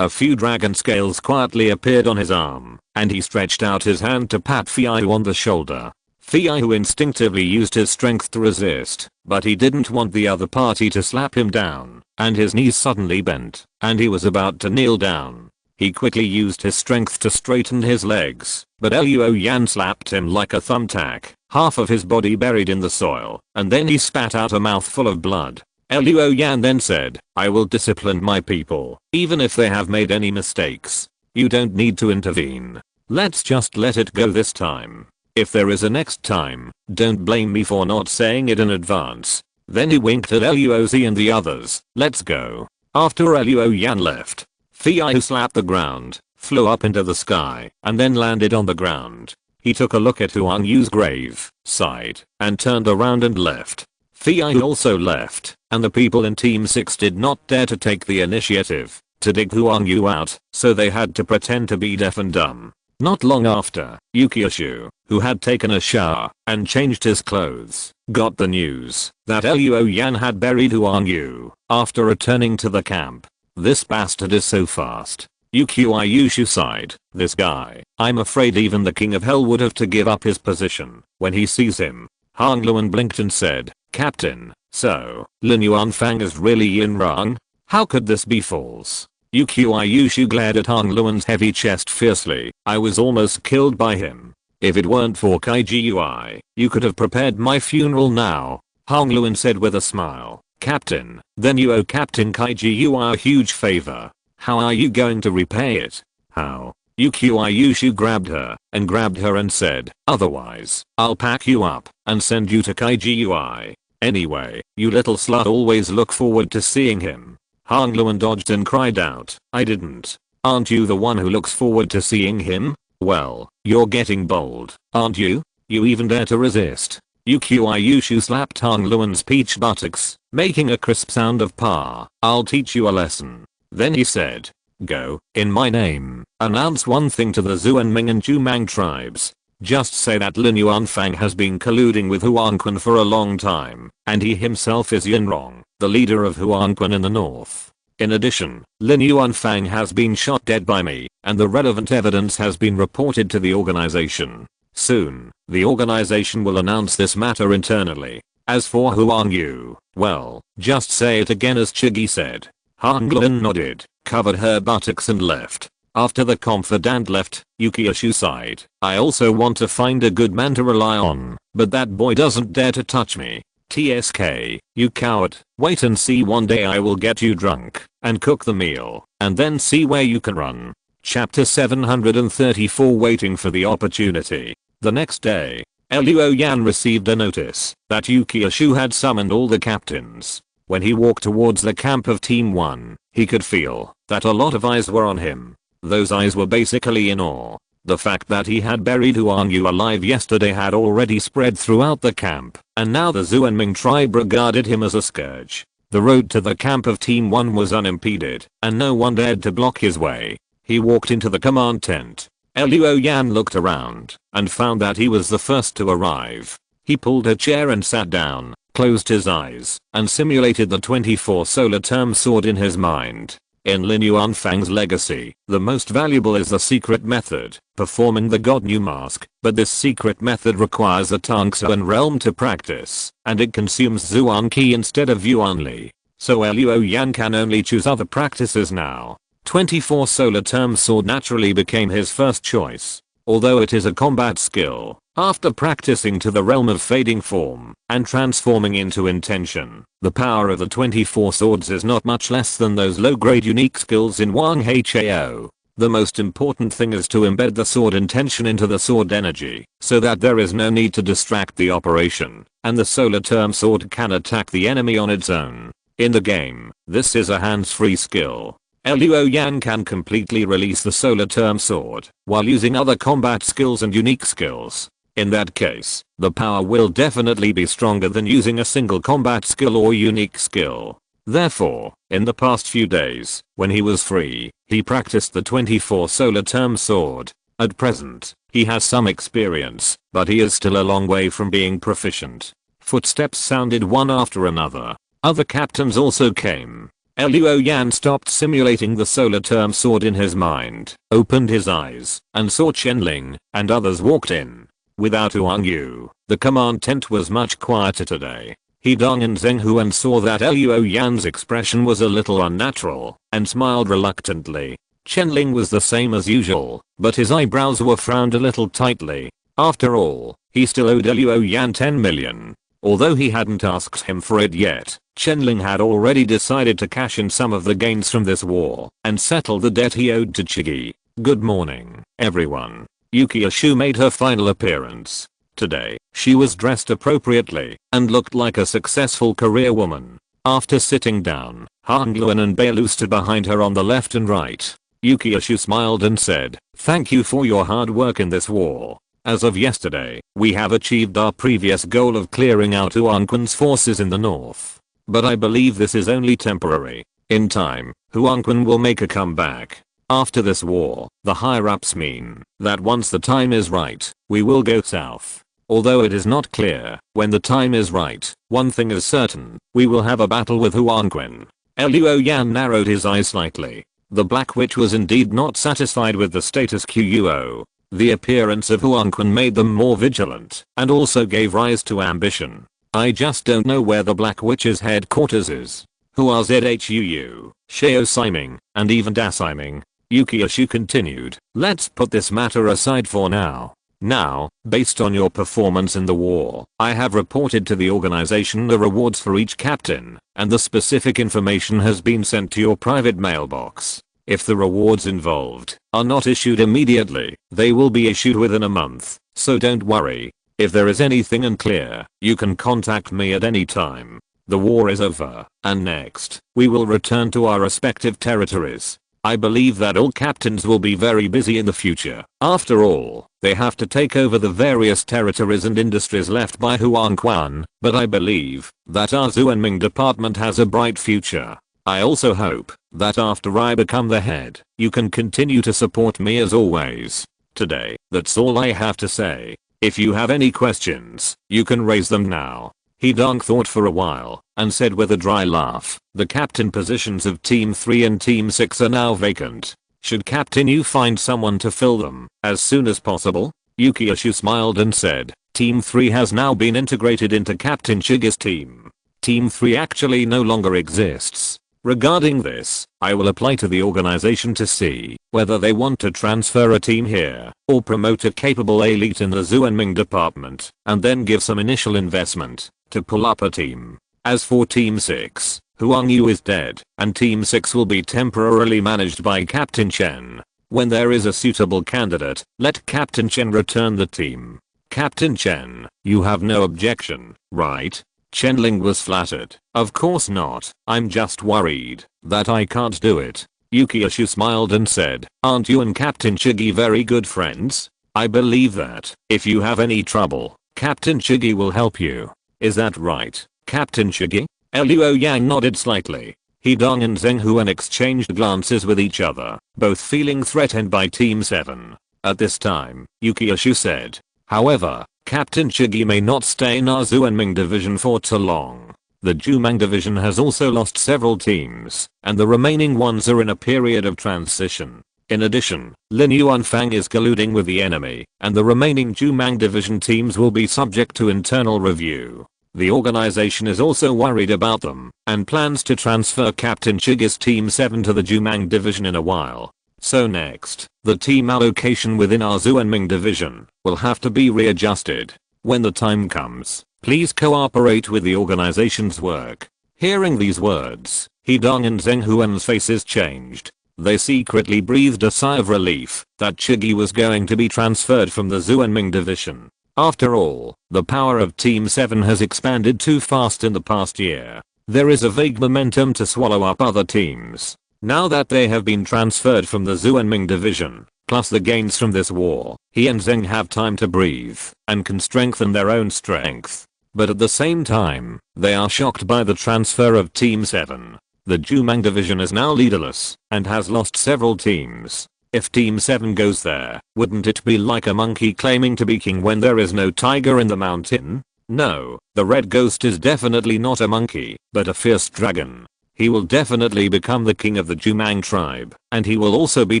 A few dragon scales quietly appeared on his arm, and he stretched out his hand to pat Fei on the shoulder. Fei instinctively used his strength to resist, but he didn't want the other party to slap him down, and his knees suddenly bent, and he was about to kneel down. He quickly used his strength to straighten his legs, but Luo Yan slapped him like a thumbtack, half of his body buried in the soil, and then he spat out a mouthful of blood. Luo Yan then said, I will discipline my people, even if they have made any mistakes. You don't need to intervene. Let's just let it go this time. If there is a next time, don't blame me for not saying it in advance. Then he winked at Luozi and the others. Let's go. After Luo Yan left, Fei slapped the ground, flew up into the sky, and then landed on the ground. He took a look at Huang Yu's grave, sighed, and turned around and left. Fei also left, and the people in Team 6 did not dare to take the initiative to dig Huang Yu out, so they had to pretend to be deaf and dumb. Not long after, Yukioshu, who had taken a shower and changed his clothes, got the news that Luo Yan had buried Huang Yu after returning to the camp. This bastard is so fast. Yukioshu sighed, this guy, I'm afraid even the king of hell would have to give up his position when he sees him. Hang Luan blinked and said, Captain, So, Lin Yuanfang is really Yin Rang? How could this be false? Yushu glared at Hong Luan's heavy chest fiercely. I was almost killed by him. If it weren't for Kaijui, you could have prepared my funeral now, Hong Luan said with a smile. Captain, then you owe Captain Kaijui a huge favor. How are you going to repay it? How? Yushu grabbed her and said, otherwise, I'll pack you up and send you to Kaijui. Anyway, you little slut always look forward to seeing him. Hong Luan dodged and cried out, I didn't. Aren't you the one who looks forward to seeing him? Well, you're getting bold, aren't you? You even dare to resist. Yushu slapped Hong Luan's peach buttocks, making a crisp sound of pa. I'll teach you a lesson. Then he said, go, in my name, announce one thing to the Zuanming and Jumang tribes. Just say that Lin Yuanfang has been colluding with Huangquan for a long time, and he himself is Yinrong, the leader of Huangquan in the north. In addition, Lin Yuanfang has been shot dead by me, and the relevant evidence has been reported to the organization. Soon, the organization will announce this matter internally. As for Huang Yu, well, just say it again, as Chigi said. Hong Luan nodded, covered her buttocks and left. After the confidant left, Yushu sighed. I also want to find a good man to rely on, but that boy doesn't dare to touch me. TSK, you coward. Wait and see, one day I will get you drunk and cook the meal and then see where you can run. Chapter 734, Waiting for the Opportunity. The next day, Luo Yan received a notice that Yushu had summoned all the captains. When he walked towards the camp of Team 1, he could feel that a lot of eyes were on him. Those eyes were basically in awe. The fact that he had buried Huang Yu alive yesterday had already spread throughout the camp, and now the Zuanming tribe regarded him as a scourge. The road to the camp of Team 1 was unimpeded, and no one dared to block his way. He walked into the command tent. Luo Yan looked around and found that he was the first to arrive. He pulled a chair and sat down, closed his eyes, and simulated the 24 solar term sword in his mind. In Lin Yuanfang's legacy, the most valuable is the secret method, performing the God New mask, but this secret method requires a Tangsuan realm to practice, and it consumes Zuan Qi instead of Yuan Li. So Luo Yan can only choose other practices now. 24 solar term sword naturally became his first choice. Although it is a combat skill, after practicing to the realm of fading form and transforming into intention, the power of the 24 swords is not much less than those low-grade unique skills in Wang Hao. The most important thing is to embed the sword intention into the sword energy, so that there is no need to distract the operation, and the solar term sword can attack the enemy on its own. In the game, this is a hands-free skill. Luo Yan can completely release the solar term sword while using other combat skills and unique skills. In that case, the power will definitely be stronger than using a single combat skill or unique skill. Therefore, in the past few days, when he was free, he practiced the 24 solar term sword. At present, he has some experience, but he is still a long way from being proficient. Footsteps sounded one after another. Other captains also came. Luo Yan stopped simulating the solar term sword in his mind, opened his eyes, and saw Chenling and others walked in. Without Huang Yu, the command tent was much quieter today. He Dong and Zheng Hu and saw that Luo Yan's expression was a little unnatural, and smiled reluctantly. Chenling was the same as usual, but his eyebrows were frowned a little tightly. After all, he still owed Luo Yan 10 million. Although he hadn't asked him for it yet, Chenling had already decided to cash in some of the gains from this war and settle the debt he owed to Chigi. Good morning, everyone. Yushu made her final appearance. Today, she was dressed appropriately and looked like a successful career woman. After sitting down, Hong Luan and Beilu stood behind her on the left and right. Yushu smiled and said, "Thank you for your hard work in this war. As of yesterday, we have achieved our previous goal of clearing out Huangquan's forces in the north. But I believe this is only temporary. In time, Huangquan will make a comeback. After this war, the higher-ups mean that once the time is right, we will go south. Although it is not clear when the time is right, one thing is certain, we will have a battle with Huangquan." Luo Yan narrowed his eyes slightly. The Black Witch was indeed not satisfied with the status quo. The appearance of Huangquan made them more vigilant and also gave rise to ambition. I just don't know where the Black Witch's headquarters is. Who are ZHUU, Sheo Siming, and even Dasiming? Yukiyashu continued. Let's put this matter aside for now. Now, based on your performance in the war, I have reported to the organization the rewards for each captain, and the specific information has been sent to your private mailbox. If the rewards involved are not issued immediately, they will be issued within a month, so don't worry. If there is anything unclear, you can contact me at any time. The war is over, and next, we will return to our respective territories. I believe that all captains will be very busy in the future. After all, they have to take over the various territories and industries left by Huangquan, but I believe that our Xuanming department has a bright future. I also hope that after I become the head, you can continue to support me as always. Today, that's all I have to say. If you have any questions, you can raise them now. Hidong thought for a while, and said with a dry laugh, the captain positions of Team 3 and Team 6 are now vacant. Should Captain Yu find someone to fill them, as soon as possible? Yukiyashu smiled and said, Team 3 has now been integrated into Captain Chigi's team. Team 3 actually no longer exists. Regarding this, I will apply to the organization to see whether they want to transfer a team here, or promote a capable elite in the Xuanming department, and then give some initial investment to pull up a team. As for Team 6, Huang Yu is dead, and Team 6 will be temporarily managed by Captain Chen. When there is a suitable candidate, let Captain Chen return the team. Captain Chen, you have no objection, right? Chenling was flattered. Of course not, I'm just worried that I can't do it. Yukiyashu smiled and said, aren't you and Captain Chigi very good friends? I believe that if you have any trouble, Captain Chigi will help you. Is that right, Captain Chigi? Luo Yang nodded slightly. Hidong and Zheng Huan exchanged glances with each other, both feeling threatened by Team 7. At this time, Yukiyashu said, however, Captain Chigi may not stay in our Xuanming division for too long. The Jumang division has also lost several teams, and the remaining ones are in a period of transition. In addition, Lin Yuanfang is colluding with the enemy, and the remaining Jumang division teams will be subject to internal review. The organization is also worried about them, and plans to transfer Captain Chigi's Team 7 to the Jumang division in a while. So next, the team allocation within our Xuanming division will have to be readjusted. When the time comes, please cooperate with the organization's work. Hearing these words, Hidong and Zheng Huan's faces changed. They secretly breathed a sigh of relief that Chigi was going to be transferred from the Xuanming division. After all, the power of Team 7 has expanded too fast in the past year. There is a vague momentum to swallow up other teams. Now that they have been transferred from the Xuanming division, plus the gains from this war, he and Zheng have time to breathe and can strengthen their own strength. But at the same time, they are shocked by the transfer of Team 7. The Jumang division is now leaderless and has lost several teams. If Team 7 goes there, wouldn't it be like a monkey claiming to be king when there is no tiger in the mountain? No, the red ghost is definitely not a monkey, but a fierce dragon. He will definitely become the king of the Jumang tribe, and he will also be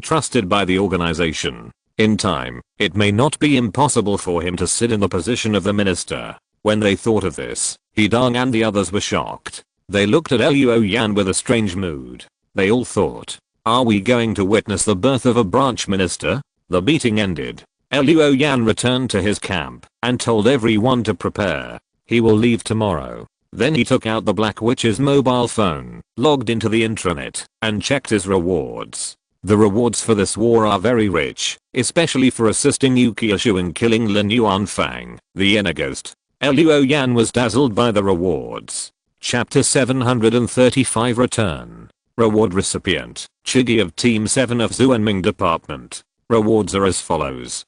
trusted by the organization. In time, it may not be impossible for him to sit in the position of the minister. When they thought of this, Hidong and the others were shocked. They looked at Luo Yan with a strange mood. They all thought, are we going to witness the birth of a branch minister? The meeting ended. Luo Yan returned to his camp and told everyone to prepare. He will leave tomorrow. Then he took out the Black Witch's mobile phone, logged into the intranet, and checked his rewards. The rewards for this war are very rich, especially for assisting Yukiyashu in killing Lin Yuanfang, the inner ghost. Luo Yan was dazzled by the rewards. Chapter 735 Return. Reward recipient, Chigi of Team 7 of Xuanming Department. Rewards are as follows.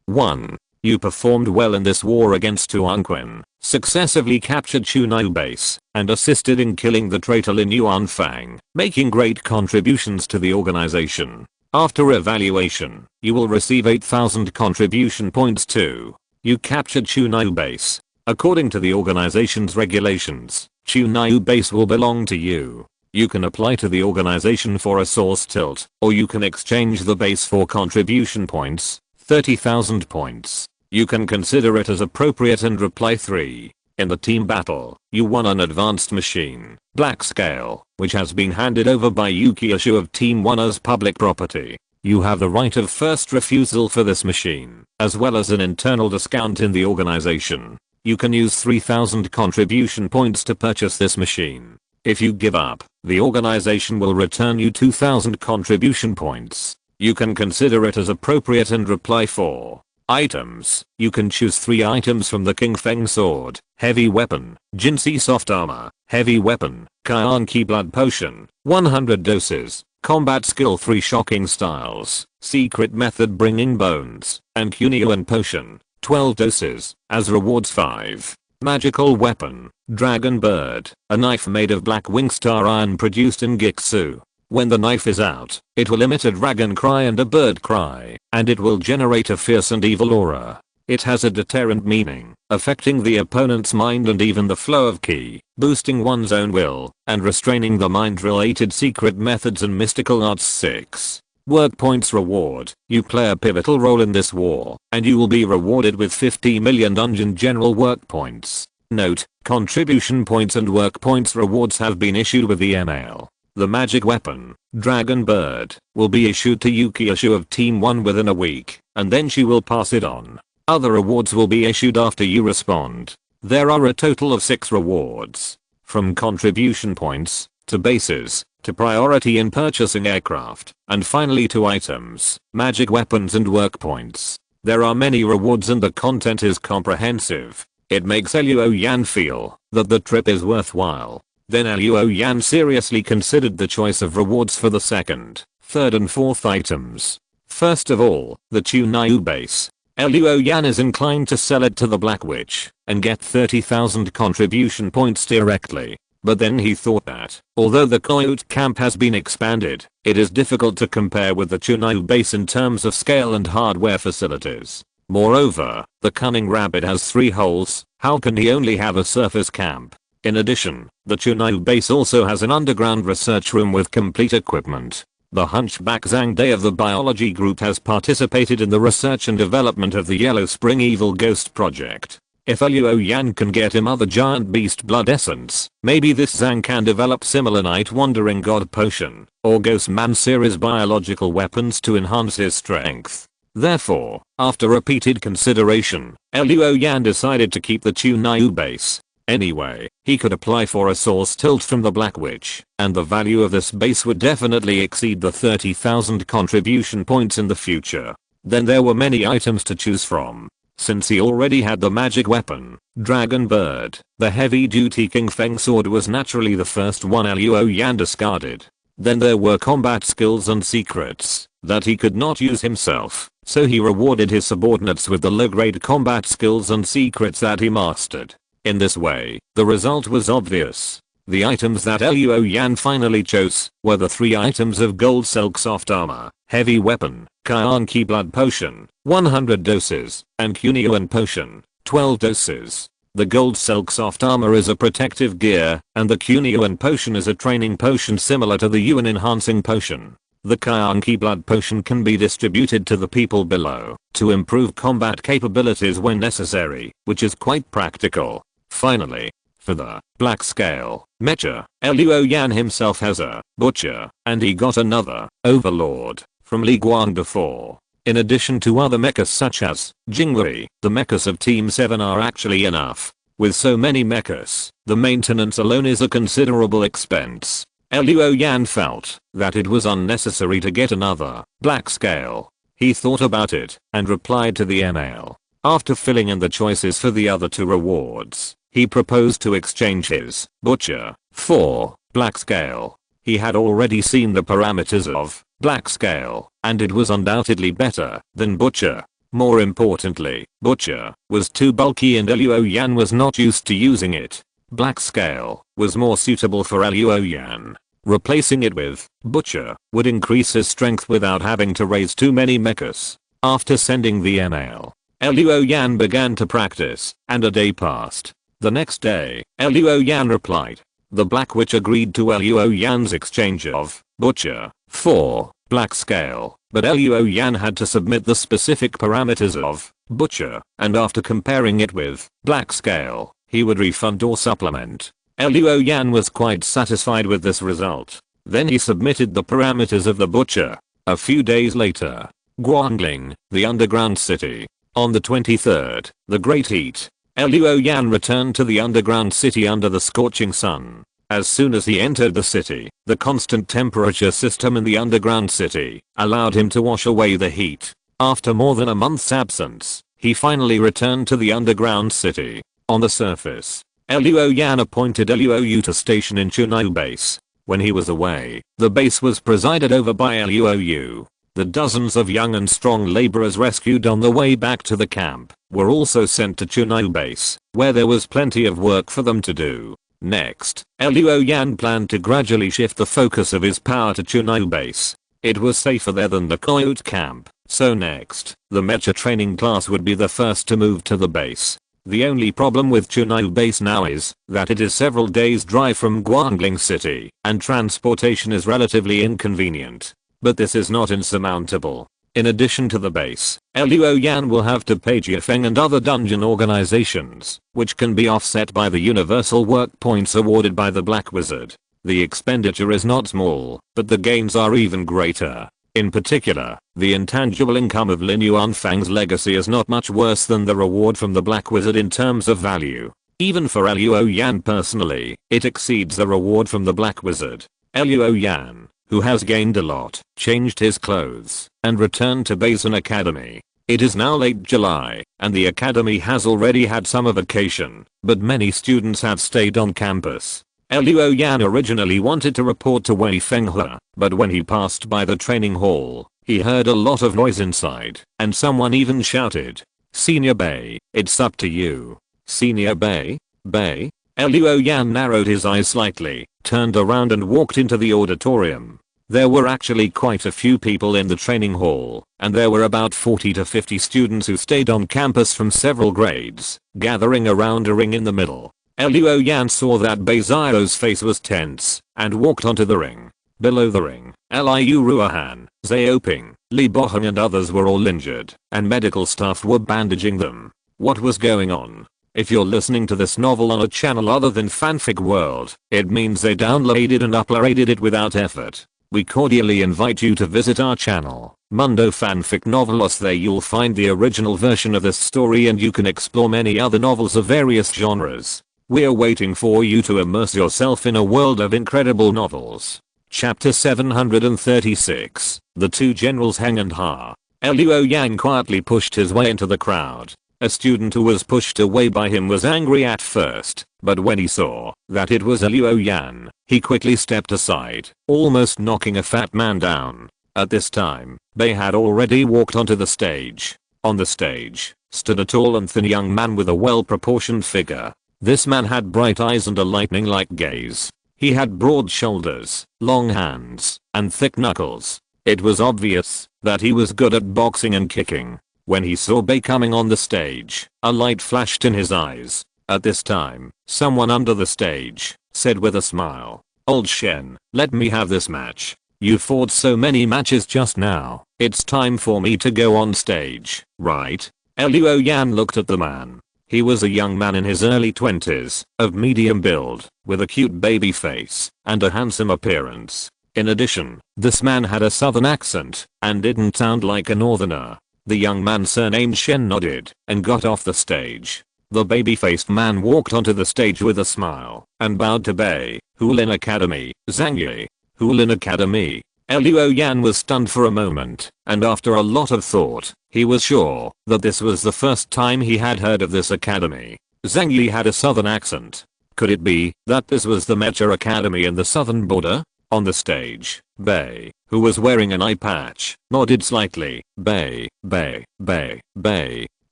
1. You performed well in this war against Huangquan, successively captured Chunai base, and assisted in killing the traitor Lin Yuanfang, making great contributions to the organization. After evaluation, you will receive 8,000 contribution points too. You captured Chunai base. According to the organization's regulations, Chunai base will belong to you. You can apply to the organization for a source tilt, or you can exchange the base for contribution points, 30,000 points. You can consider it as appropriate and reply 3. In the team battle, you won an advanced machine, Black Scale, which has been handed over by Yukiishu of Team 1 as public property. You have the right of first refusal for this machine, as well as an internal discount in the organization. You can use 3000 contribution points to purchase this machine. If you give up, the organization will return you 2000 contribution points. You can consider it as appropriate and reply for items. You can choose 3 items from the Xing Feng sword, heavy weapon, Jinsei soft armor, heavy weapon, Qian Ki blood potion, 100 doses, combat skill 3 shocking styles, secret method bringing bones, and Cuneian potion, 12 doses, as rewards 5. Magical weapon, dragon bird, a knife made of black wing star iron produced in Giksu. When the knife is out, it will emit a dragon cry and a bird cry, and it will generate a fierce and evil aura. It has a deterrent meaning, affecting the opponent's mind and even the flow of ki, boosting one's own will, and restraining the mind-related secret methods and mystical arts. 6. Work points reward. You play a pivotal role in this war, and you will be rewarded with 50 million dungeon general work points. Note, contribution points and work points rewards have been issued with the ML. The magic weapon, Dragon Bird, will be issued to Yukiishu of Team 1 within a week, and then she will pass it on. Other rewards will be issued after you respond. There are a total of 6 rewards. From contribution points, to bases, to priority in purchasing aircraft, and finally to items, magic weapons and work points. There are many rewards and the content is comprehensive. It makes Luo Yan feel that the trip is worthwhile. Then Luo Yan seriously considered the choice of rewards for the second, third and fourth items. First of all, the Chunyu base. Luo Yan is inclined to sell it to the Black Witch and get 30,000 contribution points directly. But then he thought that, although the Coyote camp has been expanded, it is difficult to compare with the Chunyu base in terms of scale and hardware facilities. Moreover, the Cunning Rabbit has 3 holes, how can he only have a surface camp? In addition, the Chunyu base also has an underground research room with complete equipment. The hunchback Zhang Dai of the biology group has participated in the research and development of the Yellow Spring Evil Ghost project. If Luo Yan can get him other giant beast blood essence, maybe this Zhang can develop similar Night Wandering God potion, or Ghost Man series biological weapons to enhance his strength. Therefore, after repeated consideration, Luo Yan decided to keep the Chunyu base. Anyway, he could apply for a source tilt from the Black Witch, and the value of this base would definitely exceed the 30,000 contribution points in the future. Then there were many items to choose from. Since he already had the magic weapon, Dragon Bird, the heavy-duty Xing Feng sword was naturally the first one Luo Yan discarded. Then there were combat skills and secrets that he could not use himself, so he rewarded his subordinates with the low-grade combat skills and secrets that he mastered. In this way, the result was obvious. The items that Luo Yan finally chose were the 3 items of gold silk soft armor, heavy weapon, Qian Ki blood potion, 100 doses, and Cuneian potion, 12 doses. The gold silk soft armor is a protective gear, and the Cuneian potion is a training potion similar to the Yuan enhancing potion. The Qian Ki blood potion can be distributed to the people below to improve combat capabilities when necessary, which is quite practical. Finally, for the Black Scale mecha, Luo Yan himself has a butcher, and he got another overlord from Li Guang before. In addition to other mechs such as Jingwei, the mechs of Team 7 are actually enough. With so many mechs, the maintenance alone is a considerable expense. Luo Yan felt that it was unnecessary to get another Black Scale. He thought about it and replied to the email. After filling in the choices for the other 2 rewards, he proposed to exchange his butcher for Black Scale. He had already seen the parameters of Black Scale, and it was undoubtedly better than butcher. More importantly, butcher was too bulky and Luo Yan was not used to using it. Black Scale was more suitable for Luo Yan. Replacing it with butcher would increase his strength without having to raise too many mechs. After sending the email, Luo Yan began to practice, and a day passed. The next day, Luo Yan replied. The Black Witch agreed to Luo Yan's exchange of butcher for Black Scale, but Luo Yan had to submit the specific parameters of butcher, and after comparing it with Black Scale, he would refund or supplement. Luo Yan was quite satisfied with this result. Then he submitted the parameters of the butcher. A few days later, Guangling, the underground city. On the 23rd, the Great Heat. Luo Yan returned to the underground city under the scorching sun. As soon as he entered the city, the constant temperature system in the underground city allowed him to wash away the heat. After more than a month's absence, he finally returned to the underground city. On the surface, Luo Yan appointed Luo Yu to station in Chunyu base. When he was away, the base was presided over by Luo Yu. The dozens of young and strong laborers rescued on the way back to the camp were also sent to Chunyu base, where there was plenty of work for them to do. Next, Luo Yan planned to gradually shift the focus of his power to Chunyu base. It was safer there than the Coyote camp, so next, the mecha training class would be the first to move to the base. The only problem with Chunyu base now is that it is several days drive from Guangling city, and transportation is relatively inconvenient. But this is not insurmountable. In addition to the base, Luo Yan will have to pay Xing Feng and other dungeon organizations, which can be offset by the universal work points awarded by the Black Wizard. The expenditure is not small, but the gains are even greater. In particular, the intangible income of Lin Yuanfang's legacy is not much worse than the reward from the Black Wizard in terms of value. Even for Luo Yan personally, it exceeds the reward from the Black Wizard. Luo Yan, who has gained a lot, changed his clothes, and returned to base and academy. It is now late July, and the academy has already had summer vacation, but many students have stayed on campus. Luo Yan originally wanted to report to Wei Fenghua, but when he passed by the training hall, he heard a lot of noise inside, and someone even shouted, "Senior Bei, it's up to you." Senior Bei? Bei? Luo Yan narrowed his eyes slightly, turned around and walked into the auditorium. There were actually quite a few people in the training hall, and there were about 40 to 50 students who stayed on campus from several grades, gathering around a ring in the middle. Luo Yan saw that Bei Zio's face was tense, and walked onto the ring. Below the ring, Liu Ruohan, Xiaoping, Li Boheng and others were all injured, and medical staff were bandaging them. What was going on? If you're listening to this novel on a channel other than Fanfic World, it means they downloaded and uploaded it without effort. We cordially invite you to visit our channel, Mundo Fanfic Novelos. There you'll find the original version of this story and you can explore many other novels of various genres. We're waiting for you to immerse yourself in a world of incredible novels. Chapter 736, The Two Generals Heng and Ha. Luo Yan quietly pushed his way into the crowd. A student who was pushed away by him was angry at first, but when he saw that it was Luo Yan, he quickly stepped aside, almost knocking a fat man down. At this time, Bei had already walked onto the stage. On the stage, stood a tall and thin young man with a well-proportioned figure. This man had bright eyes and a lightning-like gaze. He had broad shoulders, long hands, and thick knuckles. It was obvious that he was good at boxing and kicking. When he saw Bei coming on the stage, a light flashed in his eyes. At this time, someone under the stage said with a smile, "Old Shen, let me have this match. You fought so many matches just now, it's time for me to go on stage, right?" Luo Yan looked at the man. He was a young man in his early 20s, of medium build, with a cute baby face, and a handsome appearance. In addition, this man had a southern accent, and didn't sound like a northerner. The young man surnamed Shen nodded, and got off the stage. The baby-faced man walked onto the stage with a smile, and bowed to Bei. Hulin Academy, Zhangyi. Hulin Academy. Luo Yan was stunned for a moment, and after a lot of thought, he was sure that this was the first time he had heard of this academy. Zhangyi had a southern accent. Could it be that this was the Mecha Academy in the southern border? On the stage, Bei, who was wearing an eye patch, nodded slightly. Bei.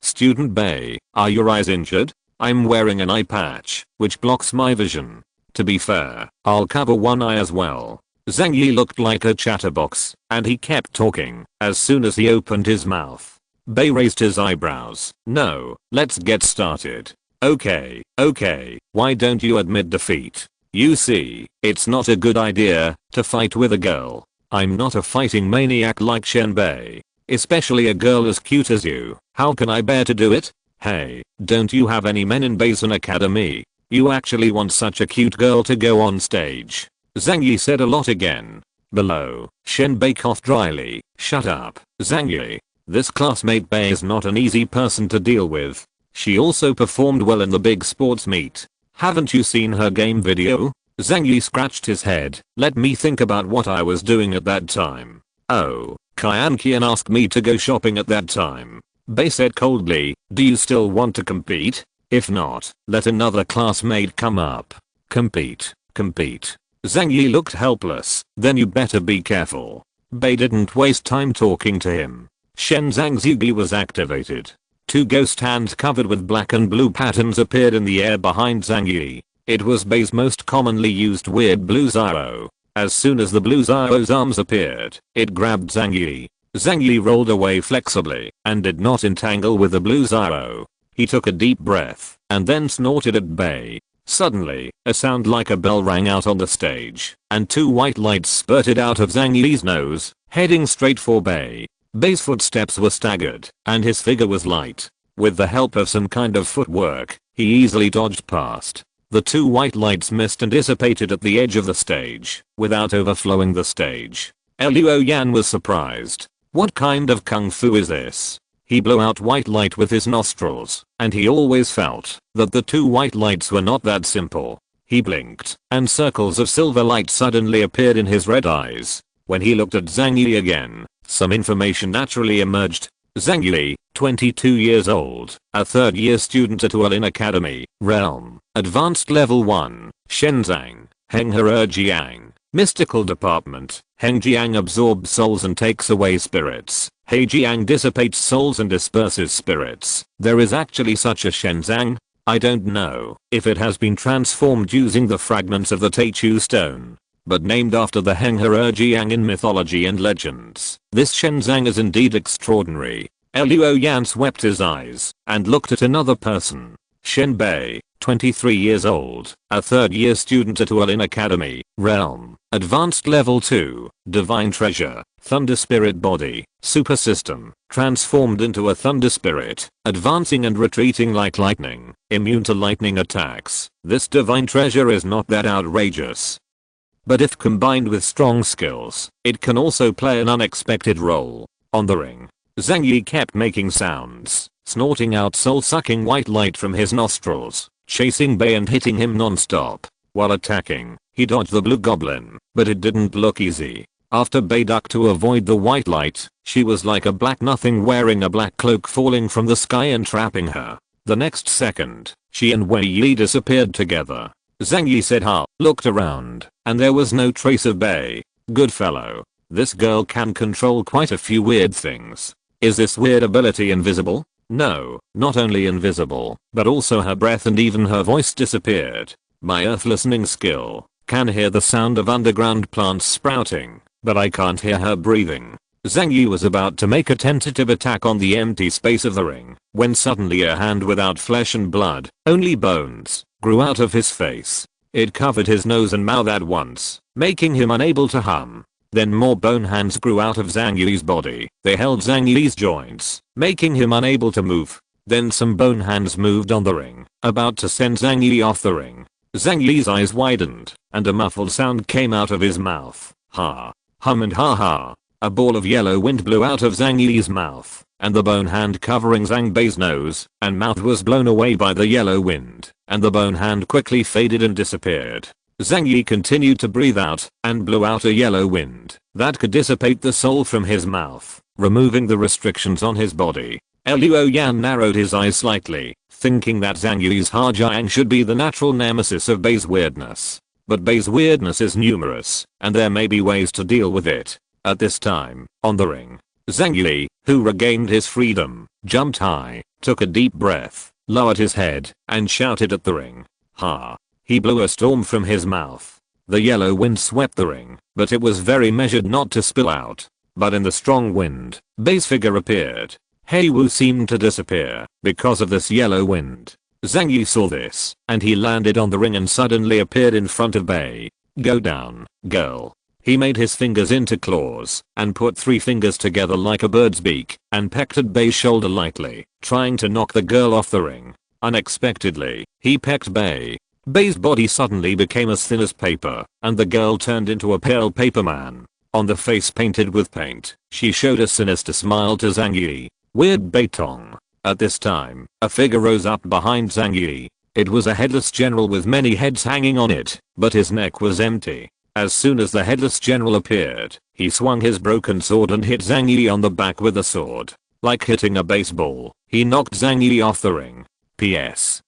Student Bei, are your eyes injured? I'm wearing an eye patch, which blocks my vision. To be fair, I'll cover one eye as well. Zhangyi looked like a chatterbox, and he kept talking as soon as he opened his mouth. Bei raised his eyebrows. No, let's get started. Okay, why don't you admit defeat? You see, it's not a good idea to fight with a girl. I'm not a fighting maniac like Shen Bei. Especially a girl as cute as you. How can I bear to do it? Hey, don't you have any men in Basin Academy? You actually want such a cute girl to go on stage. Zhang Yi said a lot again. Below, Shen Bei coughed dryly. Shut up, Zhang Yi. This classmate Bei is not an easy person to deal with. She also performed well in the big sports meet. Haven't you seen her game video? Zhang Yi scratched his head. Let me think about what I was doing at that time. Oh, Qian Qian asked me to go shopping at that time. Bei said coldly, do you still want to compete? If not, let another classmate come up. Compete. Zhang Yi looked helpless. Then you better be careful. Bei didn't waste time talking to him. Shen Zhang's Yugi was activated. Two ghost hands covered with black and blue patterns appeared in the air behind Zhang Yi. It was Bei's most commonly used weird blue Zyro. As soon as the blue Zyro's arms appeared, it grabbed Zhang Yi. Zhang Yi rolled away flexibly and did not entangle with the blue Zyro. He took a deep breath and then snorted at Bei. Suddenly, a sound like a bell rang out on the stage, and two white lights spurted out of Zhang Yi's nose, heading straight for Bei. Bei's footsteps were staggered, and his figure was light. With the help of some kind of footwork, he easily dodged past. The two white lights missed and dissipated at the edge of the stage, without overflowing the stage. Luo Yan was surprised. What kind of kung fu is this? He blew out white light with his nostrils, and he always felt that the two white lights were not that simple. He blinked, and circles of silver light suddenly appeared in his red eyes. When he looked at Zhang Yi again, some information naturally emerged. Zhang Yi, 22 years old, a third-year student at Jiuying Academy, Realm, Advanced Level 1, Shenzang, Henghe Mystical Department. Hengjiang absorbs souls and takes away spirits. Heijiang dissipates souls and disperses spirits. There is actually such a Shenzang? I don't know if it has been transformed using the fragments of the Teichu stone, but named after the Henghe in mythology and legends. This Shenzang is indeed extraordinary. Luo Yan swept his eyes and looked at another person. Shen Bei, 23 years old, a third-year student at Jiuying Academy, Realm, Advanced Level 2, Divine Treasure, Thunder Spirit Body, Super System, transformed into a Thunder Spirit, advancing and retreating like lightning, immune to lightning attacks. This Divine Treasure is not that outrageous. But if combined with strong skills, it can also play an unexpected role. On the ring, Zhang Yi kept making sounds, snorting out soul-sucking white light from his nostrils, chasing Bei and hitting him non-stop. While attacking, he dodged the blue goblin, but it didn't look easy. After Bei ducked to avoid the white light, she was like a black nothing wearing a black cloak falling from the sky and trapping her. The next second, she and Wei Yi disappeared together. Zhang Yi said ha, looked around, and there was no trace of Bei. Good fellow. This girl can control quite a few weird things. Is this weird ability invisible? No, not only invisible, but also her breath and even her voice disappeared. My earth listening skill can hear the sound of underground plants sprouting, but I can't hear her breathing. Zhang Yi was about to make a tentative attack on the empty space of the ring, when suddenly a hand without flesh and blood, only bones, grew out of his face. It covered his nose and mouth at once, making him unable to hum. Then more bone hands grew out of Zhang Yi's body. They held Zhang Yi's joints, making him unable to move. Then some bone hands moved on the ring, about to send Zhang Yi off the ring. Zhang Yi's eyes widened, and a muffled sound came out of his mouth. Ha. Hum and ha ha. A ball of yellow wind blew out of Zhang Yi's mouth, and the bone hand covering Zhang Bei's nose and mouth was blown away by the yellow wind, and the bone hand quickly faded and disappeared. Zhang Yi continued to breathe out and blew out a yellow wind that could dissipate the soul from his mouth, removing the restrictions on his body. Luo Yan narrowed his eyes slightly, thinking that Zhang Yi's Hajiang should be the natural nemesis of Bei's weirdness. But Bei's weirdness is numerous, and there may be ways to deal with it. At this time, on the ring, Zhang Yi, who regained his freedom, jumped high, took a deep breath, lowered his head, and shouted at the ring. Ha. He blew a storm from his mouth. The yellow wind swept the ring, but it was very measured not to spill out. But in the strong wind, Bei's figure appeared. Hei Wu seemed to disappear because of this yellow wind. Zhang Yi saw this, and he landed on the ring and suddenly appeared in front of Bei. Go down, girl. He made his fingers into claws and put 3 fingers together like a bird's beak and pecked at Bei's shoulder lightly, trying to knock the girl off the ring. Unexpectedly, he pecked Bei. Bei's body suddenly became as thin as paper, and the girl turned into a pale paper man. On the face painted with paint, she showed a sinister smile to Zhang Yi. Weird Beitong. At this time, a figure rose up behind Zhang Yi. It was a headless general with many heads hanging on it, but his neck was empty. As soon as the headless general appeared, he swung his broken sword and hit Zhang Yi on the back with the sword. Like hitting a baseball, he knocked Zhang Yi off the ring. P.S.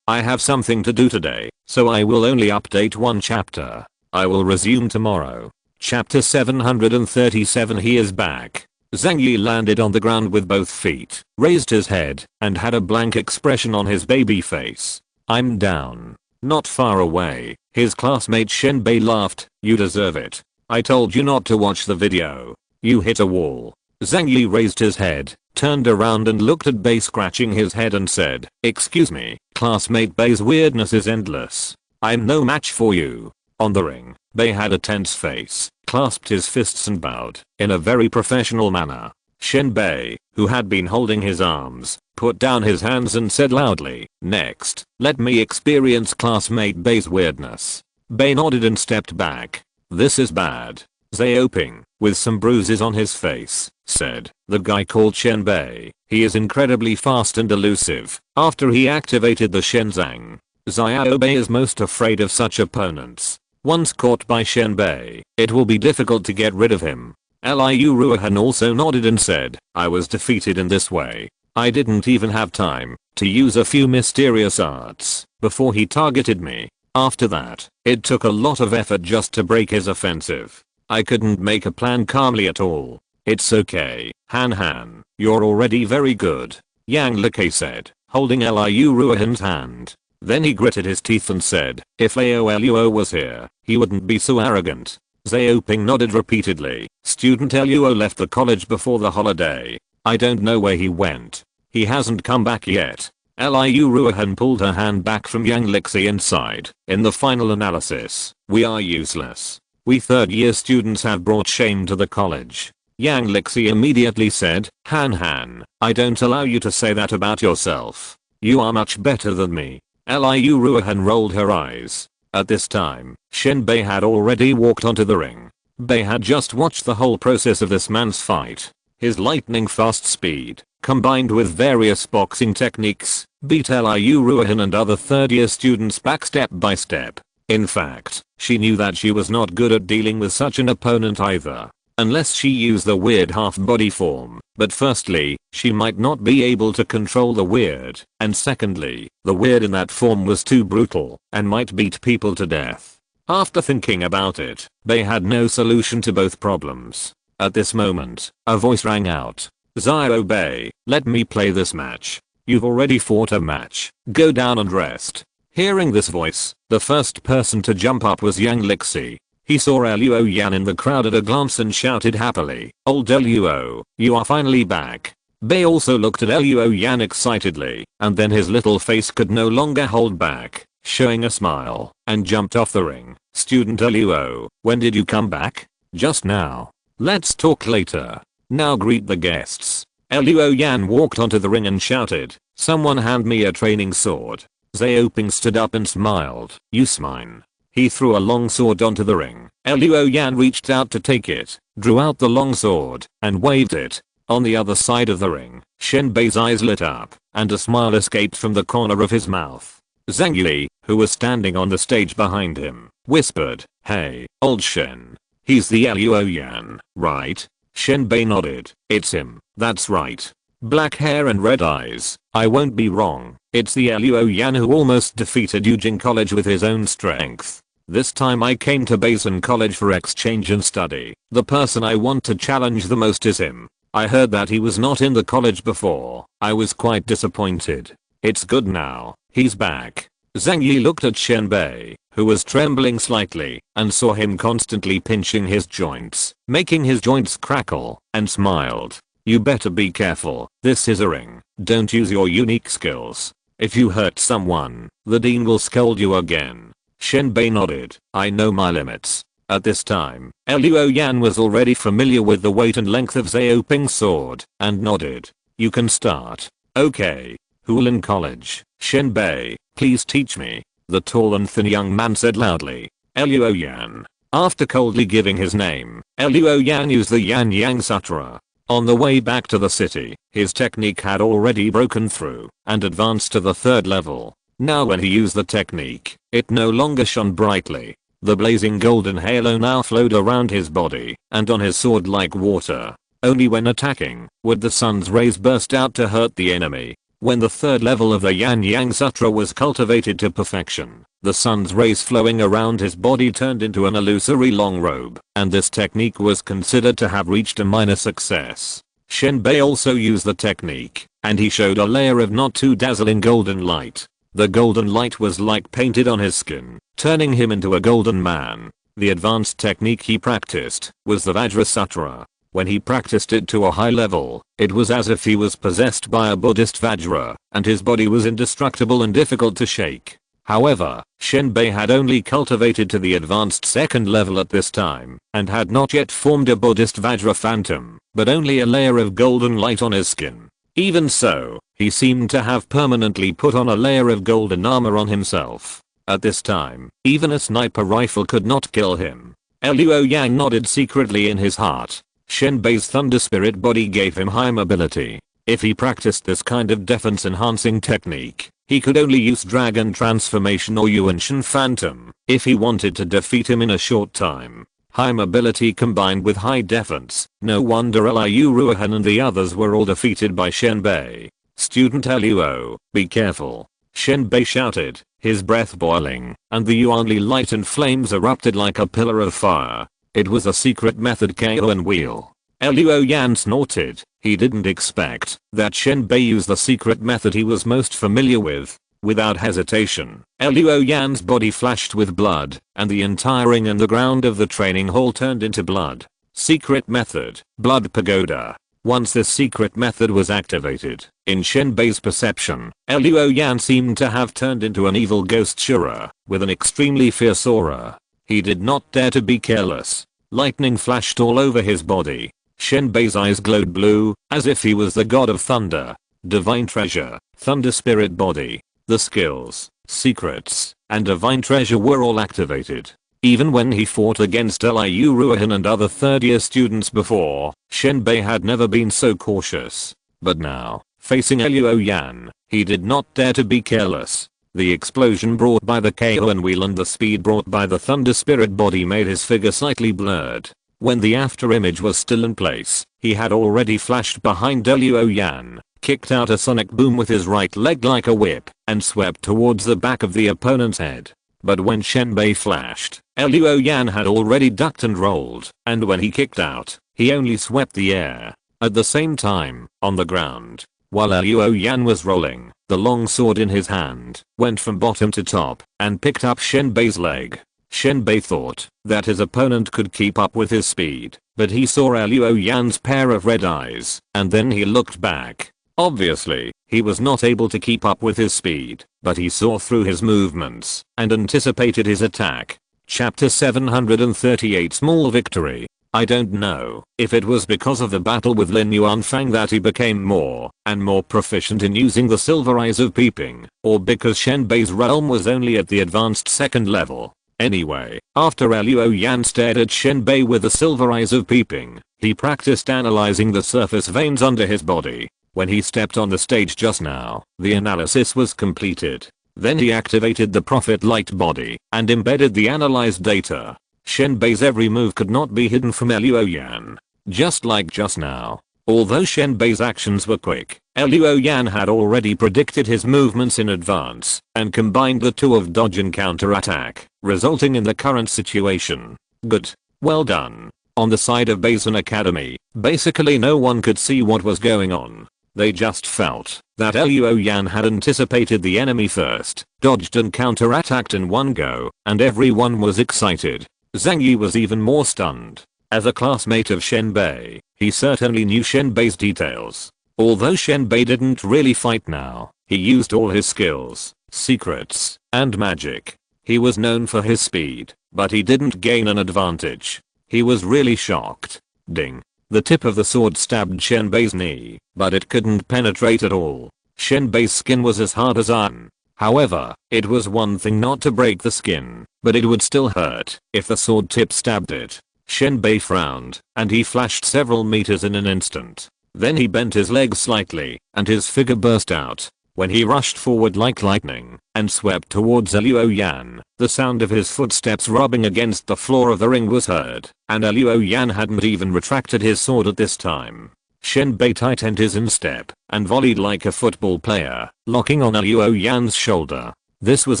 I have something to do today, so I will only update 1 chapter. I will resume tomorrow. Chapter 737. He is back. Zhang Yi landed on the ground with both feet, raised his head, and had a blank expression on his baby face. I'm down. Not far away, his classmate Shen Bei laughed. You deserve it. I told you not to watch the video. You hit a wall. Zhang Yi raised his head, turned around and looked at Bei scratching his head and said, excuse me, classmate Bei's weirdness is endless. I'm no match for you. On the ring, Bei had a tense face, clasped his fists and bowed in a very professional manner. Shen Bei, who had been holding his arms, put down his hands and said loudly, next, let me experience classmate Bei's weirdness. Bei nodded and stepped back. This is bad. Jiuying, with some bruises on his face, said, the guy called Shen Bei. He is incredibly fast and elusive. After he activated the Shenzang, Jiuying is most afraid of such opponents. Once caught by Shen Bei, it will be difficult to get rid of him. Liu Ruohan also nodded and said, I was defeated in this way. I didn't even have time to use a few mysterious arts before he targeted me. After that, it took a lot of effort just to break his offensive. I couldn't make a plan calmly at all. It's okay, Han. You're already very good. Yang Likai said, holding Liu Ruohan's hand. Then he gritted his teeth and said, if Luo was here, he wouldn't be so arrogant. Jiuying nodded repeatedly. Student Luo left the college before the holiday. I don't know where he went. He hasn't come back yet. Liu Ruohan pulled her hand back from Yang Lixi and sighed. In the final analysis, we are useless. We 3rd year students have brought shame to the college. Yang Lixi immediately said, Han, I don't allow you to say that about yourself. You are much better than me. Liu Ruohan rolled her eyes. At this time, Shen Bei had already walked onto the ring. Bei had just watched the whole process of this man's fight. His lightning fast speed, combined with various boxing techniques, beat Liu Ruohan and other 3rd year students back step by step. In fact, she knew that she was not good at dealing with such an opponent either. Unless she used the weird half-body form. But firstly, she might not be able to control the weird, and secondly, the weird in that form was too brutal and might beat people to death. After thinking about it, Bei had no solution to both problems. At this moment, a voice rang out. Zio Bei, let me play this match. You've already fought a match. Go down and rest. Hearing this voice, the first person to jump up was Yang Lixi. He saw Luo Yan in the crowd at a glance and shouted happily, old Luo, you are finally back. Bei also looked at Luo Yan excitedly, and then his little face could no longer hold back, showing a smile, and jumped off the ring. Student Luo, when did you come back? Just now. Let's talk later. Now greet the guests. Luo Yan walked onto the ring and shouted, someone hand me a training sword. Jiuying stood up and smiled, use mine. He threw a long sword onto the ring. Luo Yan reached out to take it, drew out the long sword, and waved it. On the other side of the ring, Shen Bei's eyes lit up, and a smile escaped from the corner of his mouth. Zhang Yi, who was standing on the stage behind him, whispered, hey, old Shen. He's the Luo Yan, right? Shen Bei nodded. It's him, that's right. Black hair and red eyes. I won't be wrong. It's the Luo Yan who almost defeated Jiuying College with his own strength. This time I came to Basin College for exchange and study. The person I want to challenge the most is him. I heard that he was not in the college before. I was quite disappointed. It's good now. He's back. Zhang Yi looked at Shen Bei, who was trembling slightly, and saw him constantly pinching his joints, making his joints crackle, and smiled. You better be careful. This is a ring. Don't use your unique skills. If you hurt someone, the dean will scold you again. Shen Bei nodded. I know my limits. At this time, Luo Yan was already familiar with the weight and length of Xiaoping's sword, and nodded. You can start. Okay. Hulin College. Shenbei, please teach me. The tall and thin young man said loudly. Luo Yan. After coldly giving his name, Luo Yan used the Yan Yang Sutra. On the way back to the city, his technique had already broken through and advanced to the 3rd level. Now when he used the technique, it no longer shone brightly. The blazing golden halo now flowed around his body and on his sword like water. Only when attacking would the sun's rays burst out to hurt the enemy. When the 3rd level of the Yan Yang Sutra was cultivated to perfection, the sun's rays flowing around his body turned into an illusory long robe, and this technique was considered to have reached a minor success. Shenbei also used the technique, and he showed a layer of not too dazzling golden light. The golden light was like painted on his skin, turning him into a golden man. The advanced technique he practiced was the Vajra Sutra. When he practiced it to a high level, it was as if he was possessed by a Buddhist Vajra, and his body was indestructible and difficult to shake. However, Shenbei had only cultivated to the advanced 2nd level at this time, and had not yet formed a Buddhist Vajra phantom, but only a layer of golden light on his skin. Even so, he seemed to have permanently put on a layer of golden armor on himself. At this time, even a sniper rifle could not kill him. Luo Yan nodded secretly in his heart. Shenbei's thunder spirit body gave him high mobility. If he practiced this kind of defense enhancing technique, he could only use dragon transformation or Yuanshan phantom if he wanted to defeat him in a short time. High mobility combined with high defense, no wonder Liu Ruohan and the others were all defeated by Shenbei. Student Luo, be careful. Shenbei shouted, his breath boiling, and the Yuanli light and flames erupted like a pillar of fire. It was a secret method KO and wheel. Luo Yan snorted. He didn't expect that Shenbei used the secret method he was most familiar with. Without hesitation, Luo Yan's body flashed with blood, and the entire ring and the ground of the training hall turned into blood. Secret method, Blood Pagoda. Once this secret method was activated, in Shenbei's perception, Luo Yan seemed to have turned into an evil ghost Shura, with an extremely fierce aura. He did not dare to be careless. Lightning flashed all over his body. Shenbei's eyes glowed blue, as if he was the god of thunder. Divine treasure, thunder spirit body. The skills, secrets, and divine treasure were all activated. Even when he fought against Liu Ruohan and other 3rd-year students before, Shenbei had never been so cautious. But now, facing Luo Yan, he did not dare to be careless. The explosion brought by the KO and wheel and the speed brought by the thunder spirit body made his figure slightly blurred. When the after image was still in place, he had already flashed behind Luo Yan, kicked out a sonic boom with his right leg like a whip, and swept towards the back of the opponent's head. But when Shenbei flashed, Luo Yan had already ducked and rolled, and when he kicked out, he only swept the air. At the same time, on the ground, while Luo Yan was rolling, the long sword in his hand went from bottom to top and picked up Shenbei's leg. Shenbei thought that his opponent could keep up with his speed, but he saw Luo Yan's pair of red eyes, and then he looked back. Obviously, he was not able to keep up with his speed, but he saw through his movements and anticipated his attack. Chapter 738 Small Victory. I don't know if it was because of the battle with Lin Yuanfang that he became more and more proficient in using the Silver Eyes of Peeping, or because Shenbei's realm was only at the advanced 2nd level. Anyway, after Luo Yan stared at Shenbei with the Silver Eyes of Peeping, he practiced analyzing the surface veins under his body. When he stepped on the stage just now, the analysis was completed. Then he activated the Prophet Light body and embedded the analyzed data. Shenbei's every move could not be hidden from Luo Yan. Just like just now. Although Shenbei's actions were quick, Luo Yan had already predicted his movements in advance and combined the two of dodge and counterattack, resulting in the current situation. Good. Well done. On the side of Basin Academy, basically no one could see what was going on. They just felt that Luo Yan had anticipated the enemy first, dodged and counterattacked in one go, and everyone was excited. Zhang Yi was even more stunned. As a classmate of Shenbei, he certainly knew Shenbei's details. Although Shenbei didn't really fight now, he used all his skills, secrets, and magic. He was known for his speed, but he didn't gain an advantage. He was really shocked. Ding. The tip of the sword stabbed Shenbei's knee, but it couldn't penetrate at all. Shenbei's skin was as hard as iron. However, it was one thing not to break the skin, but it would still hurt if the sword tip stabbed it. Shenbei frowned, and he flashed several meters in an instant. Then he bent his legs slightly, and his figure burst out. When he rushed forward like lightning and swept towards Luo Yan, the sound of his footsteps rubbing against the floor of the ring was heard, and Luo Yan hadn't even retracted his sword at this time. Shenbei tightened his instep and volleyed like a football player, locking on Luo Yan's shoulder. This was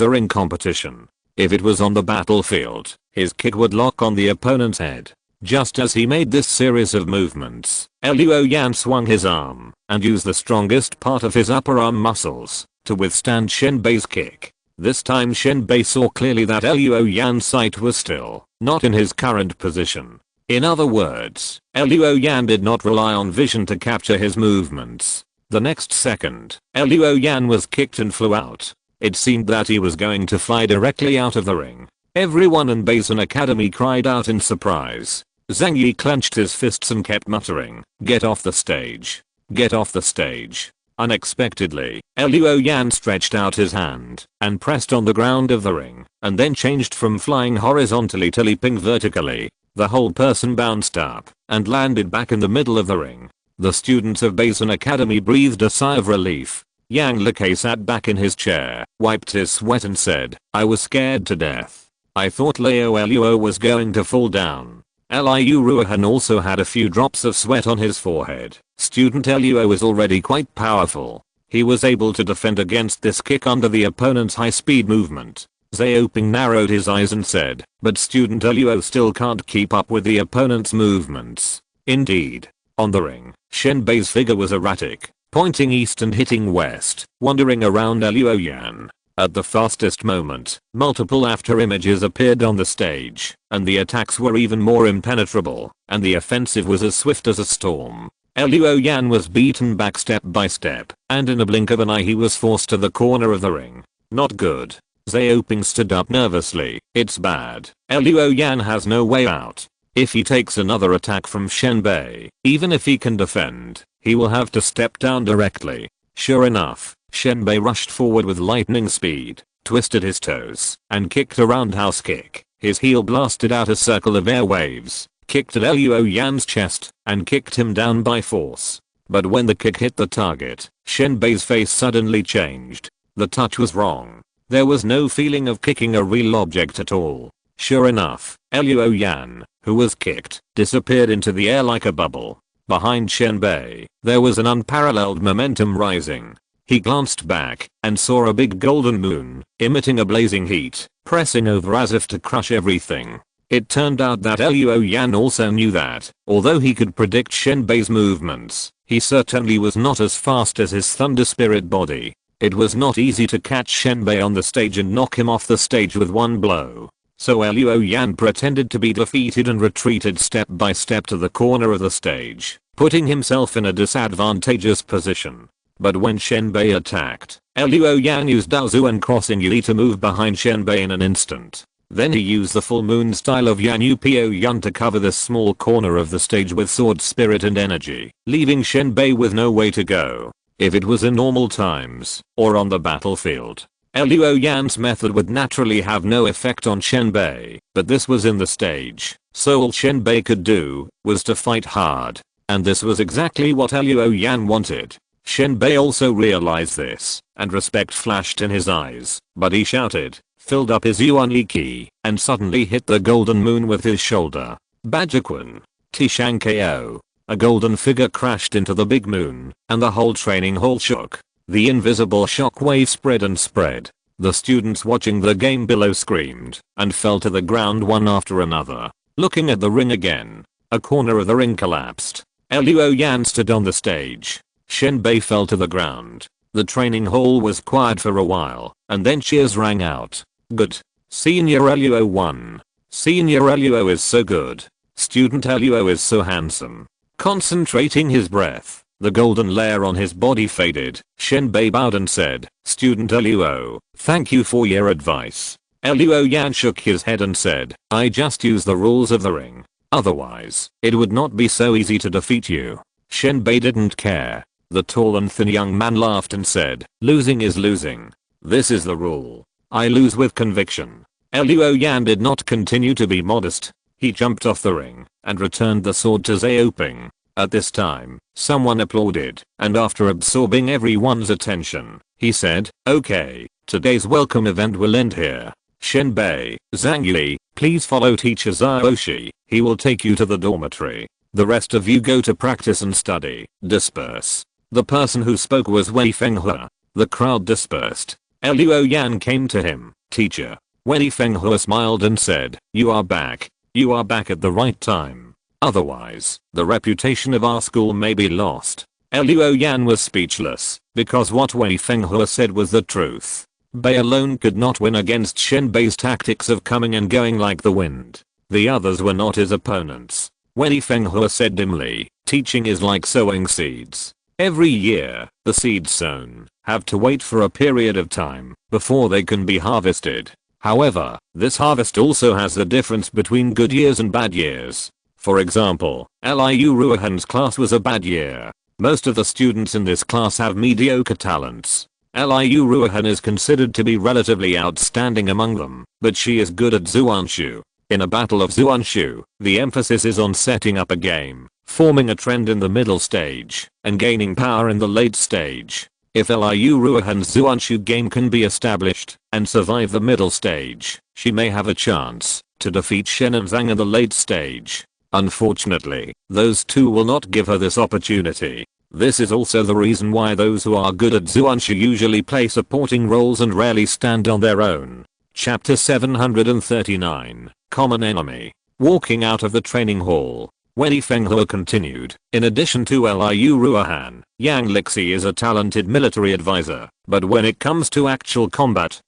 a ring competition. If it was on the battlefield, his kick would lock on the opponent's head. Just as he made this series of movements, Luo Yan swung his arm and used the strongest part of his upper arm muscles to withstand Shenbei's kick. This time Shenbei saw clearly that Luo Yan's sight was still not in his current position. In other words, Luo Yan did not rely on vision to capture his movements. The next second, Luo Yan was kicked and flew out. It seemed that he was going to fly directly out of the ring. Everyone in Basin Academy cried out in surprise. Zhang Yi clenched his fists and kept muttering, "Get off the stage. Get off the stage." Unexpectedly, Luo Yan stretched out his hand and pressed on the ground of the ring, and then changed from flying horizontally to leaping vertically. The whole person bounced up and landed back in the middle of the ring. The students of Basin Academy breathed a sigh of relief. Yang Lekei sat back in his chair, wiped his sweat and said, "I was scared to death. I thought Lao Luo was going to fall down." Liu Ruohan also had a few drops of sweat on his forehead. Student Luo was already quite powerful. He was able to defend against this kick under the opponent's high-speed movement. Xiaoping narrowed his eyes and said, "But Student Luo still can't keep up with the opponent's movements." Indeed. On the ring, Shenbei's figure was erratic, pointing east and hitting west, wandering around Luo Yan. At the fastest moment, multiple after images appeared on the stage, and the attacks were even more impenetrable, and the offensive was as swift as a storm. Luo Yan was beaten back step by step, and in a blink of an eye he was forced to the corner of the ring. Not good. Xiaoping stood up nervously. It's bad. Luo Yan has no way out. If he takes another attack from Shenbei, even if he can defend, he will have to step down directly. Sure enough, Shenbei rushed forward with lightning speed, twisted his toes, and kicked a roundhouse kick. His heel blasted out a circle of air waves, kicked at Luo Yan's chest, and kicked him down by force. But when the kick hit the target, Shenbei's face suddenly changed. The touch was wrong. There was no feeling of kicking a real object at all. Sure enough, Luo Yan, who was kicked, disappeared into the air like a bubble. Behind Shenbei, there was an unparalleled momentum rising. He glanced back and saw a big golden moon, emitting a blazing heat, pressing over as if to crush everything. It turned out that Luo Yan also knew that, although he could predict Shenbei's movements, he certainly was not as fast as his thunder spirit body. It was not easy to catch Shenbei on the stage and knock him off the stage with one blow. So Luo Yan pretended to be defeated and retreated step by step to the corner of the stage, putting himself in a disadvantageous position. But when Shenbei attacked, Luo Yan used Daozuan crossing Yi to move behind Shenbei in an instant. Then he used the full moon style of Yanyu Pio Yun to cover this small corner of the stage with sword spirit and energy, leaving Shenbei with no way to go. If it was in normal times, or on the battlefield, Luo Yan's method would naturally have no effect on Shenbei, but this was in the stage, so all Shenbei could do was to fight hard. And this was exactly what Luo Yan wanted. Shenbei also realized this, and respect flashed in his eyes, but he shouted, filled up his Yuan Iki, and suddenly hit the golden moon with his shoulder. Bajiquan. Tishang KO. A golden figure crashed into the big moon, and the whole training hall shook. The invisible shockwave spread and spread. The students watching the game below screamed, and fell to the ground one after another. Looking at the ring again, a corner of the ring collapsed. Luo Yan stood on the stage. Shenbei fell to the ground. The training hall was quiet for a while, and then cheers rang out. Good. Senior Luo won. Senior Luo is so good. Student Luo is so handsome. Concentrating his breath, the golden layer on his body faded. Shenbei bowed and said, Student Luo, thank you for your advice. Luo Yan shook his head and said, I just use the rules of the ring. Otherwise, it would not be so easy to defeat you. Shenbei didn't care. The tall and thin young man laughed and said, losing is losing. This is the rule. I lose with conviction. Luo Yan did not continue to be modest. He jumped off the ring and returned the sword to Xiaoping. At this time, someone applauded, and after absorbing everyone's attention, he said, okay, today's welcome event will end here. Shenbei, Zhang Yi, please follow teacher Xiaoshi. He will take you to the dormitory. The rest of you go to practice and study. Disperse. The person who spoke was Wei Fenghua. The crowd dispersed. Luo Yan came to him. Teacher. Wei Fenghua smiled and said, you are back. You are back at the right time. Otherwise, the reputation of our school may be lost. Luo Yan was speechless, because what Wei Fenghua said was the truth. Bei alone could not win against Shenbei's tactics of coming and going like the wind. The others were not his opponents. Wei Fenghua said dimly, teaching is like sowing seeds. Every year, the seeds sown have to wait for a period of time before they can be harvested. However, this harvest also has the difference between good years and bad years. For example, Liu Ruohan's class was a bad year. Most of the students in this class have mediocre talents. Liu Ruohan is considered to be relatively outstanding among them, but she is good at Zuanshu. In a battle of Zuanshu, the emphasis is on setting up a game, forming a trend in the middle stage, and gaining power in the late stage. If Liu Ruohan's Zuanshu game can be established and survive the middle stage, she may have a chance to defeat Shen and Zhang in the late stage. Unfortunately, those two will not give her this opportunity. This is also the reason why those who are good at Zuanshu usually play supporting roles and rarely stand on their own. Chapter 739, Common Enemy. Walking out of the training hall, Wei Fenghua continued, in addition to Liu Ruohan, Yang Lixi is a talented military advisor, but when it comes to actual combat,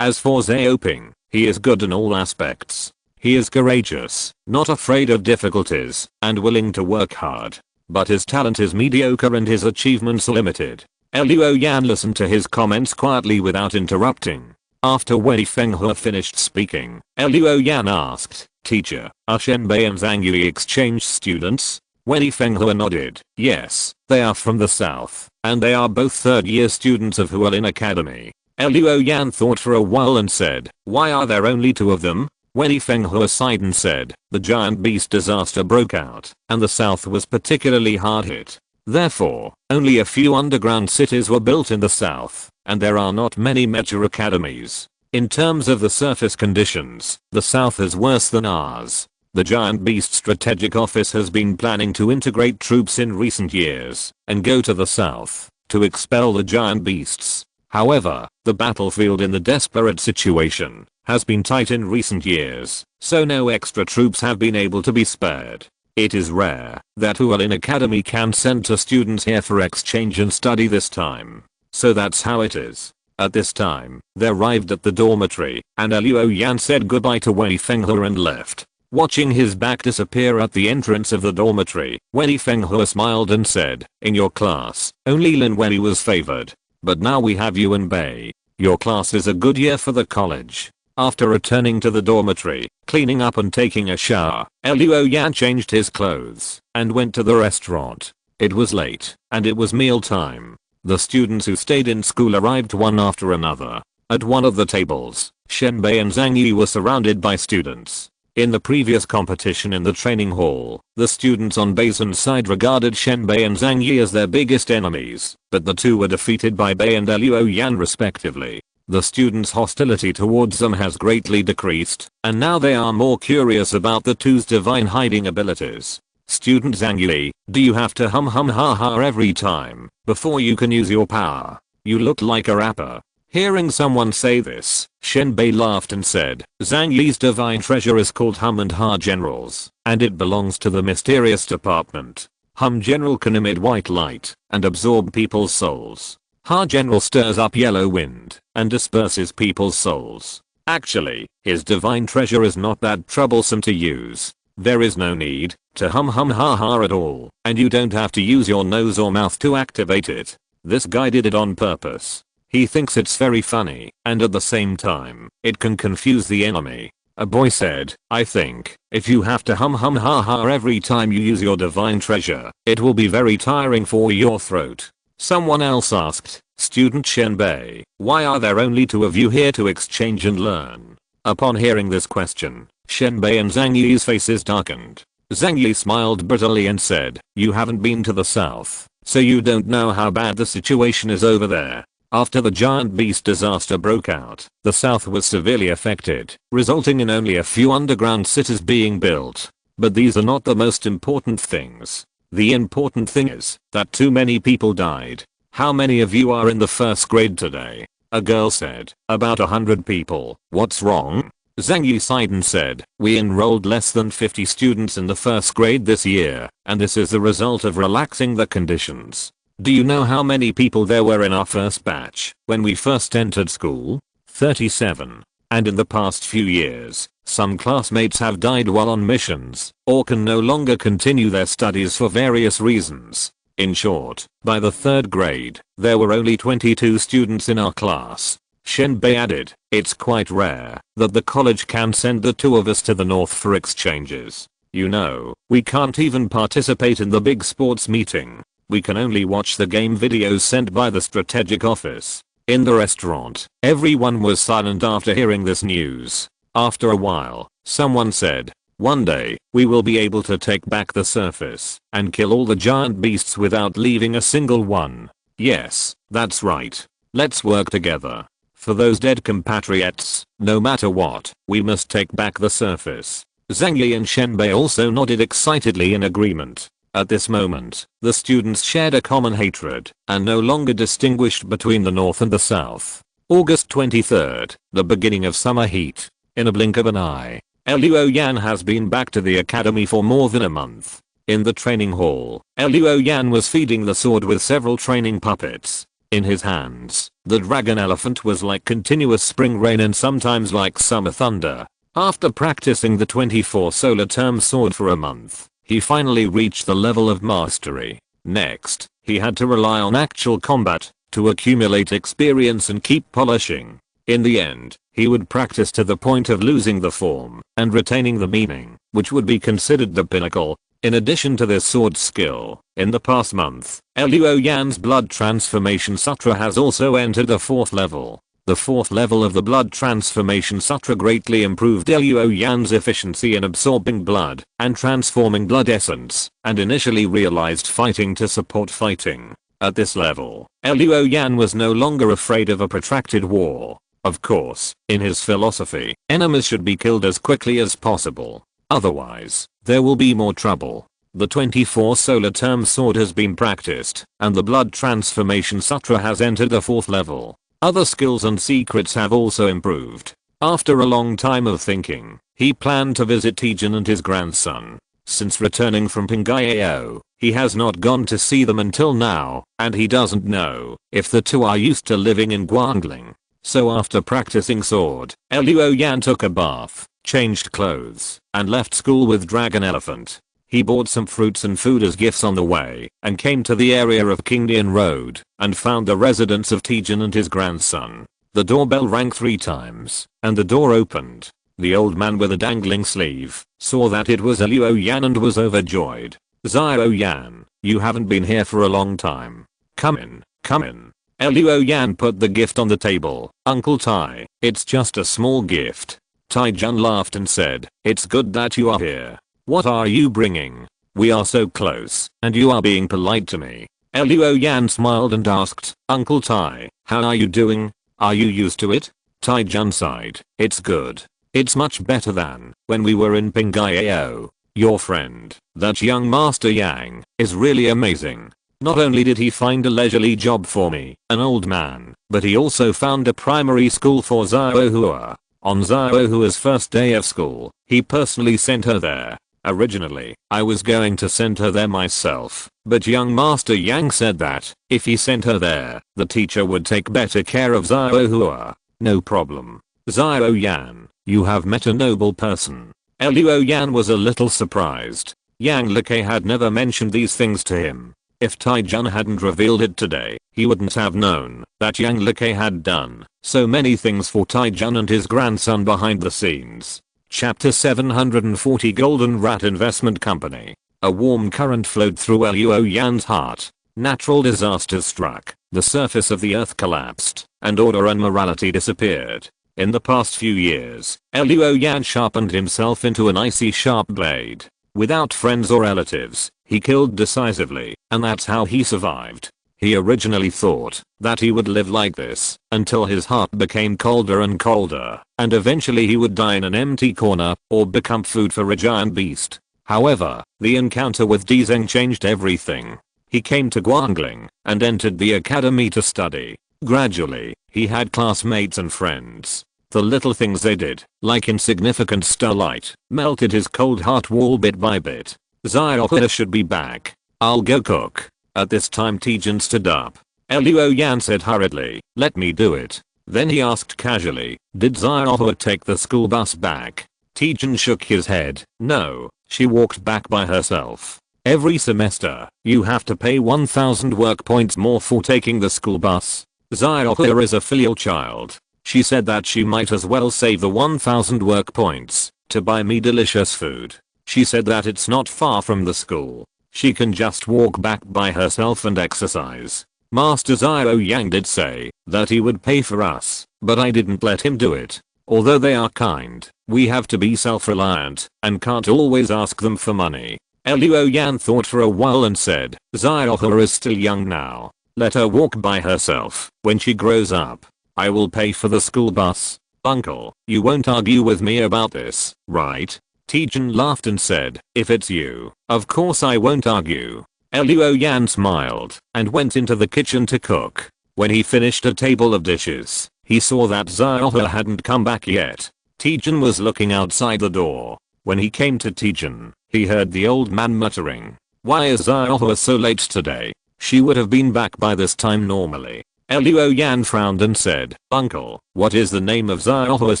as for Xiaoping, he is good in all aspects. He is courageous, not afraid of difficulties, and willing to work hard. But his talent is mediocre and his achievements limited. Luo Yan listened to his comments quietly without interrupting. After Wei Fenghua finished speaking, Luo Yan asked, teacher, are Shenbei and Zhang Yi exchange students? Wei Fenghua nodded, yes, they are from the south, and they are both third-year students of Hualin Academy. Luo Yan thought for a while and said, why are there only two of them? Wei Fenghua sighed and said, the giant beast disaster broke out, and the south was particularly hard hit. Therefore, only a few underground cities were built in the south, and there are not many major academies. In terms of the surface conditions, the south is worse than ours. The giant beast strategic office has been planning to integrate troops in recent years, and go to the south, to expel the giant beasts. However, the battlefield in the desperate situation has been tight in recent years, so no extra troops have been able to be spared. It is rare that Hualin Academy can send two students here for exchange and study this time. So that's how it is. At this time, they arrived at the dormitory, and Luo Yan said goodbye to Wei Fenghua and left. Watching his back disappear at the entrance of the dormitory, Wei Fenghua smiled and said, in your class, only Lin Wei was favored. But now we have you and Bei. Your class is a good year for the college. After returning to the dormitory, cleaning up and taking a shower, Luo Yan changed his clothes and went to the restaurant. It was late, and it was meal time. The students who stayed in school arrived one after another. At one of the tables, Shenbei and Zhang Yi were surrounded by students. In the previous competition in the training hall, the students on Bei's side regarded Shenbei and Zhang Yi as their biggest enemies, but the two were defeated by Bei and Luo Yan respectively. The students' hostility towards them has greatly decreased, and now they are more curious about the two's divine hiding abilities. Student Zhang Yi, do you have to hum ha ha every time before you can use your power? You look like a rapper. Hearing someone say this, Shenbei laughed and said, Zhang Yi's divine treasure is called Hum and Ha Generals, and it belongs to the mysterious department. Hum General can emit white light and absorb people's souls. Ha General stirs up yellow wind and disperses people's souls. Actually, his divine treasure is not that troublesome to use. There is no need to hum ha ha at all, and you don't have to use your nose or mouth to activate it. This guy did it on purpose. He thinks it's very funny, and at the same time, it can confuse the enemy. A boy said, I think, if you have to hum hum ha ha every time you use your divine treasure, it will be very tiring for your throat. Someone else asked, Student Shenbei, why are there only 2 of you here to exchange and learn? Upon hearing this question, Shenbei and Zhang Yi's faces darkened. Zhang Yi smiled bitterly and said, you haven't been to the south, so you don't know how bad the situation is over there. After the giant beast disaster broke out, the south was severely affected, resulting in only a few underground cities being built. But these are not the most important things. The important thing is that too many people died. How many of you are in the first grade today? A girl said, about 100 people. What's wrong? Zhang Yi sighed and said, we enrolled less than 50 students in the first grade this year, and this is the result of relaxing the conditions. Do you know how many people there were in our first batch when we first entered school? 37. And in the past few years, some classmates have died while on missions, or can no longer continue their studies for various reasons. In short, by the 3rd grade, there were only 22 students in our class. Shenbei added, it's quite rare that the college can send the 2 of us to the north for exchanges. You know, we can't even participate in the big sports meeting. We can only watch the game videos sent by the strategic office. In the restaurant, everyone was silent after hearing this news. After a while, someone said, one day, we will be able to take back the surface and kill all the giant beasts without leaving a single one. Yes, that's right. Let's work together. For those dead compatriots, no matter what, we must take back the surface. Zhang Yi and Shenbei also nodded excitedly in agreement. At this moment, the students shared a common hatred and no longer distinguished between the north and the south. August 23rd, the beginning of summer heat. In a blink of an eye, Luo Yan has been back to the academy for more than a month. In the training hall, Luo Yan was feeding the sword with several training puppets. In his hands, the dragon elephant was like continuous spring rain and sometimes like summer thunder. After practicing the 24 solar term sword for a month, he finally reached the level of mastery. Next, he had to rely on actual combat to accumulate experience and keep polishing. In the end, he would practice to the point of losing the form and retaining the meaning, which would be considered the pinnacle. In addition to this sword skill, in the past month, Luo Yan's blood transformation sutra has also entered the 4th level. The 4th level of the blood transformation sutra greatly improved Luo Yan's efficiency in absorbing blood and transforming blood essence, and initially realized fighting to support fighting. At this level, Luo Yan was no longer afraid of a protracted war. Of course, in his philosophy, enemies should be killed as quickly as possible. Otherwise, there will be more trouble. The 24 solar term sword has been practiced, and the blood transformation sutra has entered the 4th level. Other skills and secrets have also improved. After a long time of thinking, he planned to visit Tijin and his grandson. Since returning from Pingayao, he has not gone to see them until now, and he doesn't know if the 2 are used to living in Guangling. So after practicing sword, Luo Yan took a bath, changed clothes, and left school with Dragon Elephant. He bought some fruits and food as gifts on the way, and came to the area of Qingdian Road, and found the residence of Tijin and his grandson. The doorbell rang 3 times, and the door opened. The old man with a dangling sleeve saw that it was Luo Yan and was overjoyed. Xiao Yan, you haven't been here for a long time. Come in, come in. Luo Yan put the gift on the table. Uncle Tai, it's just a small gift. Tai Jun laughed and said, it's good that you are here. What are you bringing? We are so close, and you are being polite to me. Luo Yan smiled and asked, Uncle Tai, how are you doing? Are you used to it? Tai Jun sighed, it's good. It's much better than when we were in Pingayao. Your friend, that young Master Yang, is really amazing. Not only did he find a leisurely job for me, an old man, but he also found a primary school for Xiaohua. On Xiaohua's first day of school, he personally sent her there. Originally, I was going to send her there myself, but young Master Yang said that, if he sent her there, the teacher would take better care of Xiaohua. No problem. Xiao Yan, you have met a noble person. Luo Yan was a little surprised. Yang Like had never mentioned these things to him. If Taijun hadn't revealed it today, he wouldn't have known that Yang Like had done so many things for Taijun and his grandson behind the scenes. Chapter 740 Golden Rat Investment Company. A warm current flowed through Luo Yan's heart. Natural disasters struck, the surface of the earth collapsed, and order and morality disappeared. In the past few years, Luo Yan sharpened himself into an icy sharp blade. Without friends or relatives, he killed decisively, and that's how he survived. He originally thought that he would live like this until his heart became colder and colder, and eventually he would die in an empty corner or become food for a giant beast. However, the encounter with Dizeng changed everything. He came to Guangling and entered the academy to study. Gradually, he had classmates and friends. The little things they did, like insignificant starlight, melted his cold heart wall bit by bit. Xiaohe should be back. I'll go cook. At this time Tijun stood up. Luo Yan said hurriedly, let me do it. Then he asked casually, did Xiaohe take the school bus back? Tijun shook his head. No, she walked back by herself. Every semester, you have to pay 1000 work points more for taking the school bus. Xiaohe is a filial child. She said that she might as well save the 1000 work points to buy me delicious food. She said that it's not far from the school. She can just walk back by herself and exercise. Master Jiuying did say that he would pay for us, but I didn't let him do it. Although they are kind, we have to be self-reliant and can't always ask them for money. Luo Yan thought for a while and said, Xiaohe is still young now. Let her walk by herself. When she grows up, I will pay for the school bus. Uncle, you won't argue with me about this, right? Tijun laughed and said, if it's you, of course I won't argue. Luo Yan smiled and went into the kitchen to cook. When he finished a table of dishes, he saw that Xiaohe hadn't come back yet. Tijun was looking outside the door. When he came to Tijun, he heard the old man muttering, why is Xiaohe so late today? She would have been back by this time normally. Luo Yan frowned and said, Uncle, what is the name of Xiaohe's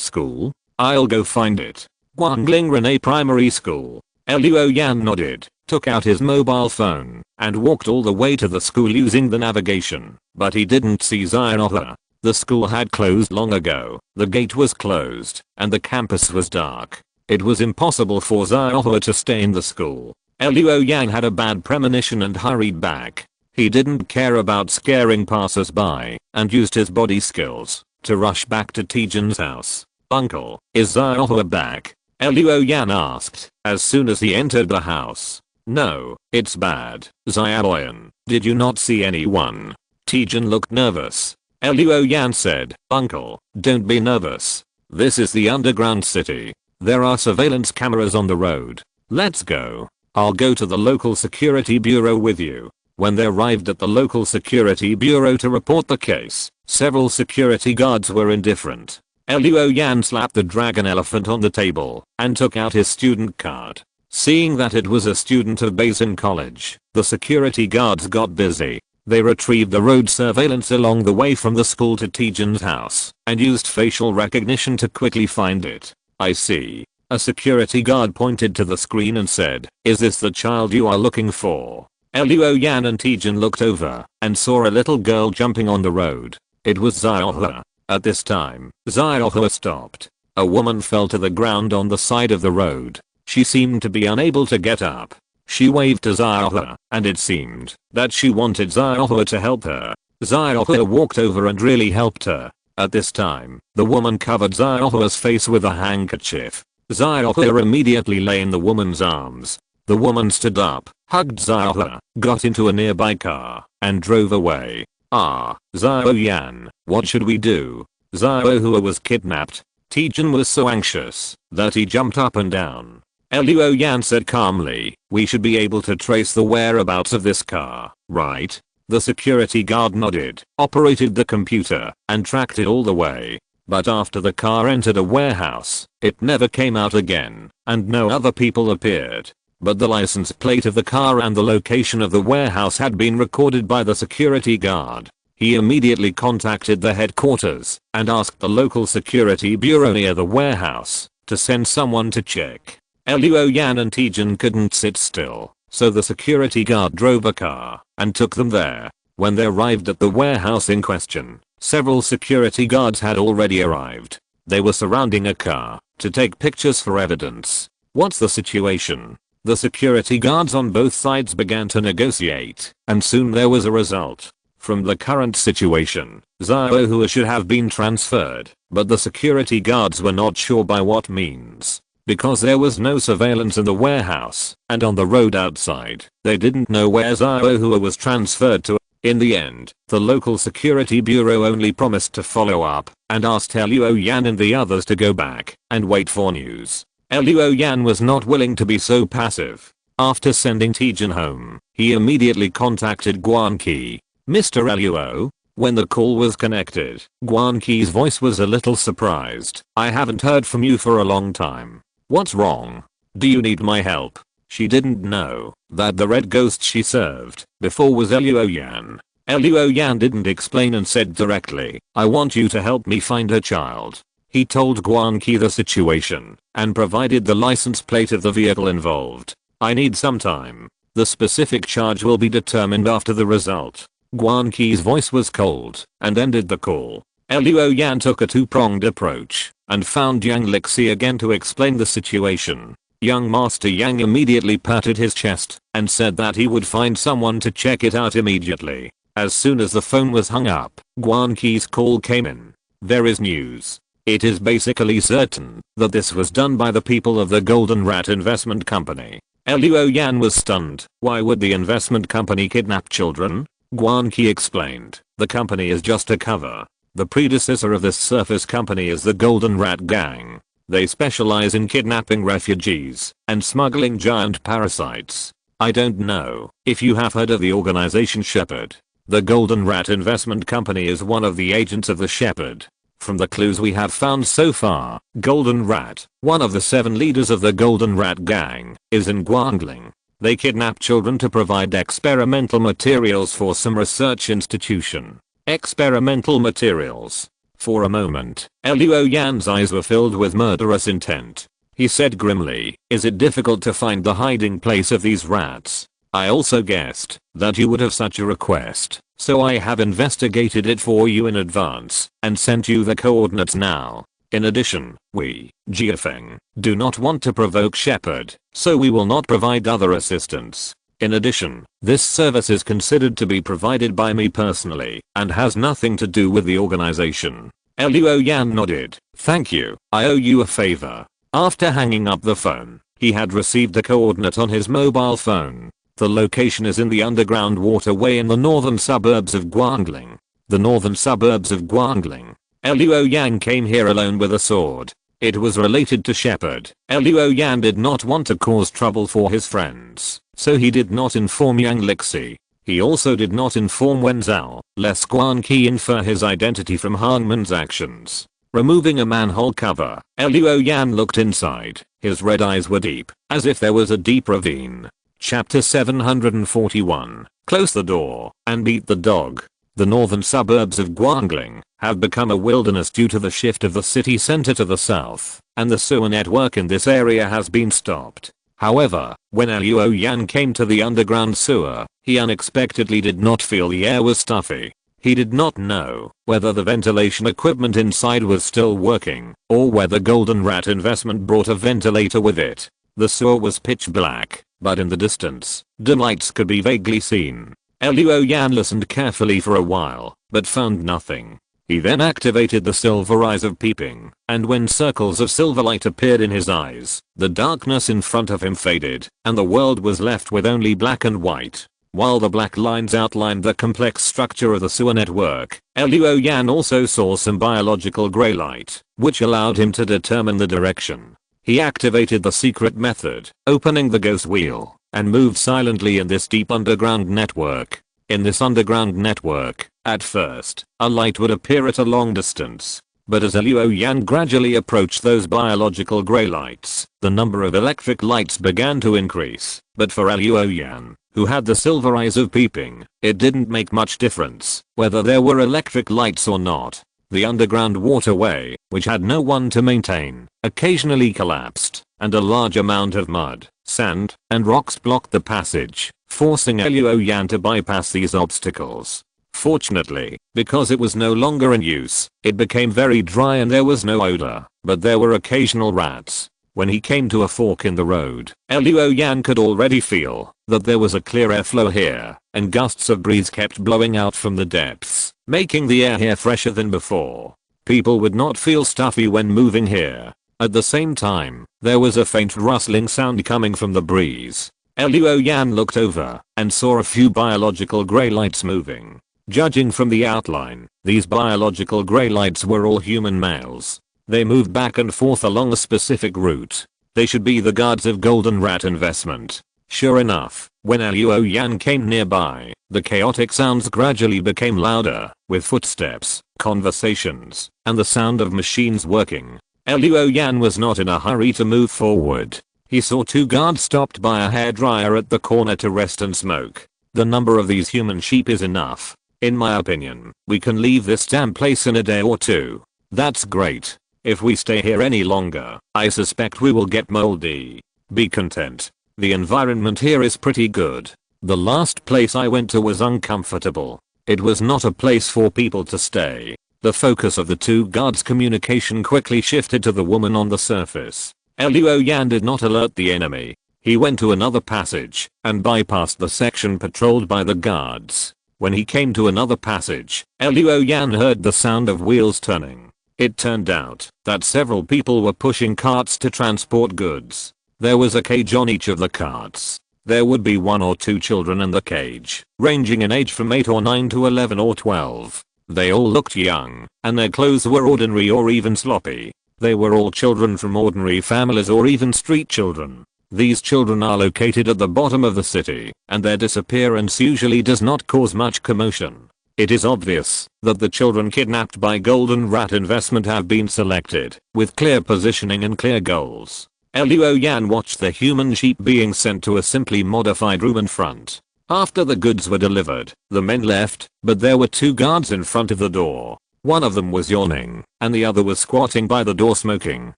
school? I'll go find it. Guangling Renee Primary School. Luo Yan nodded, took out his mobile phone, and walked all the way to the school using the navigation, but he didn't see Xiaohe. The school had closed long ago, the gate was closed, and the campus was dark. It was impossible for Xiaohe to stay in the school. Luo Yan had a bad premonition and hurried back. He didn't care about scaring passers-by, and used his body skills to rush back to Tijun's house. Uncle, is Xiaohe back? Luo Yan asked, as soon as he entered the house. No, it's bad. Xiaoyan, did you not see anyone? Tijun looked nervous. Luo Yan said, Uncle, don't be nervous. This is the underground city. There are surveillance cameras on the road. Let's go. I'll go to the local security bureau with you. When they arrived at the local security bureau to report the case, several security guards were indifferent. Luo Yan slapped the dragon elephant on the table and took out his student card. Seeing that it was a student of Basin College, the security guards got busy. They retrieved the road surveillance along the way from the school to Tijun's house and used facial recognition to quickly find it. I see. A security guard pointed to the screen and said, is this the child you are looking for? Luo Yan and Tijun looked over and saw a little girl jumping on the road. It was Xiaohe. At this time, Xiaohe stopped. A woman fell to the ground on the side of the road. She seemed to be unable to get up. She waved to Xiaohe, and it seemed that she wanted Xiaohe to help her. Xiaohe walked over and really helped her. At this time, the woman covered Xiaohe's face with a handkerchief. Xiaohe immediately lay in the woman's arms. The woman stood up, hugged Xiaohe, got into a nearby car, and drove away. Ah, Jiuying, what should we do? Xiaohe was kidnapped. Tijun was so anxious that he jumped up and down. Luo Yan said calmly, we should be able to trace the whereabouts of this car, right? The security guard nodded, operated the computer, and tracked it all the way. But after the car entered a warehouse, it never came out again, and no other people appeared. But the license plate of the car and the location of the warehouse had been recorded by the security guard. He immediately contacted the headquarters and asked the local security bureau near the warehouse to send someone to check. Luo Yan and Tijun couldn't sit still. So the security guard drove a car and took them there. When they arrived at the warehouse in question, several security guards had already arrived. They were surrounding a car to take pictures for evidence. What's the situation? The security guards on both sides began to negotiate, and soon there was a result. From the current situation, Xiaohua should have been transferred, but the security guards were not sure by what means. Because there was no surveillance in the warehouse, and on the road outside, they didn't know where Xiaohua was transferred to. In the end, the local security bureau only promised to follow up, and asked Luo Yan and the others to go back and wait for news. Luo Yan was not willing to be so passive. After sending Tijin home, he immediately contacted Guan Qi. Mr. Luo? When the call was connected, Guan Qi's voice was a little surprised. I haven't heard from you for a long time. What's wrong? Do you need my help? She didn't know that the red ghost she served before was Luo Yan. Luo Yan didn't explain and said directly, I want you to help me find her child. He told Guan Qi the situation and provided the license plate of the vehicle involved. I need some time. The specific charge will be determined after the result. Guan Qi's voice was cold and ended the call. Luo Yan took a two-pronged approach and found Yang Lixi again to explain the situation. Young Master Yang immediately patted his chest and said that he would find someone to check it out immediately. As soon as the phone was hung up, Guan Qi's call came in. There is news. It is basically certain that this was done by the people of the Golden Rat Investment Company. Luo Yan was stunned. Why would the investment company kidnap children? Guan Qi explained, the company is just a cover. The predecessor of this surface company is the Golden Rat Gang. They specialize in kidnapping refugees and smuggling giant parasites. I don't know if you have heard of the organization Shepherd. The Golden Rat Investment Company is one of the agents of the Shepherd. From the clues we have found so far, Golden Rat, one of the 7 leaders of the Golden Rat Gang, is in Guangling. They kidnap children to provide experimental materials for some research institution. Experimental materials. For a moment, Luo Yan's eyes were filled with murderous intent. He said grimly, is it difficult to find the hiding place of these rats? I also guessed that you would have such a request, so I have investigated it for you in advance and sent you the coordinates now. In addition, we, Xing Feng, do not want to provoke Shepherd, so we will not provide other assistance. In addition, this service is considered to be provided by me personally and has nothing to do with the organization. Luo Yan nodded. Thank you, I owe you a favor. After hanging up the phone, he had received a coordinate on his mobile phone. The location is in the underground waterway in the northern suburbs of Guangling. The northern suburbs of Guangling. Luo Yan came here alone with a sword. It was related to Shepherd. Luo Yan did not want to cause trouble for his friends, so he did not inform Yang Lixi. He also did not inform Wen Zhao, lest Guan Qi infer his identity from Hangman's actions. Removing a manhole cover, Luo Yan looked inside. His red eyes were deep, as if there was a deep ravine. Chapter 741. Close the door and beat the dog. The northern suburbs of Guangling have become a wilderness due to the shift of the city center to the south, and the sewer network in this area has been stopped. However, when Luo Yan came to the underground sewer, he unexpectedly did not feel the air was stuffy. He did not know whether the ventilation equipment inside was still working, or whether Golden Rat Investment brought a ventilator with it. The sewer was pitch black, but in the distance, dim lights could be vaguely seen. Luo Yan listened carefully for a while, but found nothing. He then activated the silver eyes of peeping, and when circles of silver light appeared in his eyes, the darkness in front of him faded, and the world was left with only black and white. While the black lines outlined the complex structure of the sewer network, Luo Yan also saw some biological gray light, which allowed him to determine the direction. He activated the secret method, opening the ghost wheel, and moved silently in this deep underground network. In this underground network, at first, a light would appear at a long distance. But as Luo Yan gradually approached those biological gray lights, the number of electric lights began to increase. But for Luo Yan, who had the silver eyes of peeping, it didn't make much difference whether there were electric lights or not. The underground waterway, which had no one to maintain, occasionally collapsed, and a large amount of mud sand, and rocks blocked the passage, forcing Luo Yan to bypass these obstacles. Fortunately, because it was no longer in use, it became very dry and there was no odor, but there were occasional rats. When he came to a fork in the road, Luo Yan could already feel that there was a clear airflow here, and gusts of breeze kept blowing out from the depths, making the air here fresher than before. People would not feel stuffy when moving here. At the same time, there was a faint rustling sound coming from the breeze. Luo Yan looked over and saw a few biological grey lights moving. Judging from the outline, these biological grey lights were all human males. They moved back and forth along a specific route. They should be the guards of Golden Rat Investment. Sure enough, when Luo Yan came nearby, the chaotic sounds gradually became louder, with footsteps, conversations, and the sound of machines working. Luo Yan was not in a hurry to move forward. He saw two guards stopped by a hairdryer at the corner to rest and smoke. The number of these human sheep is enough. In my opinion, we can leave this damn place in a day or two. That's great. If we stay here any longer, I suspect we will get moldy. Be content. The environment here is pretty good. The last place I went to was uncomfortable. It was not a place for people to stay. The focus of the two guards' communication quickly shifted to the woman on the surface. Luo Yan did not alert the enemy. He went to another passage and bypassed the section patrolled by the guards. When he came to another passage, Luo Yan heard the sound of wheels turning. It turned out that several people were pushing carts to transport goods. There was a cage on each of the carts. There would be 1 or 2 children in the cage, ranging in age from 8 or 9 to 11 or 12. They all looked young, and their clothes were ordinary or even sloppy. They were all children from ordinary families or even street children. These children are located at the bottom of the city, and their disappearance usually does not cause much commotion. It is obvious that the children kidnapped by Golden Rat Investment have been selected, with clear positioning and clear goals. Luo Yan watched the human sheep being sent to a simply modified room in front. After the goods were delivered, the men left, but there were 2 guards in front of the door. One of them was yawning, and the other was squatting by the door smoking.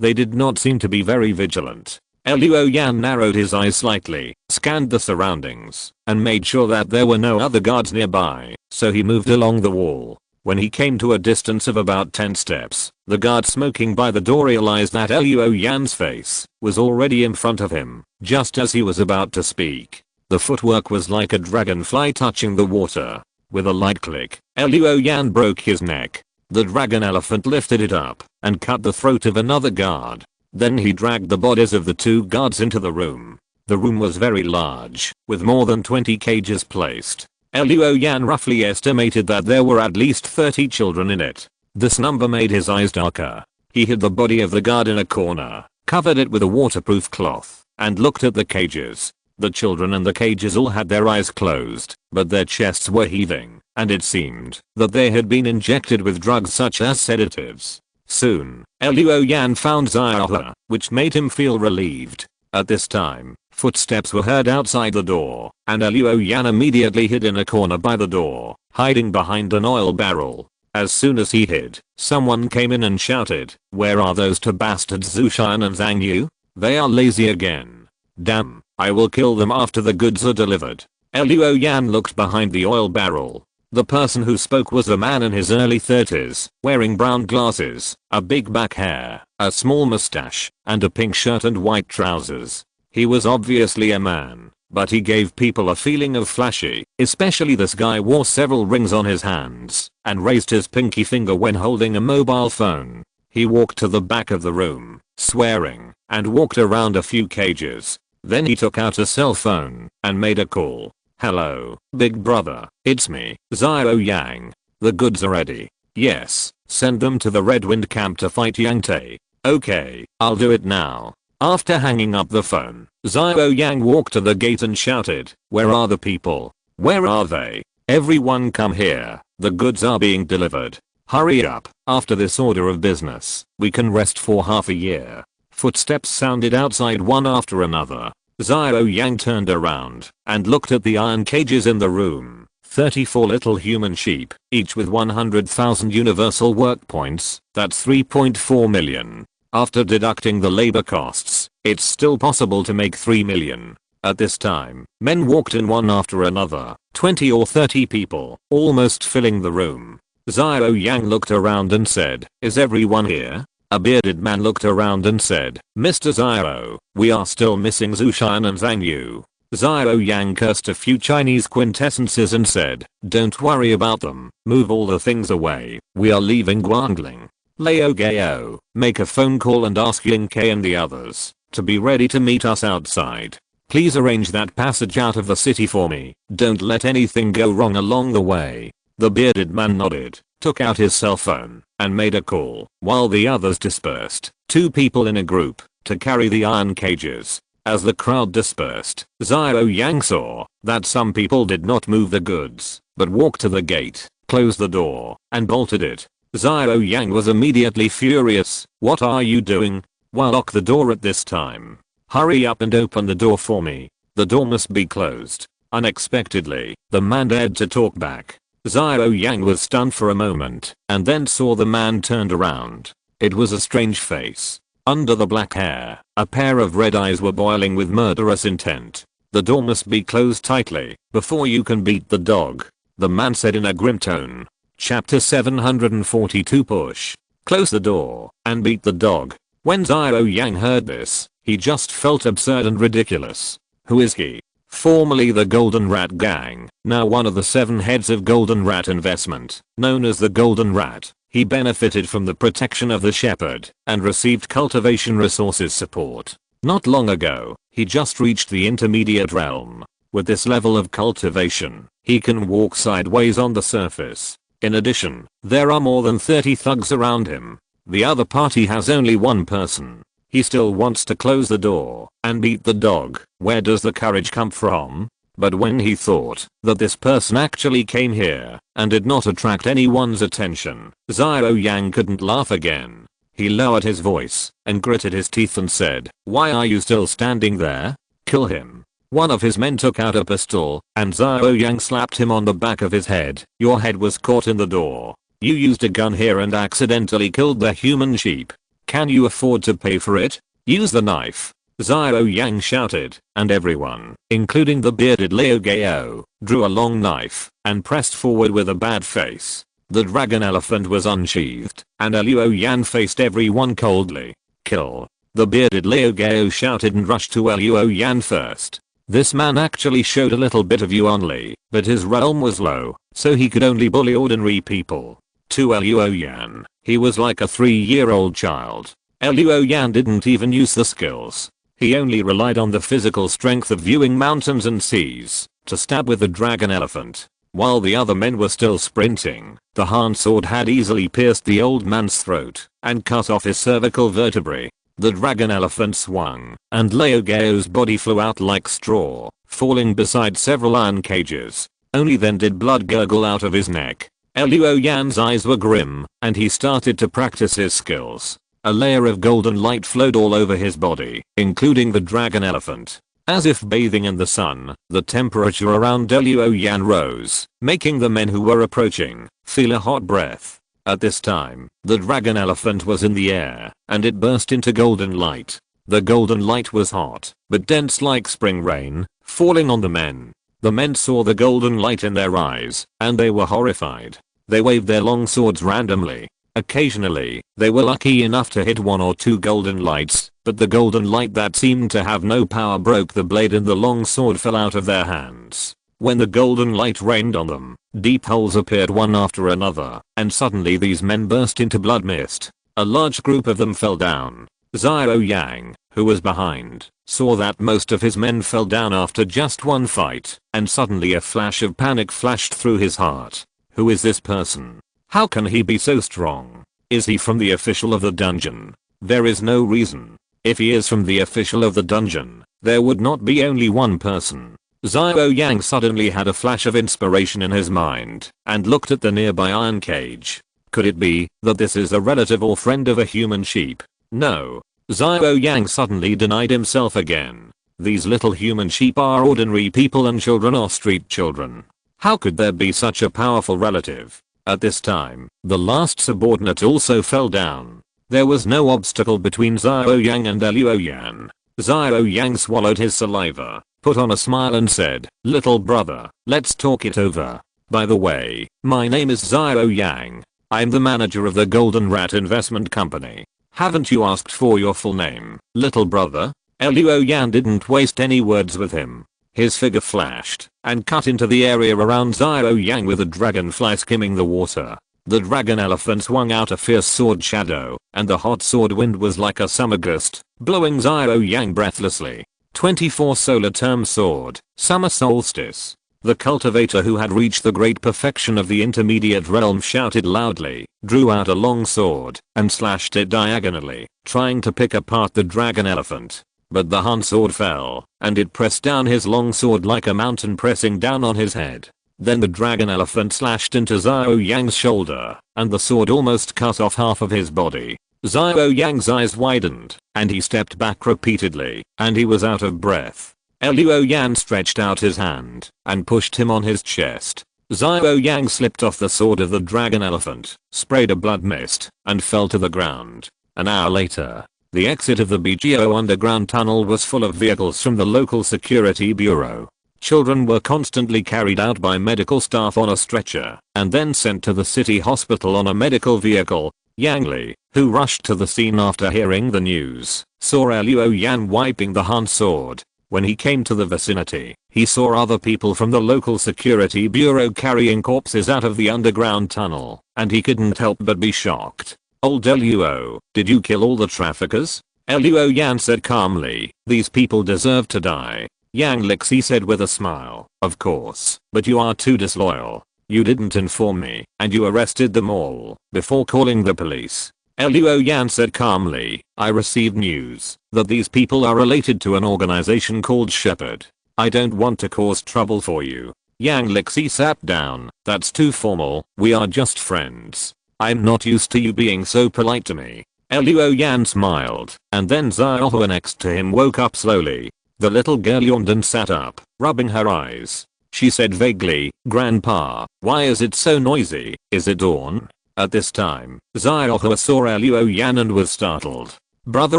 They did not seem to be very vigilant. Luo Yan narrowed his eyes slightly, scanned the surroundings, and made sure that there were no other guards nearby, so he moved along the wall. When he came to a distance of about 10 steps, the guard smoking by the door realized that Luo Yan's face was already in front of him, just as he was about to speak. The footwork was like a dragonfly touching the water. With a light click, Luo Yan broke his neck. The dragon elephant lifted it up and cut the throat of another guard. Then he dragged the bodies of the 2 guards into the room. The room was very large, with more than 20 cages placed. Luo Yan roughly estimated that there were at least 30 children in it. This number made his eyes darker. He hid the body of the guard in a corner, covered it with a waterproof cloth, and looked at the cages. The children in the cages all had their eyes closed, but their chests were heaving, and it seemed that they had been injected with drugs such as sedatives. Soon, Luo Yan found Xiaohe, which made him feel relieved. At this time, footsteps were heard outside the door, and Luo Yan immediately hid in a corner by the door, hiding behind an oil barrel. As soon as he hid, someone came in and shouted, "Where are those 2 bastards Zushan and Zhang Yu? They are lazy again. Damn, I will kill them after the goods are delivered." Luo Yan looked behind the oil barrel. The person who spoke was a man in his early 30s, wearing brown glasses, a big back hair, a small mustache, and a pink shirt and white trousers. He was obviously a man, but he gave people a feeling of flashy, especially this guy wore several rings on his hands, and raised his pinky finger when holding a mobile phone. He walked to the back of the room, swearing, and walked around a few cages. Then he took out a cell phone and made a call. "Hello, big brother, it's me, Xiao Yang. The goods are ready." "Yes, send them to the Red Wind camp to fight Yang Te." "Okay, I'll do it now." After hanging up the phone, Xiao Yang walked to the gate and shouted, "Where are the people? Where are they? Everyone come here, the goods are being delivered. Hurry up, after this order of business, we can rest for half a year." Footsteps sounded outside one after another. Xiao Yang turned around and looked at the iron cages in the room. 34 little human sheep, each with 100,000 universal work points, that's 3.4 million. After deducting the labor costs, It's still possible to make 3 million. At this time, men walked in one after another, 20 or 30 people, almost filling the room. Jiuying looked around and said, "Is everyone here?" A bearded man looked around and said, "Mr. Zio, we are still missing Zushan and Zhang Yu." Jiuying cursed a few Chinese quintessences and said, "Don't worry about them, move all the things away, we are leaving Guangling. Leo Gao, make a phone call and ask Ying K and the others to be ready to meet us outside. Please arrange that passage out of the city for me, don't let anything go wrong along the way." The bearded man nodded, took out his cell phone, and made a call, while the others dispersed, 2 people in a group, to carry the iron cages. As the crowd dispersed, Jiuying saw that some people did not move the goods, but walked to the gate, closed the door, and bolted it. Jiuying was immediately furious. "What are you doing? Why lock the door at this time? Hurry up and open the door for me. The door must be closed." Unexpectedly, the man dared to talk back. Jiuying was stunned for a moment, and then saw the man turned around. It was a strange face. Under the black hair, a pair of red eyes were boiling with murderous intent. "The door must be closed tightly, before you can beat the dog," the man said in a grim tone. Chapter 742 Push. Close the door, and beat the dog. When Jiuying heard this, he just felt absurd and ridiculous. Who is he? Formerly the Golden Rat Gang, now one of the 7 heads of Golden Rat Investment, known as the Golden Rat. He benefited from the protection of the shepherd, and received cultivation resources support. Not long ago, he just reached the intermediate realm. With this level of cultivation, he can walk sideways on the surface. In addition, there are more than 30 thugs around him. The other party has only 1 person. He still wants to close the door and beat the dog. Where does the courage come from? But when he thought that this person actually came here and did not attract anyone's attention, Jiuying couldn't laugh again. He lowered his voice and gritted his teeth and said, "Why are you still standing there? Kill him." One of his men took out a pistol and Jiuying slapped him on the back of his head. "Your head was caught in the door. You used a gun here and accidentally killed the human sheep. Can you afford to pay for it? Use the knife." Jiuying shouted, and everyone, including the bearded Leo Gao, drew a long knife and pressed forward with a bad face. The dragon elephant was unsheathed, and Jiuying faced everyone coldly. "Kill." The bearded Leo Gao shouted and rushed to Jiuying first. This man actually showed a little bit of Yuanli, but his realm was low, so he could only bully ordinary people. To Jiuying, he was like a 3-year-old child. Jiuying didn't even use the skills. He only relied on the physical strength of viewing mountains and seas to stab with the dragon elephant. While the other men were still sprinting, the Han sword had easily pierced the old man's throat and cut off his cervical vertebrae. The dragon elephant swung, and Leo Gao's body flew out like straw, falling beside several iron cages. Only then did blood gurgle out of his neck. Jiuying's eyes were grim, and he started to practice his skills. A layer of golden light flowed all over his body, including the dragon elephant. As if bathing in the sun, the temperature around Jiuying rose, making the men who were approaching feel a hot breath. At this time, the dragon elephant was in the air, and it burst into golden light. The golden light was hot, but dense like spring rain, falling on the men. The men saw the golden light in their eyes, and they were horrified. They waved their long swords randomly. Occasionally, they were lucky enough to hit 1 or 2 golden lights, but the golden light that seemed to have no power broke the blade and the long sword fell out of their hands. When the golden light rained on them, deep holes appeared one after another, and suddenly these men burst into blood mist. A large group of them fell down. Jiuying, who was behind, saw that most of his men fell down after just one fight, and suddenly a flash of panic flashed through his heart. Who is this person? How can he be so strong? Is he from the official of the dungeon? There is no reason. If he is from the official of the dungeon, there would not be only one person. Jiuying suddenly had a flash of inspiration in his mind, and looked at the nearby iron cage. Could it be that this is a relative or friend of a human sheep? No. Jiuying suddenly denied himself again. These little human sheep are ordinary people and children or street children. How could there be such a powerful relative? At this time, the last subordinate also fell down. There was no obstacle between Jiuying and Jiuying. Jiuying swallowed his saliva, put on a smile and said, "Little brother, let's talk it over. By the way, my name is Jiuying. I'm the manager of the Golden Rat Investment Company. Haven't you asked for your full name, little brother?" Jiuying didn't waste any words with him. His figure flashed and cut into the area around Jiuying with a dragonfly skimming the water. The dragon elephant swung out a fierce sword shadow, and the hot sword wind was like a summer gust, blowing Jiuying breathlessly. 24 solar term sword, summer solstice. The cultivator who had reached the great perfection of the intermediate realm shouted loudly, drew out a long sword, and slashed it diagonally, trying to pick apart the dragon elephant. But the Han sword fell, and it pressed down his long sword like a mountain pressing down on his head. Then the dragon elephant slashed into Jiuying's shoulder, and the sword almost cut off half of his body. Jiuying's eyes widened, and he stepped back repeatedly, and he was out of breath. Jiuying stretched out his hand, and pushed him on his chest. Jiuying slipped off the sword of the dragon elephant, sprayed a blood mist, and fell to the ground. An hour later, the exit of the BGO underground tunnel was full of vehicles from the local security bureau. Children were constantly carried out by medical staff on a stretcher, and then sent to the city hospital on a medical vehicle. Yang Li, who rushed to the scene after hearing the news, saw Jiuying wiping the Han sword. When he came to the vicinity, he saw other people from the local security bureau carrying corpses out of the underground tunnel, and he couldn't help but be shocked. "Old Luo, did you kill all the traffickers?" Jiuying said calmly, "These people deserve to die." Yang Lixi said with a smile, "Of course, but you are too disloyal. You didn't inform me, and you arrested them all, before calling the police." Jiuying said calmly, "I received news that these people are related to an organization called Shepherd. I don't want to cause trouble for you." Yang Lixi sat down. "That's too formal, we are just friends. I'm not used to you being so polite to me." Jiuying smiled, and then Xiaohua next to him woke up slowly. The little girl yawned and sat up, rubbing her eyes. She said vaguely, "Grandpa, why is it so noisy? Is it dawn?" At this time, Xiaohua saw Jiuying and was startled. "Brother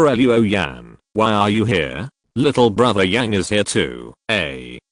Jiuying, why are you here?" "Little brother Yang is here too."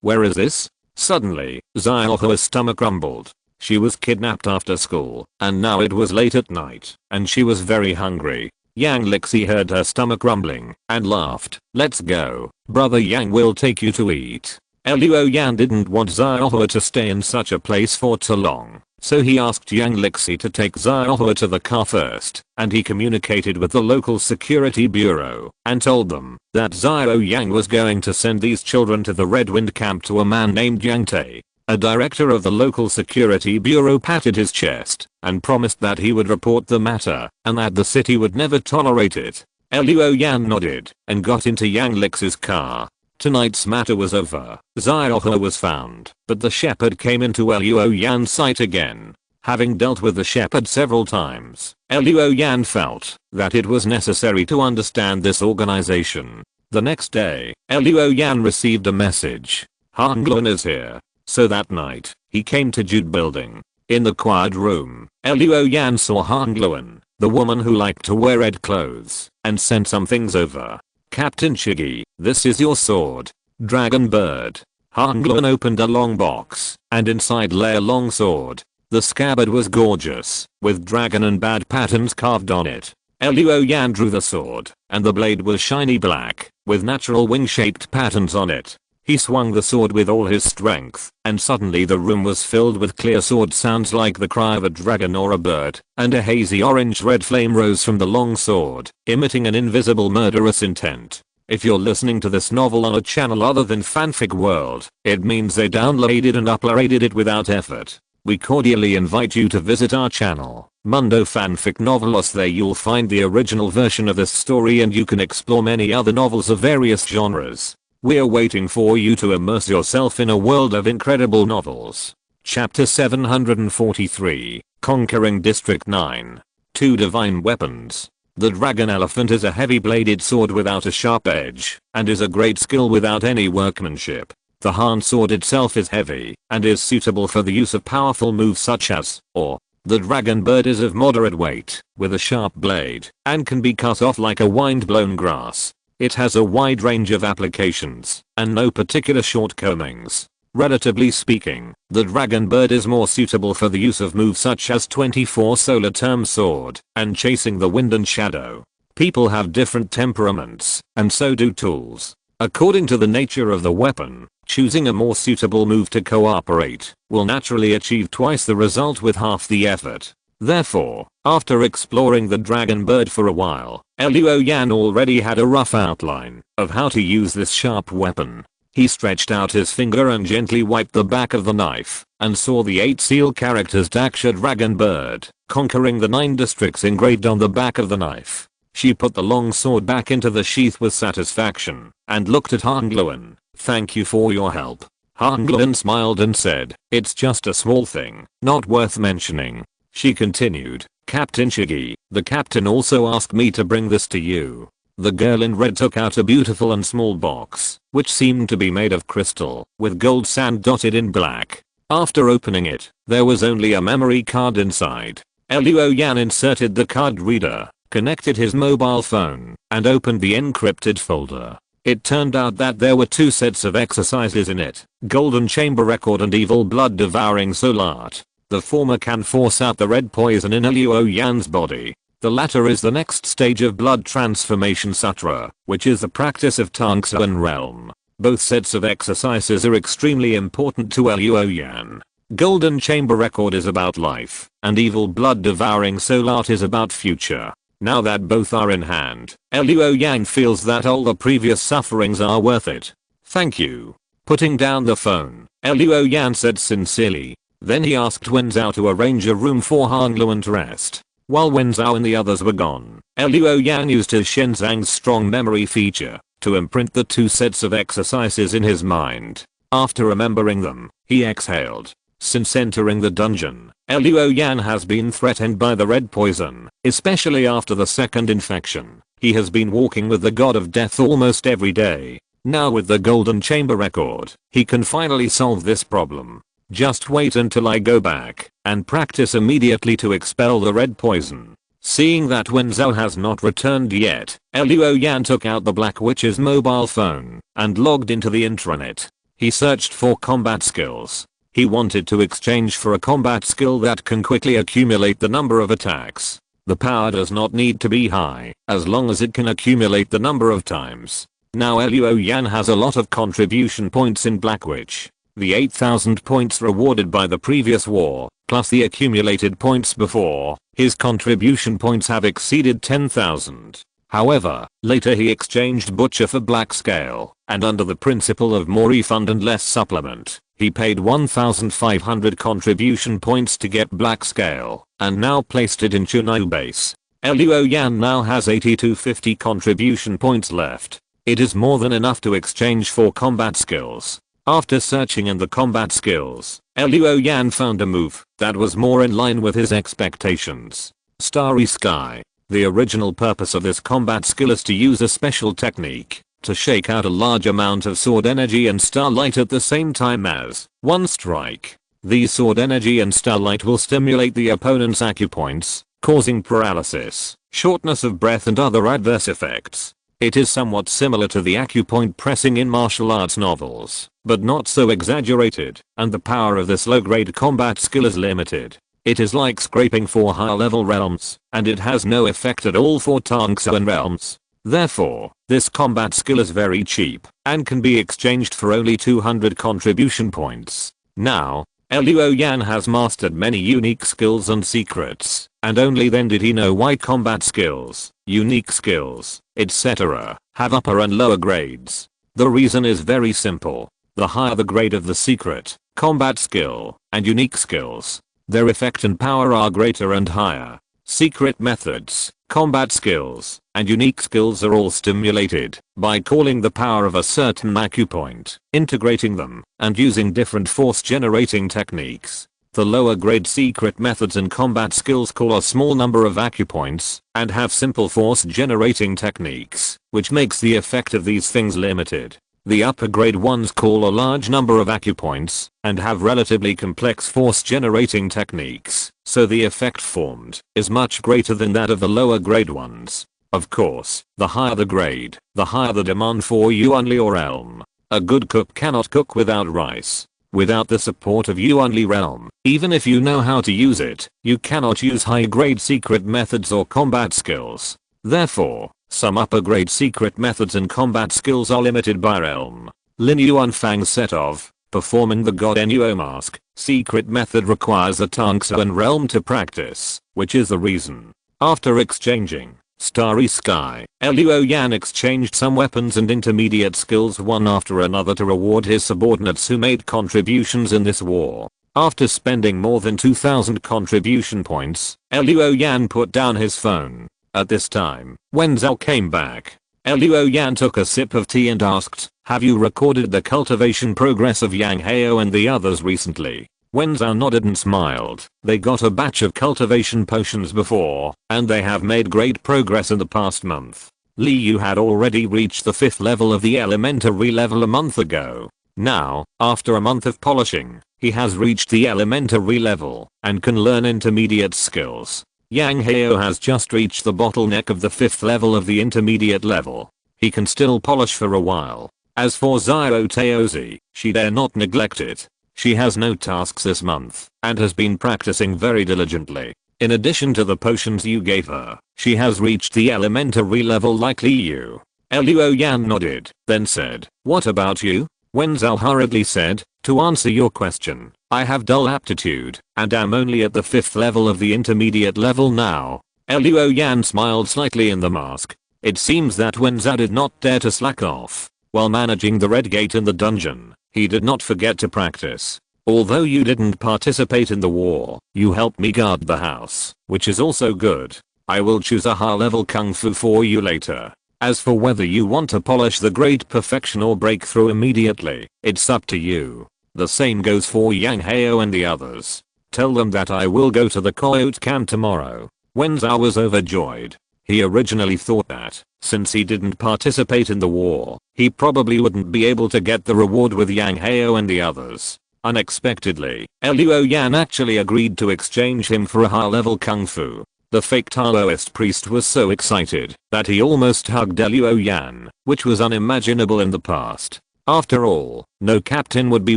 Where is this?" Suddenly, Xiaohua's stomach rumbled. She was kidnapped after school, and now it was late at night, and she was very hungry. Yang Lixi heard her stomach rumbling, and laughed. "Let's go. Brother Yang will take you to eat." Jiuying didn't want Xiaohua to stay in such a place for too long, so he asked Yang Lixi to take Xiaohua to the car first, and he communicated with the local security bureau, and told them that Jiuying was going to send these children to the Red Wind camp to a man named Yang Tae. A director of the local security bureau patted his chest, and promised that he would report the matter, and that the city would never tolerate it. Jiuying nodded, and got into Yang Lixi's car. Tonight's matter was over. Xiaohua was found, but the shepherd came into Jiuying's sight again. Having dealt with the shepherd several times, Jiuying felt that it was necessary to understand this organization. The next day, Jiuying received a message. "Hanglun is here." So that night, he came to Jude building. In the quiet room, Jiuying saw Hanglun, the woman who liked to wear red clothes, and sent some things over. "Captain Shiggy, this is your sword." "Dragon bird." Hanglun opened a long box, and inside lay a long sword. The scabbard was gorgeous, with dragon and bad patterns carved on it. Jiuying drew the sword, and the blade was shiny black, with natural wing-shaped patterns on it. He swung the sword with all his strength, and suddenly the room was filled with clear sword sounds like the cry of a dragon or a bird, and a hazy orange-red flame rose from the long sword, emitting an invisible murderous intent. If you're listening to this novel on a channel other than Fanfic World, it means they downloaded and uploaded it without effort. We cordially invite you to visit our channel, Mundo Fanfic Novelos. There you'll find the original version of this story, and you can explore many other novels of various genres. We're waiting for you to immerse yourself in a world of incredible novels. Chapter 743, Conquering District 9. 2 Divine Weapons. The dragon elephant is a heavy-bladed sword without a sharp edge, and is a great skill without any workmanship. The Han sword itself is heavy, and is suitable for the use of powerful moves such as, or. The dragon bird is of moderate weight, with a sharp blade, and can be cut off like a wind-blown grass. It has a wide range of applications and no particular shortcomings. Relatively speaking, the Dragon Bird is more suitable for the use of moves such as 24 Solar Term Sword and Chasing the Wind and Shadow. People have different temperaments, and so do tools. According to the nature of the weapon, choosing a more suitable move to cooperate will naturally achieve twice the result with half the effort. Therefore, after exploring the Dragon Bird for a while, Luo Yan already had a rough outline of how to use this sharp weapon. He stretched out his finger and gently wiped the back of the knife, and saw the 8 seal characters Daksha Dragon Bird, conquering the 9 districts engraved on the back of the knife. She put the long sword back into the sheath with satisfaction, and looked at Hongluan. "Thank you for your help." Hongluan smiled and said, "It's just a small thing, not worth mentioning." She continued, "Captain Shiggy, the captain also asked me to bring this to you." The girl in red took out a beautiful and small box, which seemed to be made of crystal, with gold sand dotted in black. After opening it, there was only a memory card inside. Luo Yan inserted the card reader, connected his mobile phone, and opened the encrypted folder. It turned out that there were 2 sets of exercises in it, Golden Chamber Record and Evil Blood Devouring Soul Art. The former can force out the red poison in Luo Yan's body. The latter is the next stage of Blood Transformation Sutra, which is the practice of Tangsuan realm. Both sets of exercises are extremely important to Luo Yan. Golden Chamber Record is about life, and Evil Blood Devouring Soul Art is about future. Now that both are in hand, Luo Yan feels that all the previous sufferings are worth it. "Thank you." Putting down the phone, Luo Yan said sincerely. Then he asked Wen Zhao to arrange a room for Hongluan to rest. While Wen Zhao and the others were gone, Luo Yan used his Shenzhang's strong memory feature to imprint the 2 sets of exercises in his mind. After remembering them, he exhaled. Since entering the dungeon, Luo Yan has been threatened by the red poison, especially after the second infection. He has been walking with the god of death almost every day. Now with the Golden Chamber Record, he can finally solve this problem. "Just wait until I go back and practice immediately to expel the red poison." Seeing that Wen Zhao has not returned yet, Luo Yan took out the Black Witch's mobile phone and logged into the intranet. He searched for combat skills. He wanted to exchange for a combat skill that can quickly accumulate the number of attacks. The power does not need to be high, as long as it can accumulate the number of times. Now Luo Yan has a lot of contribution points in Black Witch. The 8,000 points rewarded by the previous war, plus the accumulated points before, his contribution points have exceeded 10,000. However, later he exchanged Butcher for Black Scale, and under the principle of more refund and less supplement, he paid 1,500 contribution points to get Black Scale, and now placed it in Chunyu base. Luo Yan now has 8250 contribution points left. It is more than enough to exchange for combat skills. After searching in the combat skills, Luo Yan found a move that was more in line with his expectations. Starry Sky. The original purpose of this combat skill is to use a special technique to shake out a large amount of sword energy and starlight at the same time as one strike. These sword energy and starlight will stimulate the opponent's acupoints, causing paralysis, shortness of breath and other adverse effects. It is somewhat similar to the acupoint pressing in martial arts novels, but not so exaggerated, and the power of this low-grade combat skill is limited. It is like scraping for higher-level realms, and it has no effect at all for Tangsuan realms. Therefore, this combat skill is very cheap, and can be exchanged for only 200 contribution points. Now, Luo Yan has mastered many unique skills and secrets, and only then did he know why combat skills, unique skills, etc., have upper and lower grades. The reason is very simple. The higher the grade of the secret, combat skill, and unique skills, their effect and power are greater and higher. Secret methods, combat skills, and unique skills are all stimulated by calling the power of a certain acupoint, integrating them, and using different force generating techniques. The lower grade secret methods and combat skills call a small number of acupoints and have simple force generating techniques, which makes the effect of these things limited. The upper grade ones call a large number of acupoints and have relatively complex force generating techniques, so the effect formed is much greater than that of the lower grade ones. Of course, the higher the grade, the higher the demand for Yuanli or Elm. A good cook cannot cook without rice. Without the support of Yuanli realm, even if you know how to use it, you cannot use high-grade secret methods or combat skills. Therefore, some upper-grade secret methods and combat skills are limited by realm. Lin Yuan Fang's set of performing the God Nuo mask secret method requires a Tangxuan realm to practice, which is the reason. After exchanging Starry Sky, Luo Yan exchanged some weapons and intermediate skills one after another to reward his subordinates who made contributions in this war. After spending more than 2,000 contribution points, Luo Yan put down his phone. At this time, Wen Zhao came back. Luo Yan took a sip of tea and asked, "Have you recorded the cultivation progress of Yang Hao and the others recently?" Wen Zhao nodded and smiled. They got a batch of cultivation potions before, and they have made great progress in the past month. Li Yu had already reached the 5th level of the elementary level a month ago. Now, after a month of polishing, he has reached the elementary level and can learn intermediate skills. Yang Hao has just reached the bottleneck of the 5th level of the intermediate level. He can still polish for a while. As for Xiao Taozi, she dare not neglect it. She has no tasks this month and has been practicing very diligently. In addition to the potions you gave her, she has reached the elementary level like Li Yu. Luo Yan nodded, then said, "What about you?" Wen Zhao hurriedly said, "To answer your question, I have dull aptitude and am only at the 5th level of the intermediate level now." Luo Yan smiled slightly in the mask. It seems that Wen Zhao did not dare to slack off. While managing the red gate in the dungeon, he did not forget to practice. Although you didn't participate in the war, you helped me guard the house, which is also good. I will choose a high level kung fu for you later. As for whether you want to polish the great perfection or break through immediately, it's up to you. The same goes for Yang Hao and the others. Tell them that I will go to the coyote camp tomorrow. Wen Zhao was overjoyed. He originally thought that, since he didn't participate in the war, he probably wouldn't be able to get the reward with Yang Hao and the others. Unexpectedly, Luo Yan actually agreed to exchange him for a high-level kung fu. The fake Taoist priest was so excited that he almost hugged Luo Yan, which was unimaginable in the past. After all, no captain would be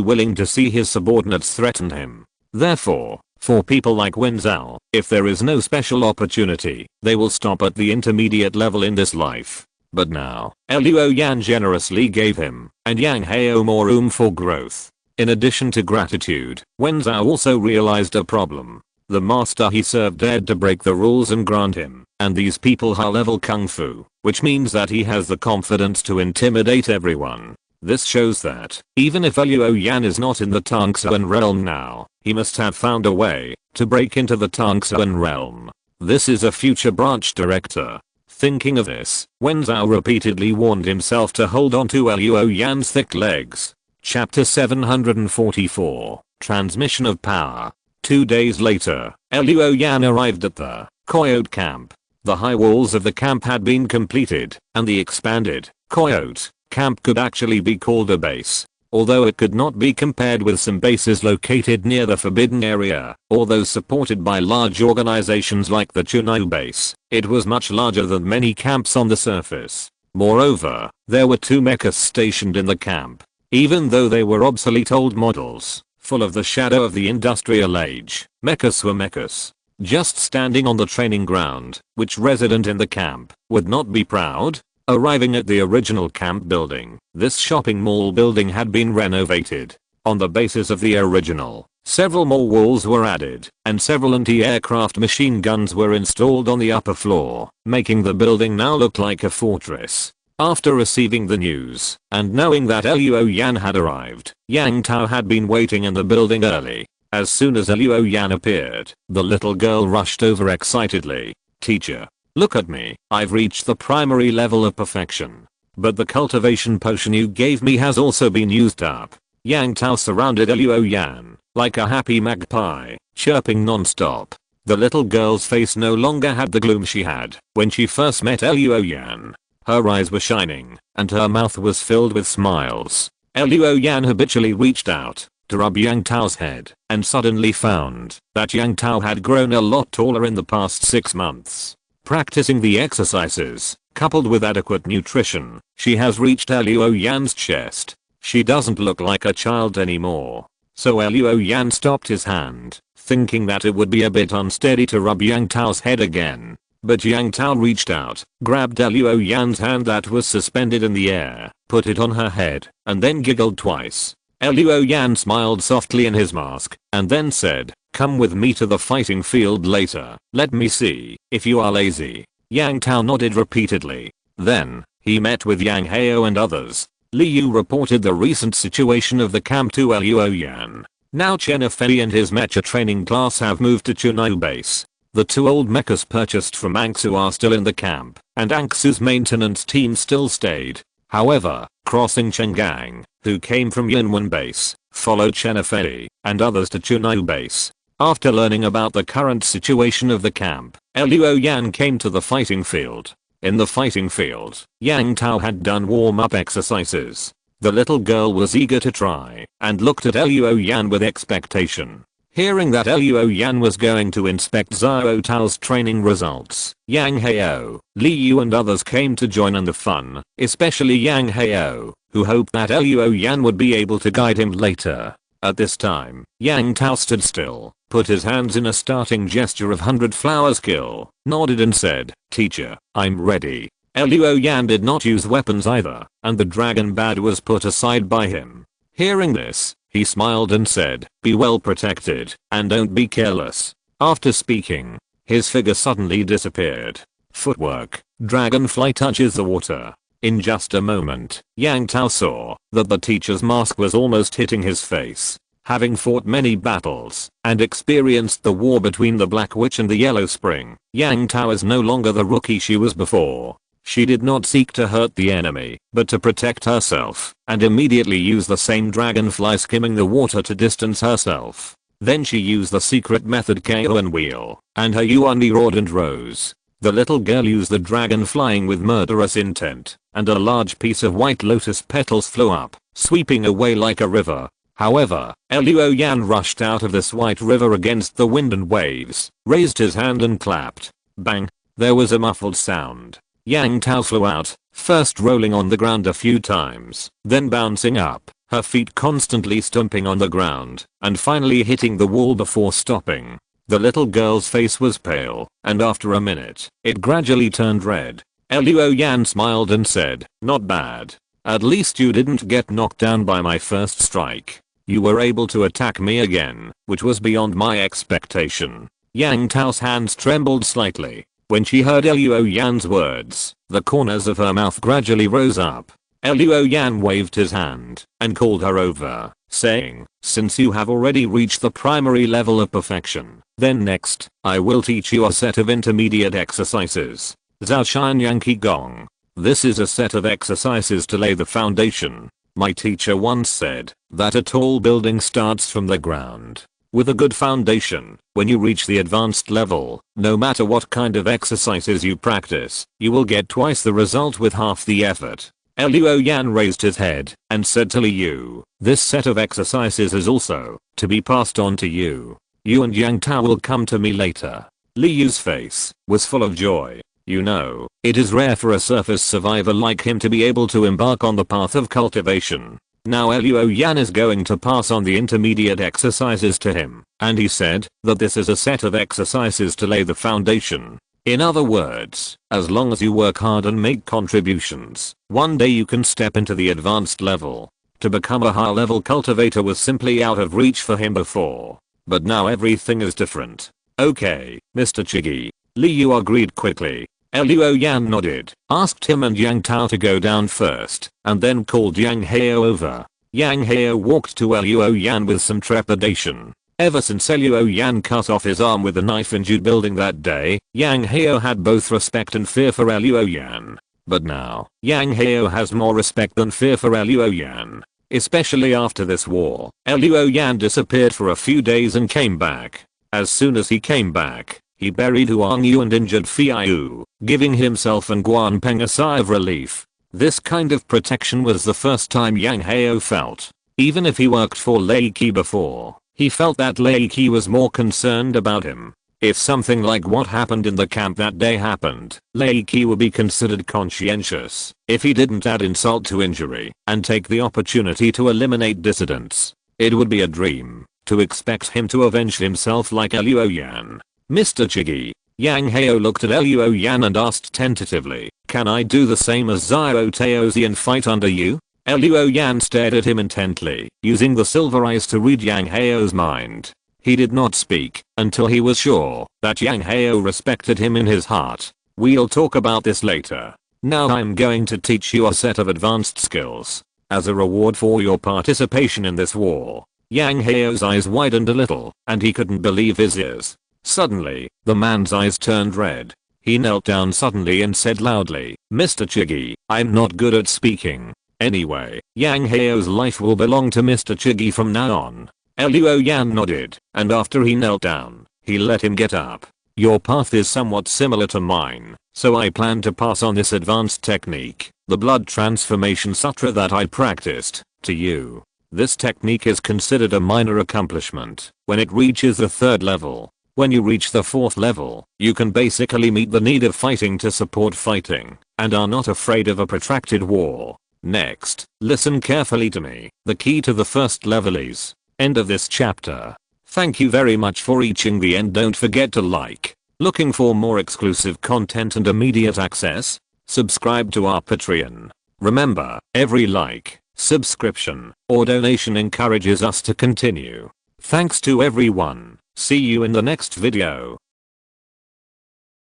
willing to see his subordinates threaten him. Therefore, for people like Wen Zhao, if there is no special opportunity, they will stop at the intermediate level in this life. But now, Luo Yan generously gave him and Yang Hao more room for growth. In addition to gratitude, Wen Zhao also realized a problem. The master he served dared to break the rules and grant him and these people high-level kung fu, which means that he has the confidence to intimidate everyone. This shows that, even if Luo Yan is not in the Tangxuan realm now, he must have found a way to break into the Tangxuan realm. This is a future branch director. Thinking of this, Wen Zhao repeatedly warned himself to hold on to Luo Yan's thick legs. Chapter 744, Transmission of Power. 2 days later, Luo Yan arrived at the coyote camp. The high walls of the camp had been completed, and the expanded coyote camp could actually be called a base. Although it could not be compared with some bases located near the forbidden area, or those supported by large organizations like the Chunai base, it was much larger than many camps on the surface. Moreover, there were 2 mechs stationed in the camp. Even though they were obsolete old models, full of the shadow of the industrial age, mechs were mechs. Just standing on the training ground, which resident in the camp would not be proud? Arriving at the original camp building, this shopping mall building had been renovated. On the basis of the original, several more walls were added, and several anti-aircraft machine guns were installed on the upper floor, making the building now look like a fortress. After receiving the news, and knowing that Luo Yan had arrived, Yang Tao had been waiting in the building early. As soon as Luo Yan appeared, the little girl rushed over excitedly. "Teacher, look at me, I've reached the primary level of perfection. But the cultivation potion you gave me has also been used up." Yang Tao surrounded Luo Yan like a happy magpie, chirping non-stop. The little girl's face no longer had the gloom she had when she first met Luo Yan. Her eyes were shining, and her mouth was filled with smiles. Luo Yan habitually reached out to rub Yang Tao's head, and suddenly found that Yang Tao had grown a lot taller in the past 6 months. Practicing the exercises, coupled with adequate nutrition, she has reached Luo Yan's chest. She doesn't look like a child anymore. So Luo Yan stopped his hand, thinking that it would be a bit unsteady to rub Yang Tao's head again. But Yang Tao reached out, grabbed Luo Yan's hand that was suspended in the air, put it on her head, and then giggled twice. Luo Yan smiled softly in his mask, and then said, "Come with me to the fighting field later. Let me see if you are lazy." Yang Tao nodded repeatedly. Then, he met with Yang Hao and others. Liu reported the recent situation of the camp to Luo Yan. Now Chen Fei and his mecha training class have moved to Chunai base. The 2 old mechas purchased from Anxu are still in the camp, and Anxu's maintenance team still stayed. However, crossing Chenggang, who came from Yunwan base, followed Chen Fei and others to Chunai base. After learning about the current situation of the camp, Luo Yan came to the fighting field. In the fighting field, Yang Tao had done warm-up exercises. The little girl was eager to try and looked at Luo Yan with expectation. Hearing that Luo Yan was going to inspect Xiao Tao's training results, Yang Hao, Liu and others came to join in the fun, especially Yang Hao, who hoped that Luo Yan would be able to guide him later. At this time, Yang Tao stood still, put his hands in a starting gesture of 100 flower skill, nodded and said, "Teacher, I'm ready." Luo Yan did not use weapons either, and the dragon bad was put aside by him. Hearing this, he smiled and said, "Be well protected, and don't be careless." After speaking, his figure suddenly disappeared. Footwork, dragonfly touches the water. In just a moment, Yang Tao saw that the teacher's mask was almost hitting his face. Having fought many battles and experienced the war between the Black Witch and the Yellow Spring, Yang Tao is no longer the rookie she was before. She did not seek to hurt the enemy, but to protect herself, and immediately used the same dragonfly skimming the water to distance herself. Then she used the secret method KO and wheel, and her yuan roared and rose. The little girl used the dragon flying with murderous intent, and a large piece of white lotus petals flew up, sweeping away like a river. However, Luo Yan rushed out of this white river against the wind and waves, raised his hand and clapped. Bang! There was a muffled sound. Yang Tao flew out, first rolling on the ground a few times, then bouncing up, her feet constantly stomping on the ground, and finally hitting the wall before stopping. The little girl's face was pale, and after a minute, it gradually turned red. Luo Yan smiled and said, "Not bad. At least you didn't get knocked down by my first strike. You were able to attack me again, which was beyond my expectation." Yang Tao's hands trembled slightly. When she heard Luo Yan's words, the corners of her mouth gradually rose up. Luo Yan waved his hand and called her over, saying, "Since you have already reached the primary level of perfection, then next, I will teach you a set of intermediate exercises. Zhao Shan Yang Gong. This is a set of exercises to lay the foundation. My teacher once said that a tall building starts from the ground. With a good foundation, when you reach the advanced level, no matter what kind of exercises you practice, you will get twice the result with half the effort." Luo Yan raised his head and said to Liu, "This set of exercises is also to be passed on to you. You and Yang Tao will come to me later." Liu's face was full of joy. You know, it is rare for a surface survivor like him to be able to embark on the path of cultivation. Now Luo Yan is going to pass on the intermediate exercises to him, and he said that this is a set of exercises to lay the foundation. In other words, as long as you work hard and make contributions, one day you can step into the advanced level. To become a high level cultivator was simply out of reach for him before. But now everything is different. "Okay, Mr. Chigi." Liu agreed quickly. Luo Yan nodded, asked him and Yang Tao to go down first, and then called Yang Hao over. Yang Hao walked to Luo Yan with some trepidation. Ever since Luo Yan cut off his arm with a knife in Jude building that day, Yang Hao had both respect and fear for Luo Yan. But now, Yang Hao has more respect than fear for Luo Yan. Especially after this war, Luo Yan disappeared for a few days and came back. As soon as he came back, he buried Huang Yu and injured Fei Yu, giving himself and Guan Peng a sigh of relief. This kind of protection was the first time Yang Hao felt. Even if he worked for Lei Qi before, he felt that Lei Qi was more concerned about him. If something like what happened in the camp that day happened, Leiki would be considered conscientious if he didn't add insult to injury and take the opportunity to eliminate dissidents. It would be a dream to expect him to avenge himself like Luo Yan. Mr. Chigi. Yang Heo looked at Luo Yan and asked tentatively, "Can I do the same as Xiao Taozi and fight under you?" Luo Yan stared at him intently, using the silver eyes to read Yang Heo's mind. He did not speak until he was sure that Yang Heo respected him in his heart. "We'll talk about this later. Now I'm going to teach you a set of advanced skills as a reward for your participation in this war." Yang Heo's eyes widened a little, and he couldn't believe his ears. Suddenly, the man's eyes turned red. He knelt down suddenly and said loudly, "Mr. Chigi, I'm not good at speaking. Anyway, Yang Heo's life will belong to Mr. Chigi from now on." Luo Yan nodded, and after he knelt down, he let him get up. "Your path is somewhat similar to mine, so I plan to pass on this advanced technique, the blood transformation sutra that I practiced, to you. This technique is considered a minor accomplishment when it reaches the 3rd level. When you reach the 4th level, you can basically meet the need of fighting to support fighting, and are not afraid of a protracted war. Next, listen carefully to me. The key to the 1st level is..." End of this chapter. Thank you very much for reaching the end. Don't forget to like. Looking for more exclusive content and immediate access? Subscribe to our Patreon. Remember, every like, subscription, or donation encourages us to continue. Thanks to everyone. See you in the next video.